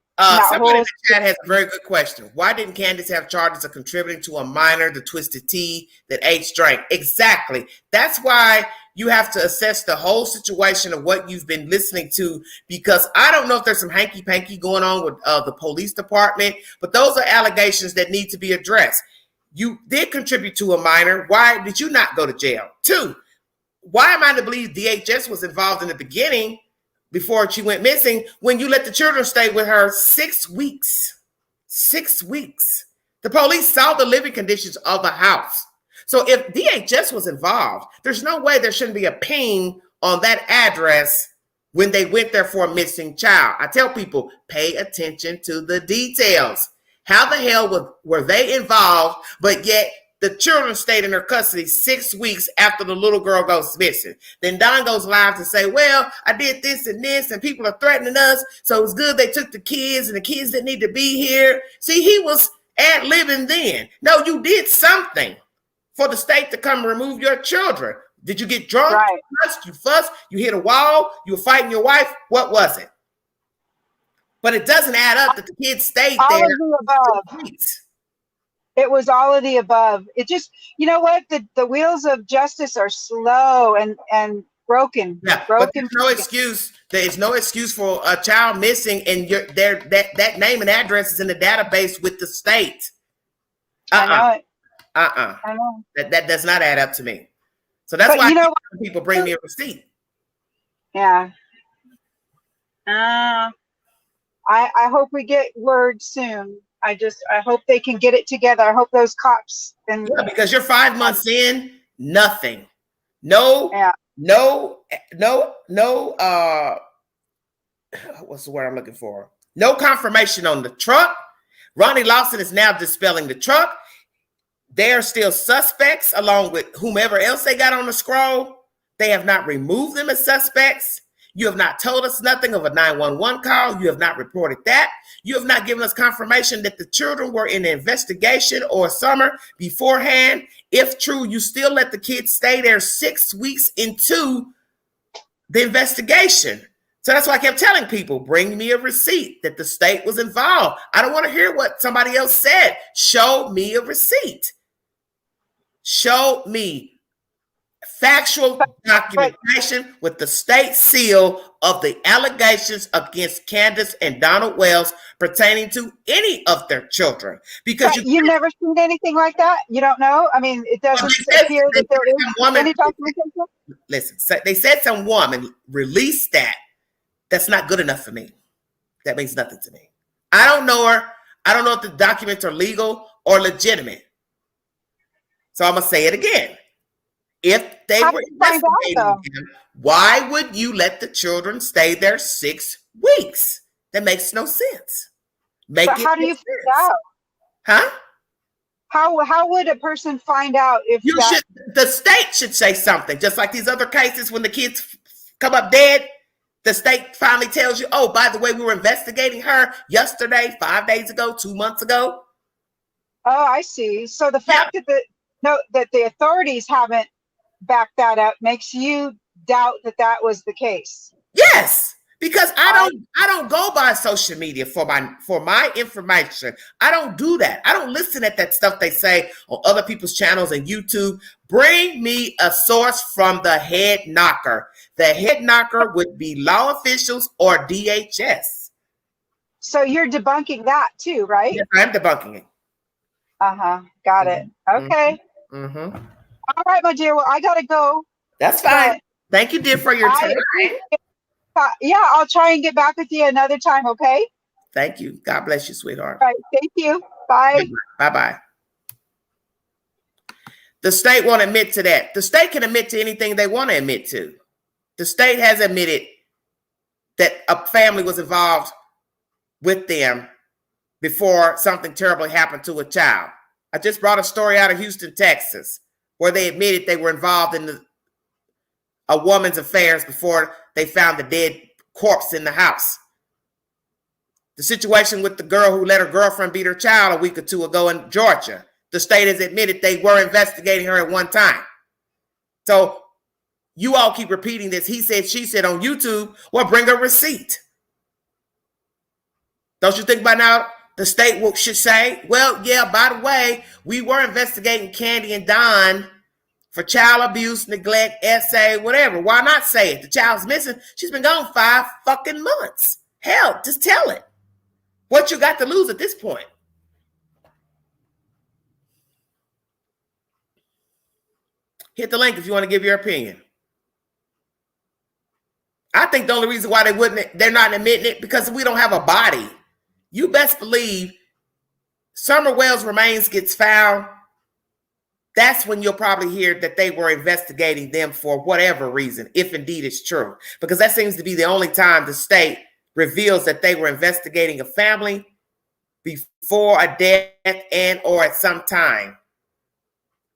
Somebody in the chat has a very good question. Why didn't Candace have charges of contributing to a minor the twisted tea that H drank? Exactly. That's why you have to assess the whole situation of what you've been listening to, because I don't know if there's some hanky-panky going on with the police department, but those are allegations that need to be addressed. You did contribute to a minor. Why did you not go to jail? Two, why am I to believe DHS was involved in the beginning before she went missing when you let the children stay with her 6 weeks? 6 weeks. The police saw the living conditions of the house. So if DHS was involved, there's no way there shouldn't be a ping on that address when they went there for a missing child. I tell people, pay attention to the details. How the hell were they involved, but yet the children stayed in their custody 6 weeks after the little girl goes missing? Then Don goes live to say, well, I did this, and people are threatening us, so it was good they took the kids, and the kids didn't need to be here. See, he was ad-libbing then. No, you did something for the state to come remove your children. Did you get drunk? Right. You fussed? You hit a wall? You were fighting your wife? What was it? But it doesn't add up that the kids stayed All there. of the above. It was all of the above. It just, you know what? The wheels of justice are slow and broken. Yeah, but there's no excuse. There is no excuse for a child missing, and that name and address is in the database with the state. I know it. I know. That does not add up to me. So that's why people bring me a receipt. Yeah. I hope we get word soon. I hope they can get it together. I hope those cops because you're 5 months in, nothing. No. What's the word I'm looking for? No confirmation on the truck. Ronnie Lawson is now dispelling the truck. They're still suspects along with whomever else they got on the scroll. They have not removed them as suspects. You have not told us nothing of a 911 call. You have not reported that. You have not given us confirmation that the children were in an investigation or summer beforehand. If true, you still let the kids stay there 6 weeks into the investigation. So that's why I kept telling people, bring me a receipt that the state was involved. I don't want to hear what somebody else said. Show me a receipt. Show me factual documentation with the state seal of the allegations against Candace and Donald Wells pertaining to any of their children. Because you've never seen anything like that? You don't know? I mean, it doesn't appear that there is any documentation? Listen, they said some woman released that. That's not good enough for me. That means nothing to me. I don't know her. I don't know if the documents are legal or legitimate. So I'm going to say it again. If they were investigating him, why would you let the children stay there 6 weeks? That makes no sense. How do you find out? Huh? How would a person find out if the state should say something, just like these other cases when the kids come up dead. The state finally tells you, oh, by the way, we were investigating her yesterday, 5 days ago, 2 months ago. Oh, I see. So the fact that the authorities haven't backed that up makes you doubt that was the case. Yes, because I don't go by social media for my information. I don't do that. I don't listen at that stuff they say on other people's channels and YouTube. Bring me a source from the head knocker. The head knocker would be law officials or DHS. So you're debunking that too, right? Yes, I'm debunking it. Got it. Okay. Mm-hmm. All right, my dear. Well, I gotta go. That's fine. Thank you, dear, for your time. Yeah, I'll try and get back with you another time, okay? Thank you. God bless you, sweetheart. All right, thank you. Bye. Bye-bye. The state won't admit to that. The state can admit to anything they want to admit to. The state has admitted that a family was involved with them before something terrible happened to a child. I just brought a story out of Houston, Texas, where they admitted they were involved in a woman's affairs before they found the dead corpse in the house. The situation with the girl who let her girlfriend beat her child a week or two ago in Georgia. The state has admitted they were investigating her at one time. So you all keep repeating this. He said, she said on YouTube. Well, bring a receipt. Don't you think by now the state should say, well, yeah, by the way, we were investigating Candy and Don for child abuse, neglect, SA, whatever. Why not say it? The child's missing. She's been gone 5 fucking months. Hell, just tell it. What you got to lose at this point? Hit the link if you want to give your opinion. I think the only reason why they're not admitting it because we don't have a body. You best believe Summer Wells' remains gets found, that's when you'll probably hear that they were investigating them for whatever reason, if indeed it's true. Because that seems to be the only time the state reveals that they were investigating a family before a death and or at some time.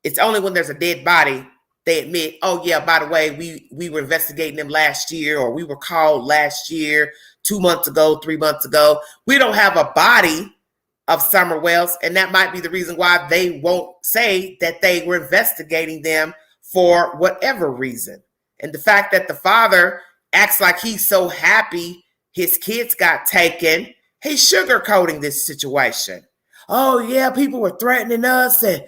It's only when there's a dead body they admit, oh yeah, by the way, we were investigating them last year, or we were called last year, 2 months ago, 3 months ago. We don't have a body of Summer Wells, and that might be the reason why they won't say that they were investigating them for whatever reason. And the fact that the father acts like he's so happy his kids got taken, he's sugarcoating this situation. Oh yeah, people were threatening us, and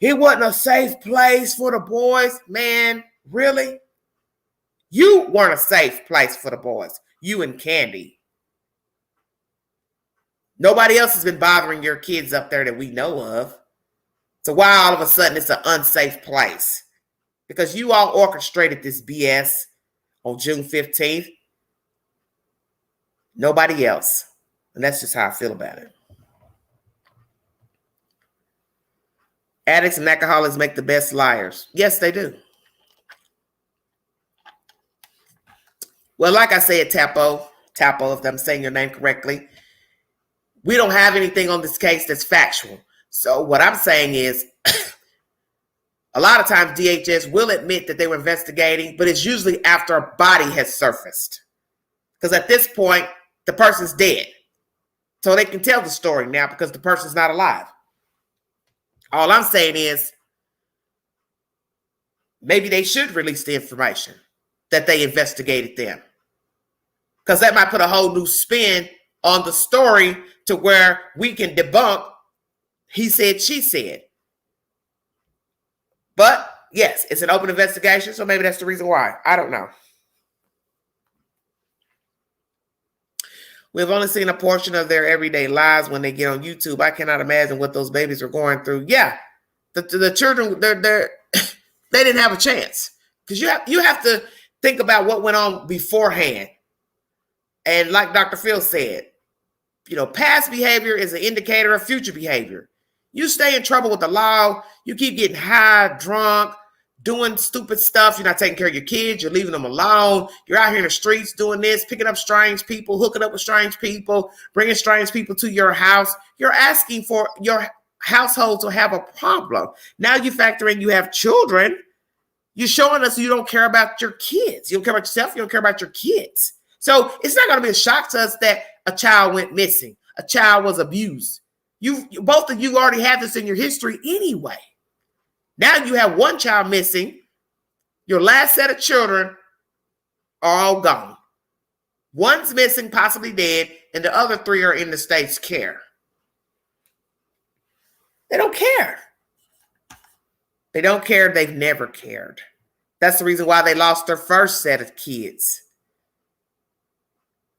it wasn't a safe place for the boys. Man, really? You weren't a safe place for the boys, you and Candy. Nobody else has been bothering your kids up there that we know of. So why all of a sudden it's an unsafe place? Because you all orchestrated this BS on June 15th. Nobody else. And that's just how I feel about it. Addicts and alcoholics make the best liars. Yes, they do. Well, like I said, Tapo, if I'm saying your name correctly, we don't have anything on this case that's factual. So what I'm saying is, a lot of times DHS will admit that they were investigating, but it's usually after a body has surfaced. Because at this point, the person's dead. So they can tell the story now because the person's not alive. All I'm saying is, maybe they should release the information that they investigated them. Because that might put a whole new spin on the story to where we can debunk he said, she said. But yes, it's an open investigation, so maybe that's the reason why. I don't know. We've only seen a portion of their everyday lives when they get on YouTube. I cannot imagine what those babies are going through. Yeah, the children, they didn't have a chance. Because you have to think about what went on beforehand. And like Dr. Phil said, past behavior is an indicator of future behavior. You stay in trouble with the law, you keep getting high, drunk, doing stupid stuff. You're not taking care of your kids. You're leaving them alone. You're out here in the streets doing this, picking up strange people, hooking up with strange people, bringing strange people to your house. You're asking for your household to have a problem. Now you factor in you have children. You're showing us you don't care about your kids. You don't care about yourself. You don't care about your kids. So it's not going to be a shock to us that a child went missing. A child was abused. Both of you already have this in your history anyway. Now you have one child missing. Your last set of children are all gone. One's missing, possibly dead, and the other 3 are in the state's care. They don't care. They don't care. They've never cared. That's the reason why they lost their first set of kids.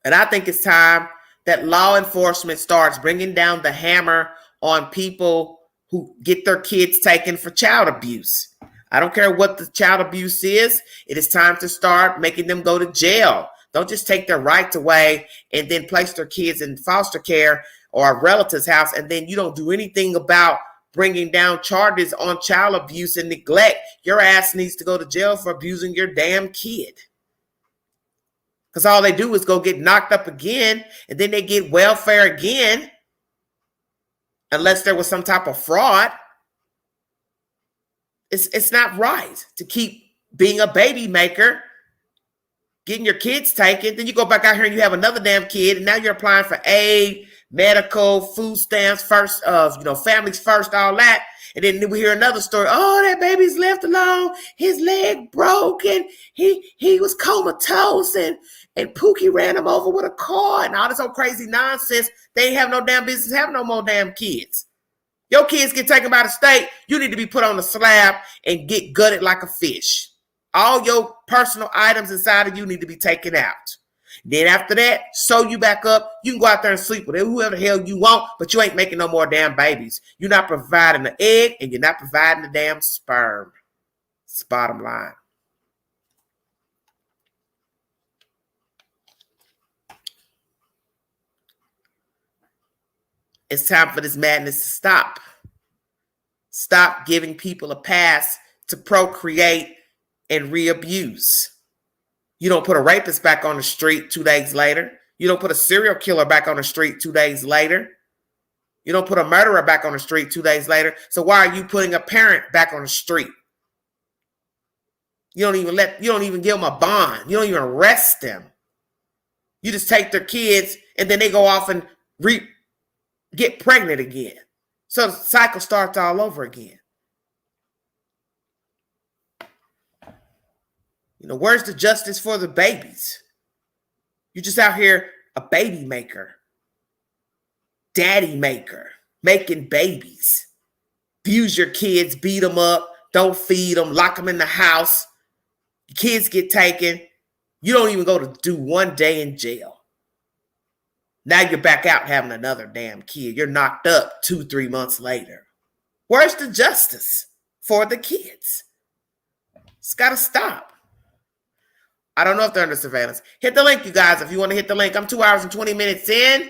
And I think it's time that law enforcement starts bringing down the hammer on people who get their kids taken for child abuse. I don't care what the child abuse is. It is time to start making them go to jail. Don't just take their rights away and then place their kids in foster care or a relative's house, and then you don't do anything about bringing down charges on child abuse and neglect. Your ass needs to go to jail for abusing your damn kid. Because all they do is go get knocked up again, and then they get welfare again, unless there was some type of fraud. It's not right to keep being a baby maker, getting your kids taken. Then you go back out here and you have another damn kid, and now you're applying for aid, medical, food stamps, first, families first, all that. And then we hear another story. Oh, that baby's left alone. His leg broke, and he was comatose, and Pookie ran him over with a car and all this old crazy nonsense. They ain't have no damn business having no more damn kids. Your kids get taken by the state, you need to be put on the slab and get gutted like a fish. All your personal items inside of you need to be taken out. Then after that, sew you back up. You can go out there and sleep with whoever the hell you want, but you ain't making no more damn babies. You're not providing the egg, and you're not providing the damn sperm. It's the bottom line. It's time for this madness to stop. Stop giving people a pass to procreate and re-abuse. You don't put a rapist back on the street 2 days later. You don't put a serial killer back on the street 2 days later. You don't put a murderer back on the street 2 days later. So why are you putting a parent back on the street? You don't even give them a bond. You don't even arrest them. You just take their kids and then they go off and get pregnant again. So the cycle starts all over again. You know, where's the justice for the babies? You're just out here a baby maker, daddy maker, making babies. Abuse your kids, beat them up, don't feed them, lock them in the house. Your kids get taken. You don't even go to do 1 day in jail. Now you're back out having another damn kid. You're knocked up 2-3 months later. Where's the justice for the kids? It's got to stop. I don't know if they're under surveillance. Hit the link, you guys, if you want to hit the link. I'm 2 hours and 20 minutes in.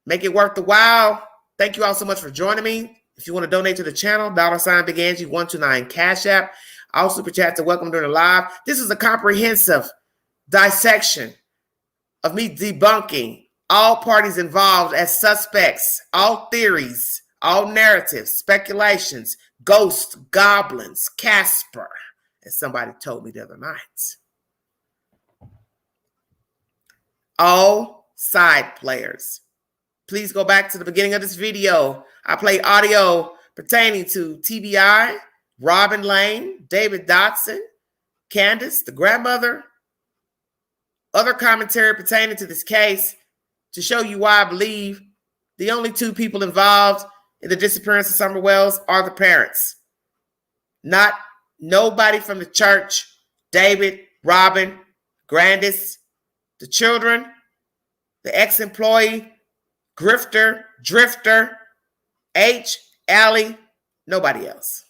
Make it worth the while. Thank you all so much for joining me. If you want to donate to the channel, $Big Angie 129 Cash App. I'll super chat to welcome during the live. This is a comprehensive dissection of me debunking all parties involved as suspects, all theories, all narratives, speculations, ghosts, goblins, Casper, as somebody told me the other night. All side players. Please go back to the beginning of this video. I play audio pertaining to TBI, Robin Lane, David Dotson, Candace, the grandmother, other commentary pertaining to this case to show you why I believe the only 2 people involved in the disappearance of Summer Wells are the parents. Not nobody from the church, David, Robin, Grandis, the children, the ex-employee, grifter, drifter, H, Allie, nobody else.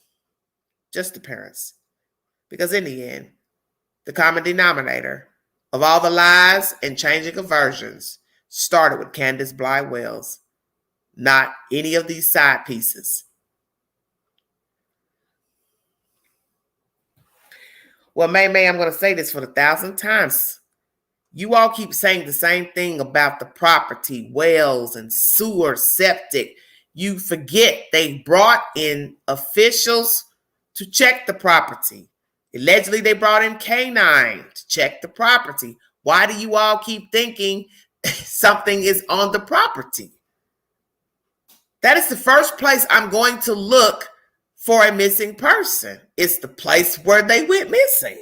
Just the parents. Because in the end, the common denominator of all the lies and changing of versions started with Candace Wells, not any of these side pieces. Well, May, I'm going to say this for the 1,000th time. You all keep saying the same thing about the property, wells and sewer, septic. You forget they brought in officials to check the property. Allegedly, they brought in K9 to check the property. Why do you all keep thinking something is on the property? That is the first place I'm going to look for a missing person. It's the place where they went missing.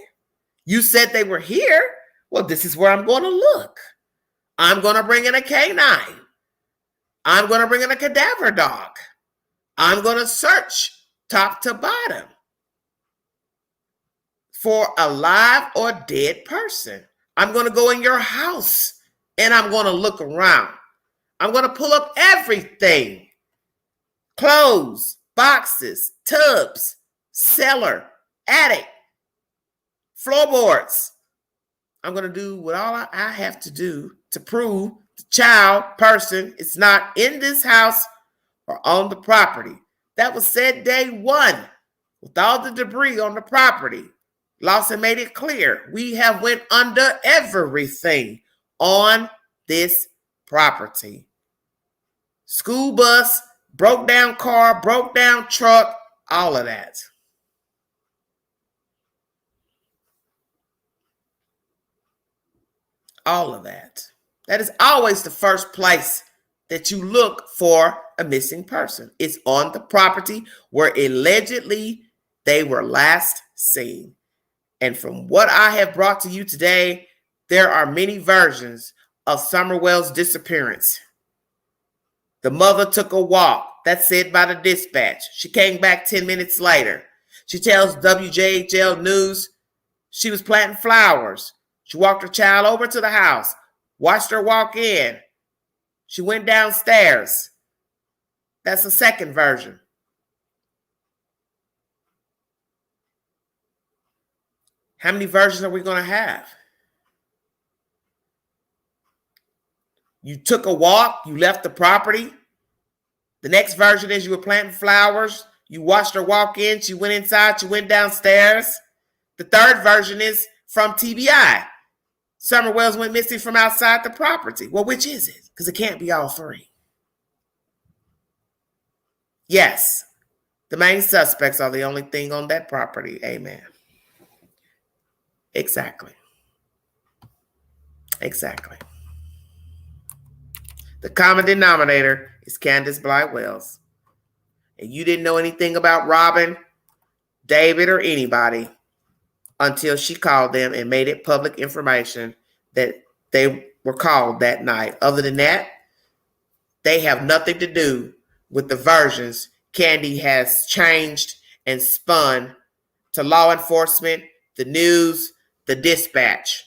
You said they were here. Well, this is where I'm going to look. I'm going to bring in a K9. I'm going to bring in a cadaver dog. I'm going to search top to bottom for a live or dead person. I'm going to go in your house and I'm going to look around. I'm going to pull up everything. Clothes, boxes, tubs, cellar, attic, floorboards. I'm going to do what all I have to do to prove the child person is not in this house or on the property. That was said day one with all the debris on the property. Lawson made it clear. We have went under everything on this property. School bus, broke down car, broke down truck, all of that. All of that. That is always the first place that you look for a missing person. It's on the property where allegedly they were last seen. And from what I have brought to you today, there are many versions of Summer Wells' disappearance. The mother took a walk. That's said by the dispatch. She came back 10 minutes later. She tells WJHL News she was planting flowers. She walked her child over to the house, watched her walk in. She went downstairs. That's the second version. How many versions are we going to have? You took a walk, you left the property, The next version is you were planting flowers. You watched her walk in. She went inside. She went downstairs. The third version is from TBI. Summer Wells went missing from outside the property. Well, which is it? Because it can't be all three. Yes, the main suspects are the only thing on that property. Amen. Exactly. Exactly. The common denominator is Candace Wells. And you didn't know anything about Robin, David, or anybody until she called them and made it public information that they were called that night. Other than that, they have nothing to do with the versions Candy has changed and spun to law enforcement, the news, the dispatch.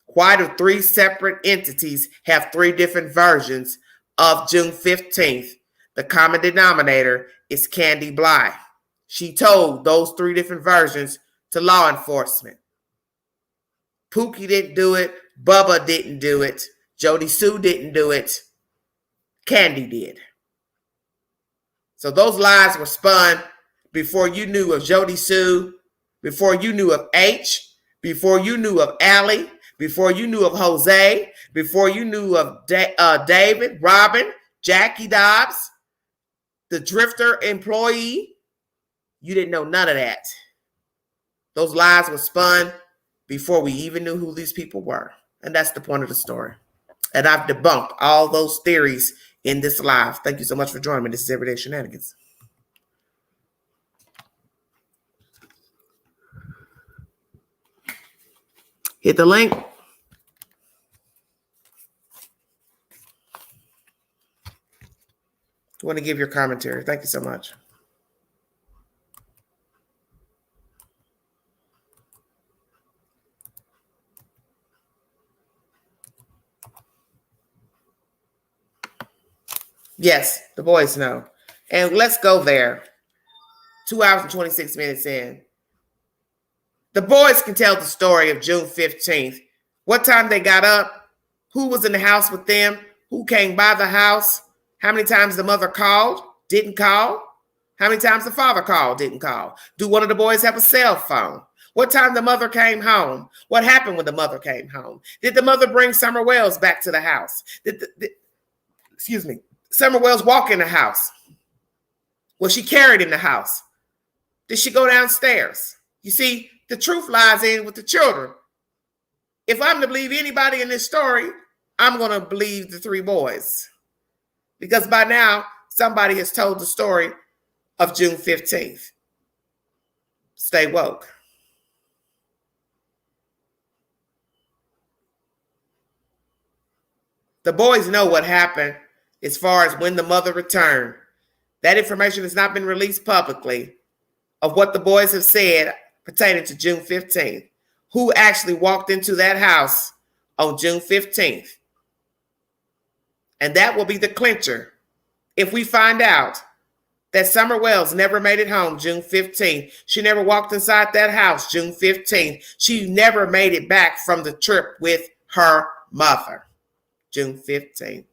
Why do three separate entities have three different versions of June 15th? The common denominator is Candy Bly. She told those three different versions to law enforcement. Pookie didn't do it. Bubba didn't do it. Jody Sue didn't do it. Candy did. So those lies were spun before you knew of Jody Sue, before you knew of H, before you knew of Allie, before you knew of Jose, before you knew of David, Robin, Jackie Dobbs, the Drifter employee. You didn't know none of that. Those lies were spun before we even knew who these people were. And that's the point of the story. And I've debunked all those theories in this live. Thank you so much for joining me. This is Everyday Shenanigans. Hit the link. You want to give your commentary. Thank you so much. Yes, the boys know. And let's go there. 2 hours and 26 minutes in. The boys can tell the story of June 15th. What time they got up, who was in the house with them, who came by the house, how many times the mother called, didn't call, how many times the father called, didn't call. Do one of the boys have a cell phone? What time the mother came home? What happened when the mother came home? Did the mother bring Summer Wells back to the house? Excuse me, Summer Wells walk in the house? Was she carried in the house? Did she go downstairs? You see, the truth lies in with the children. If I'm to believe anybody in this story, I'm going to believe the three boys. Because by now, somebody has told the story of June 15th. Stay woke. The boys know what happened as far as when the mother returned. That information has not been released publicly of what the boys have said pertaining to June 15th. Who actually walked into that house on June 15th. And that will be the clincher. If we find out that Summer Wells never made it home June 15th, she never walked inside that house June 15th, she never made it back from the trip with her mother June 15th.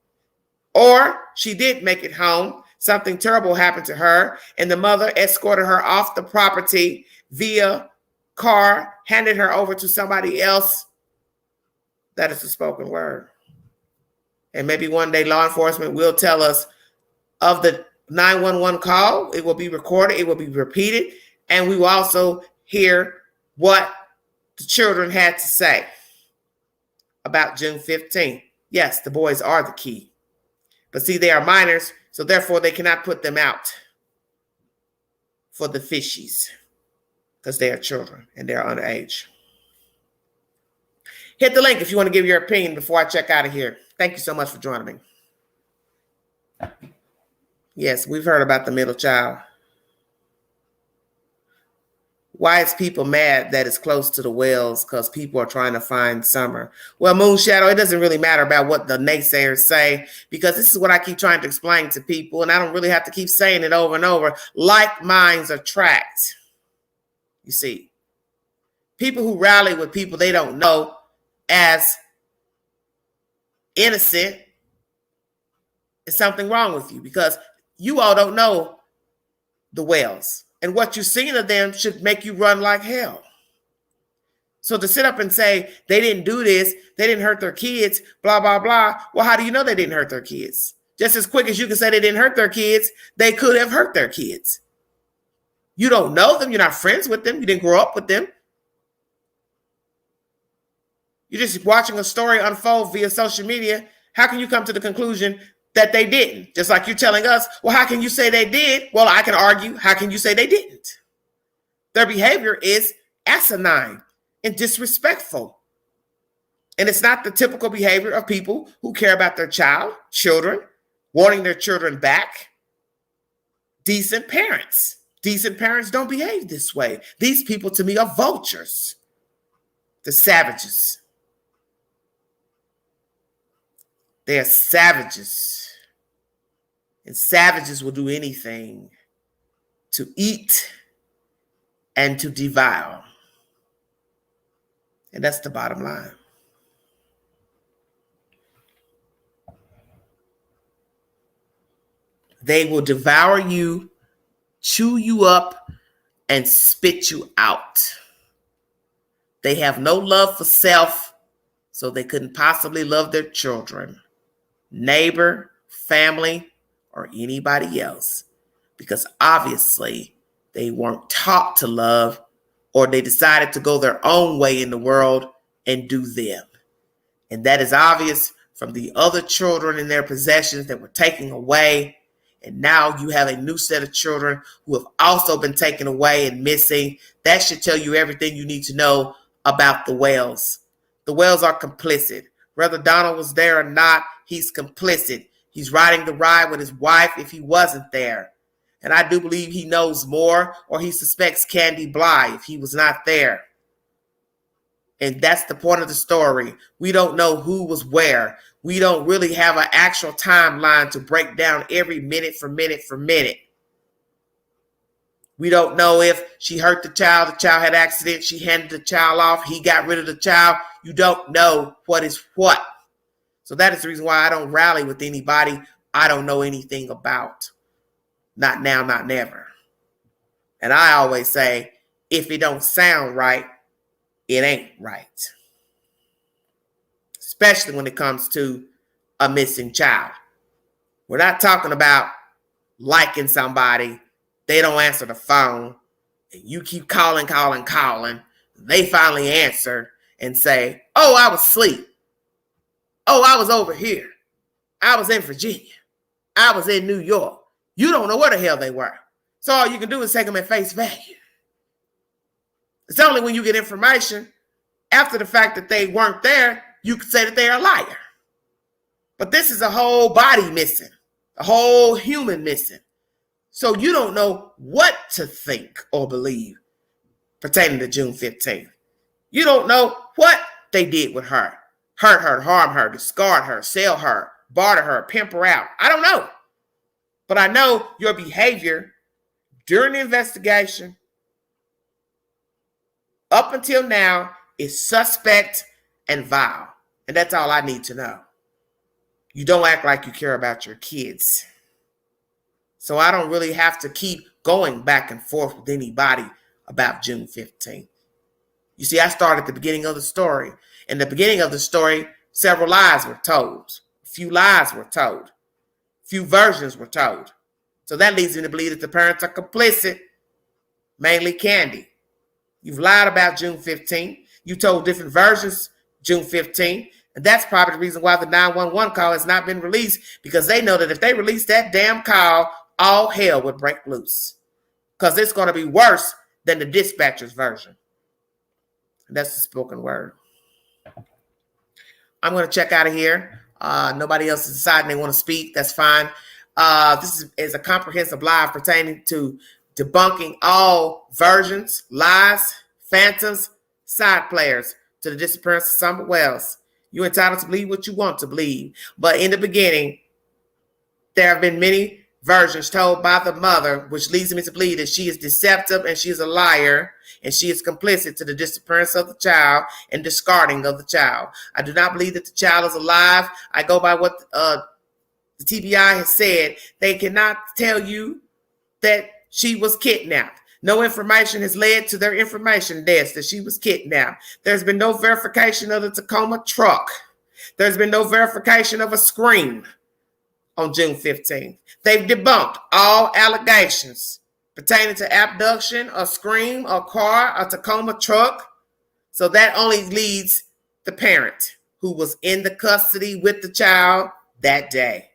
Or she did make it home, something terrible happened to her, and the mother escorted her off the property via car, handed her over to somebody else. That is the spoken word. And maybe one day law enforcement will tell us of the 911 call. It will be recorded. It will be repeated. And we will also hear what the children had to say about June 15th. Yes, the boys are the key. But see, they are minors, so therefore they cannot put them out for the fishies because they are children and they're underage. Hit the link if you want to give your opinion before I check out of here. Thank you so much for joining me. Yes, we've heard about the middle child. Why is people mad that it's close to the wells? Because people are trying to find Summer. Well, Moon Shadow, it doesn't really matter about what the naysayers say, because this is what I keep trying to explain to people, and I don't really have to keep saying it over and over. Like minds attract. You see, people who rally with people they don't know as innocent, is something wrong with you, because You all don't know the Wells. And what you've seen of them should make you run like hell. So to sit up and say they didn't do this, they didn't hurt their kids, blah, blah, blah. Well, how do you know they didn't hurt their kids? Just as quick as you can say they didn't hurt their kids, they could have hurt their kids. You don't know them. You're not friends with them. You didn't grow up with them. You're just watching a story unfold via social media. How can you come to the conclusion that they didn't? Just like you're telling us, well, how can you say they did? Well, I can argue, how can you say they didn't? Their behavior is asinine and disrespectful. And it's not the typical behavior of people who care about their children, wanting their children back. Decent parents. Decent parents don't behave this way. These people, to me, are vultures. The savages. They are savages. And savages will do anything to eat and to devour. And that's the bottom line. They will devour you, chew you up, and spit you out. They have no love for self, so they couldn't possibly love their children, neighbor, family, or anybody else, because obviously they weren't taught to love, or they decided to go their own way in the world and do them. And that is obvious from the other children in their possessions that were taken away. And now you have a new set of children who have also been taken away and missing. That should tell you everything you need to know about the Wells. The Wells are complicit. Whether Donald was there or not, he's complicit. He's riding the ride with his wife if he wasn't there. And I do believe he knows more, or he suspects Candy Bly if he was not there. And that's the point of the story. We don't know who was where. We don't really have an actual timeline to break down every minute for minute for minute. We don't know if she hurt the child had an accident, she handed the child off, he got rid of the child. You don't know what is what. So that is the reason why I don't rally with anybody I don't know anything about. Not now, not never. And I always say, if it don't sound right, it ain't right. Especially when it comes to a missing child. We're not talking about liking somebody, they don't answer the phone, and you keep calling. They finally answer and say, oh, I was asleep. Oh, I was over here. I was in Virginia. I was in New York. You don't know where the hell they were. So all you can do is take them at face value. It's only when you get information after the fact that they weren't there, you can say that they're a liar. But this is a whole body missing, a whole human missing. So you don't know what to think or believe pertaining to June 15th. You don't know what they did with her. Hurt her, harm her, discard her, sell her, barter her, pimp her out. I don't know. But I know your behavior during the investigation up until now is suspect and vile. And that's all I need to know. You don't act like you care about your kids. So I don't really have to keep going back and forth with anybody about June 15th. You see, I started at the beginning of the story. In the beginning of the story, several lies were told. A few lies were told. A few versions were told. So that leads me to believe that the parents are complicit, mainly Candy. You've lied about June 15th. You told different versions June 15th. And that's probably the reason why the 911 call has not been released, because they know that if they release that damn call, all hell would break loose. Because it's going to be worse than the dispatcher's version. And that's the spoken word. I'm going to check out of here. Nobody else is deciding they want to speak. That's fine. This is a comprehensive live pertaining to debunking all versions, lies, phantoms, side players to the disappearance of Summer Wells. You're entitled to believe what you want to believe. But in the beginning, there have been many versions told by the mother, which leads me to believe that she is deceptive and she is a liar and she is complicit to the disappearance of the child and discarding of the child. I do not believe that the child is alive. I go by what the The TBI has said they cannot tell you that she was kidnapped. No information has led to their information desk that she was kidnapped. There's been no verification of the Tacoma truck. There's been no verification of a scream on June 15th. They've debunked all allegations pertaining to abduction, a scream, a car, a Tacoma truck. So that only leads the parent who was in the custody with the child that day.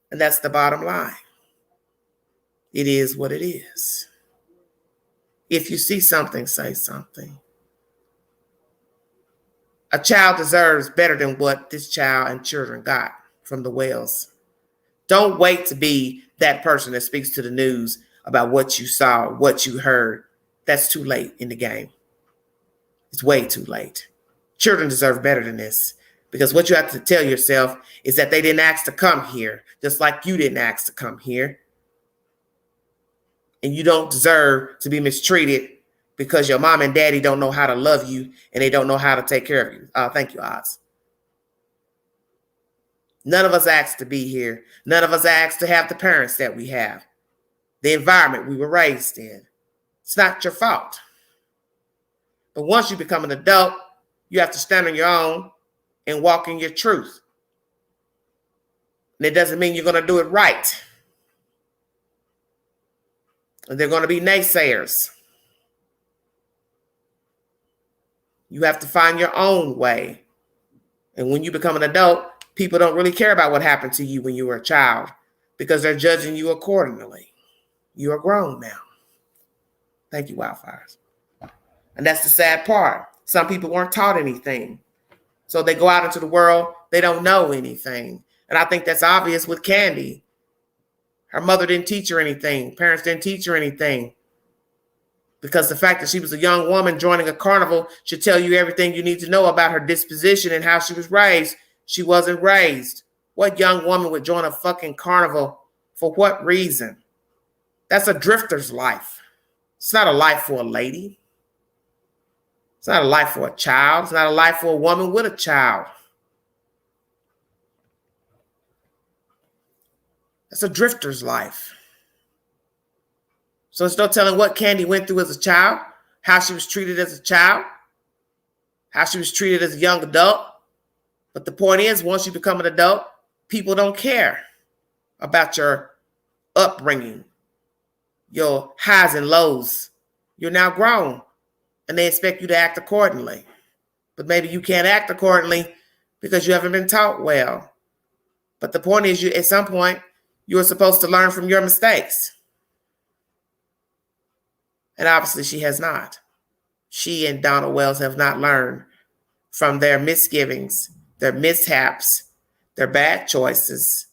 And that's the bottom line. It is what it is. If you see something, say something. A child deserves better than what this child and children got from the Wells. Don't wait to be that person that speaks to the news about what you saw, what you heard. That's too late in the game. It's way too late. Children deserve better than this, because what you have to tell yourself is that they didn't ask to come here, just like you didn't ask to come here. And you don't deserve to be mistreated because your mom and daddy don't know how to love you and they don't know how to take care of you. Thank you, Oz. None of us asked to be here. None of us asked to have the parents that we have, the environment we were raised in. It's not your fault. But once you become an adult, you have to stand on your own and walk in your truth. And it doesn't mean you're going to do it right. And they're going to be naysayers. You have to find your own way. And when you become an adult, people don't really care about what happened to you when you were a child because they're judging you accordingly. You are grown now. Thank you, Wildfires. And that's the sad part. Some people weren't taught anything. So they go out into the world, they don't know anything. And I think that's obvious with Candy. Her mother didn't teach her anything. Parents didn't teach her anything. Because the fact that she was a young woman joining a carnival should tell you everything you need to know about her disposition and how she was raised. She wasn't raised. What young woman would join a fucking carnival? For what reason? That's a drifter's life. It's not a life for a lady. It's not a life for a child. It's not a life for a woman with a child. That's a drifter's life. So it's no telling what Candy went through as a child, how she was treated as a child, how she was treated as a young adult. But the point is, once you become an adult, people don't care about your upbringing, your highs and lows. You're now grown, and they expect you to act accordingly. But maybe you can't act accordingly because you haven't been taught well. But the point is, at some point, you are supposed to learn from your mistakes. And obviously she has not. She and Donald Wells have not learned from their misgivings, their mishaps, their bad choices.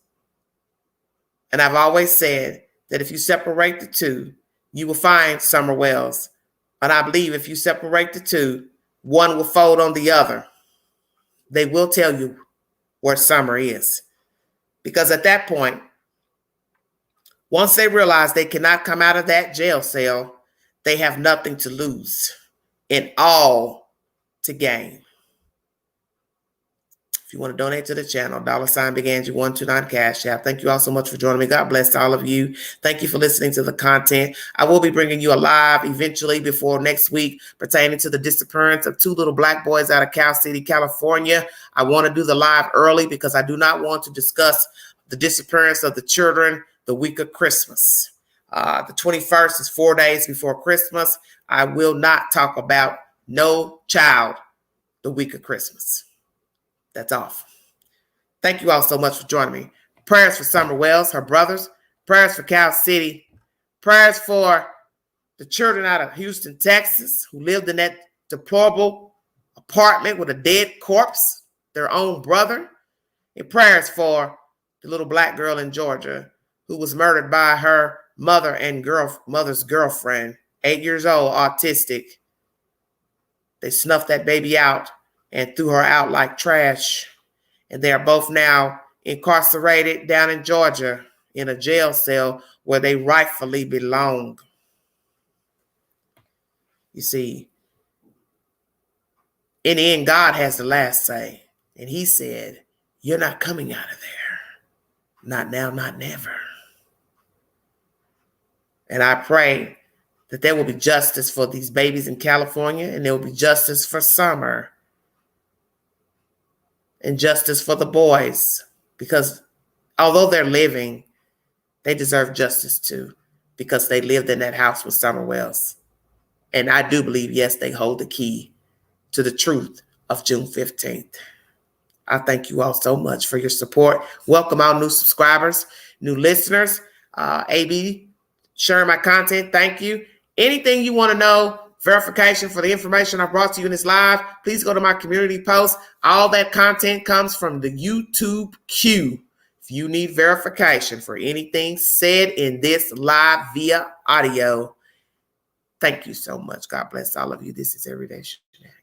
And I've always said that if you separate the two, you will find Summer Wells. And I believe if you separate the two, one will fold on the other. They will tell you where Summer is. Because at that point, once they realize they cannot come out of that jail cell, they have nothing to lose and all to gain. If you want to donate to the channel, $ Big Angie 129 Cash App. Thank you all so much for joining me. God bless all of you. Thank you for listening to the content. I will be bringing you a live eventually before next week pertaining to the disappearance of 2 little black boys out of Cal City, California. I want to do the live early because I do not want to discuss the disappearance of the children the week of Christmas. The 21st is 4 days before Christmas. I will not talk about no child the week of Christmas. That's off. Thank you all so much for joining me. Prayers for Summer Wells, her brothers. Prayers for Cal City. Prayers for the children out of Houston, Texas, who lived in that deplorable apartment with a dead corpse, their own brother. And prayers for the little black girl in Georgia who was murdered by her mother and mother's girlfriend, 8 years old, autistic. They snuffed that baby out and threw her out like trash. And they are both now incarcerated down in Georgia in a jail cell where they rightfully belong. You see, in the end, God has the last say. And he said, you're not coming out of there. Not now, not never. And I pray that there will be justice for these babies in California, and there will be justice for Summer, and justice for the boys, because although they're living, they deserve justice too, because they lived in that house with Summer Wells. And I do believe, yes, they hold the key to the truth of June 15th. I thank you all so much for your support. Welcome all new subscribers, new listeners. AB, sharing my content, thank you. Anything you want to know, verification for the information I brought to you in this live, please go to my community post. All that content comes from the YouTube queue. If you need verification for anything said in this live via audio, thank you so much. God bless all of you. This is Everyday Shenanigans.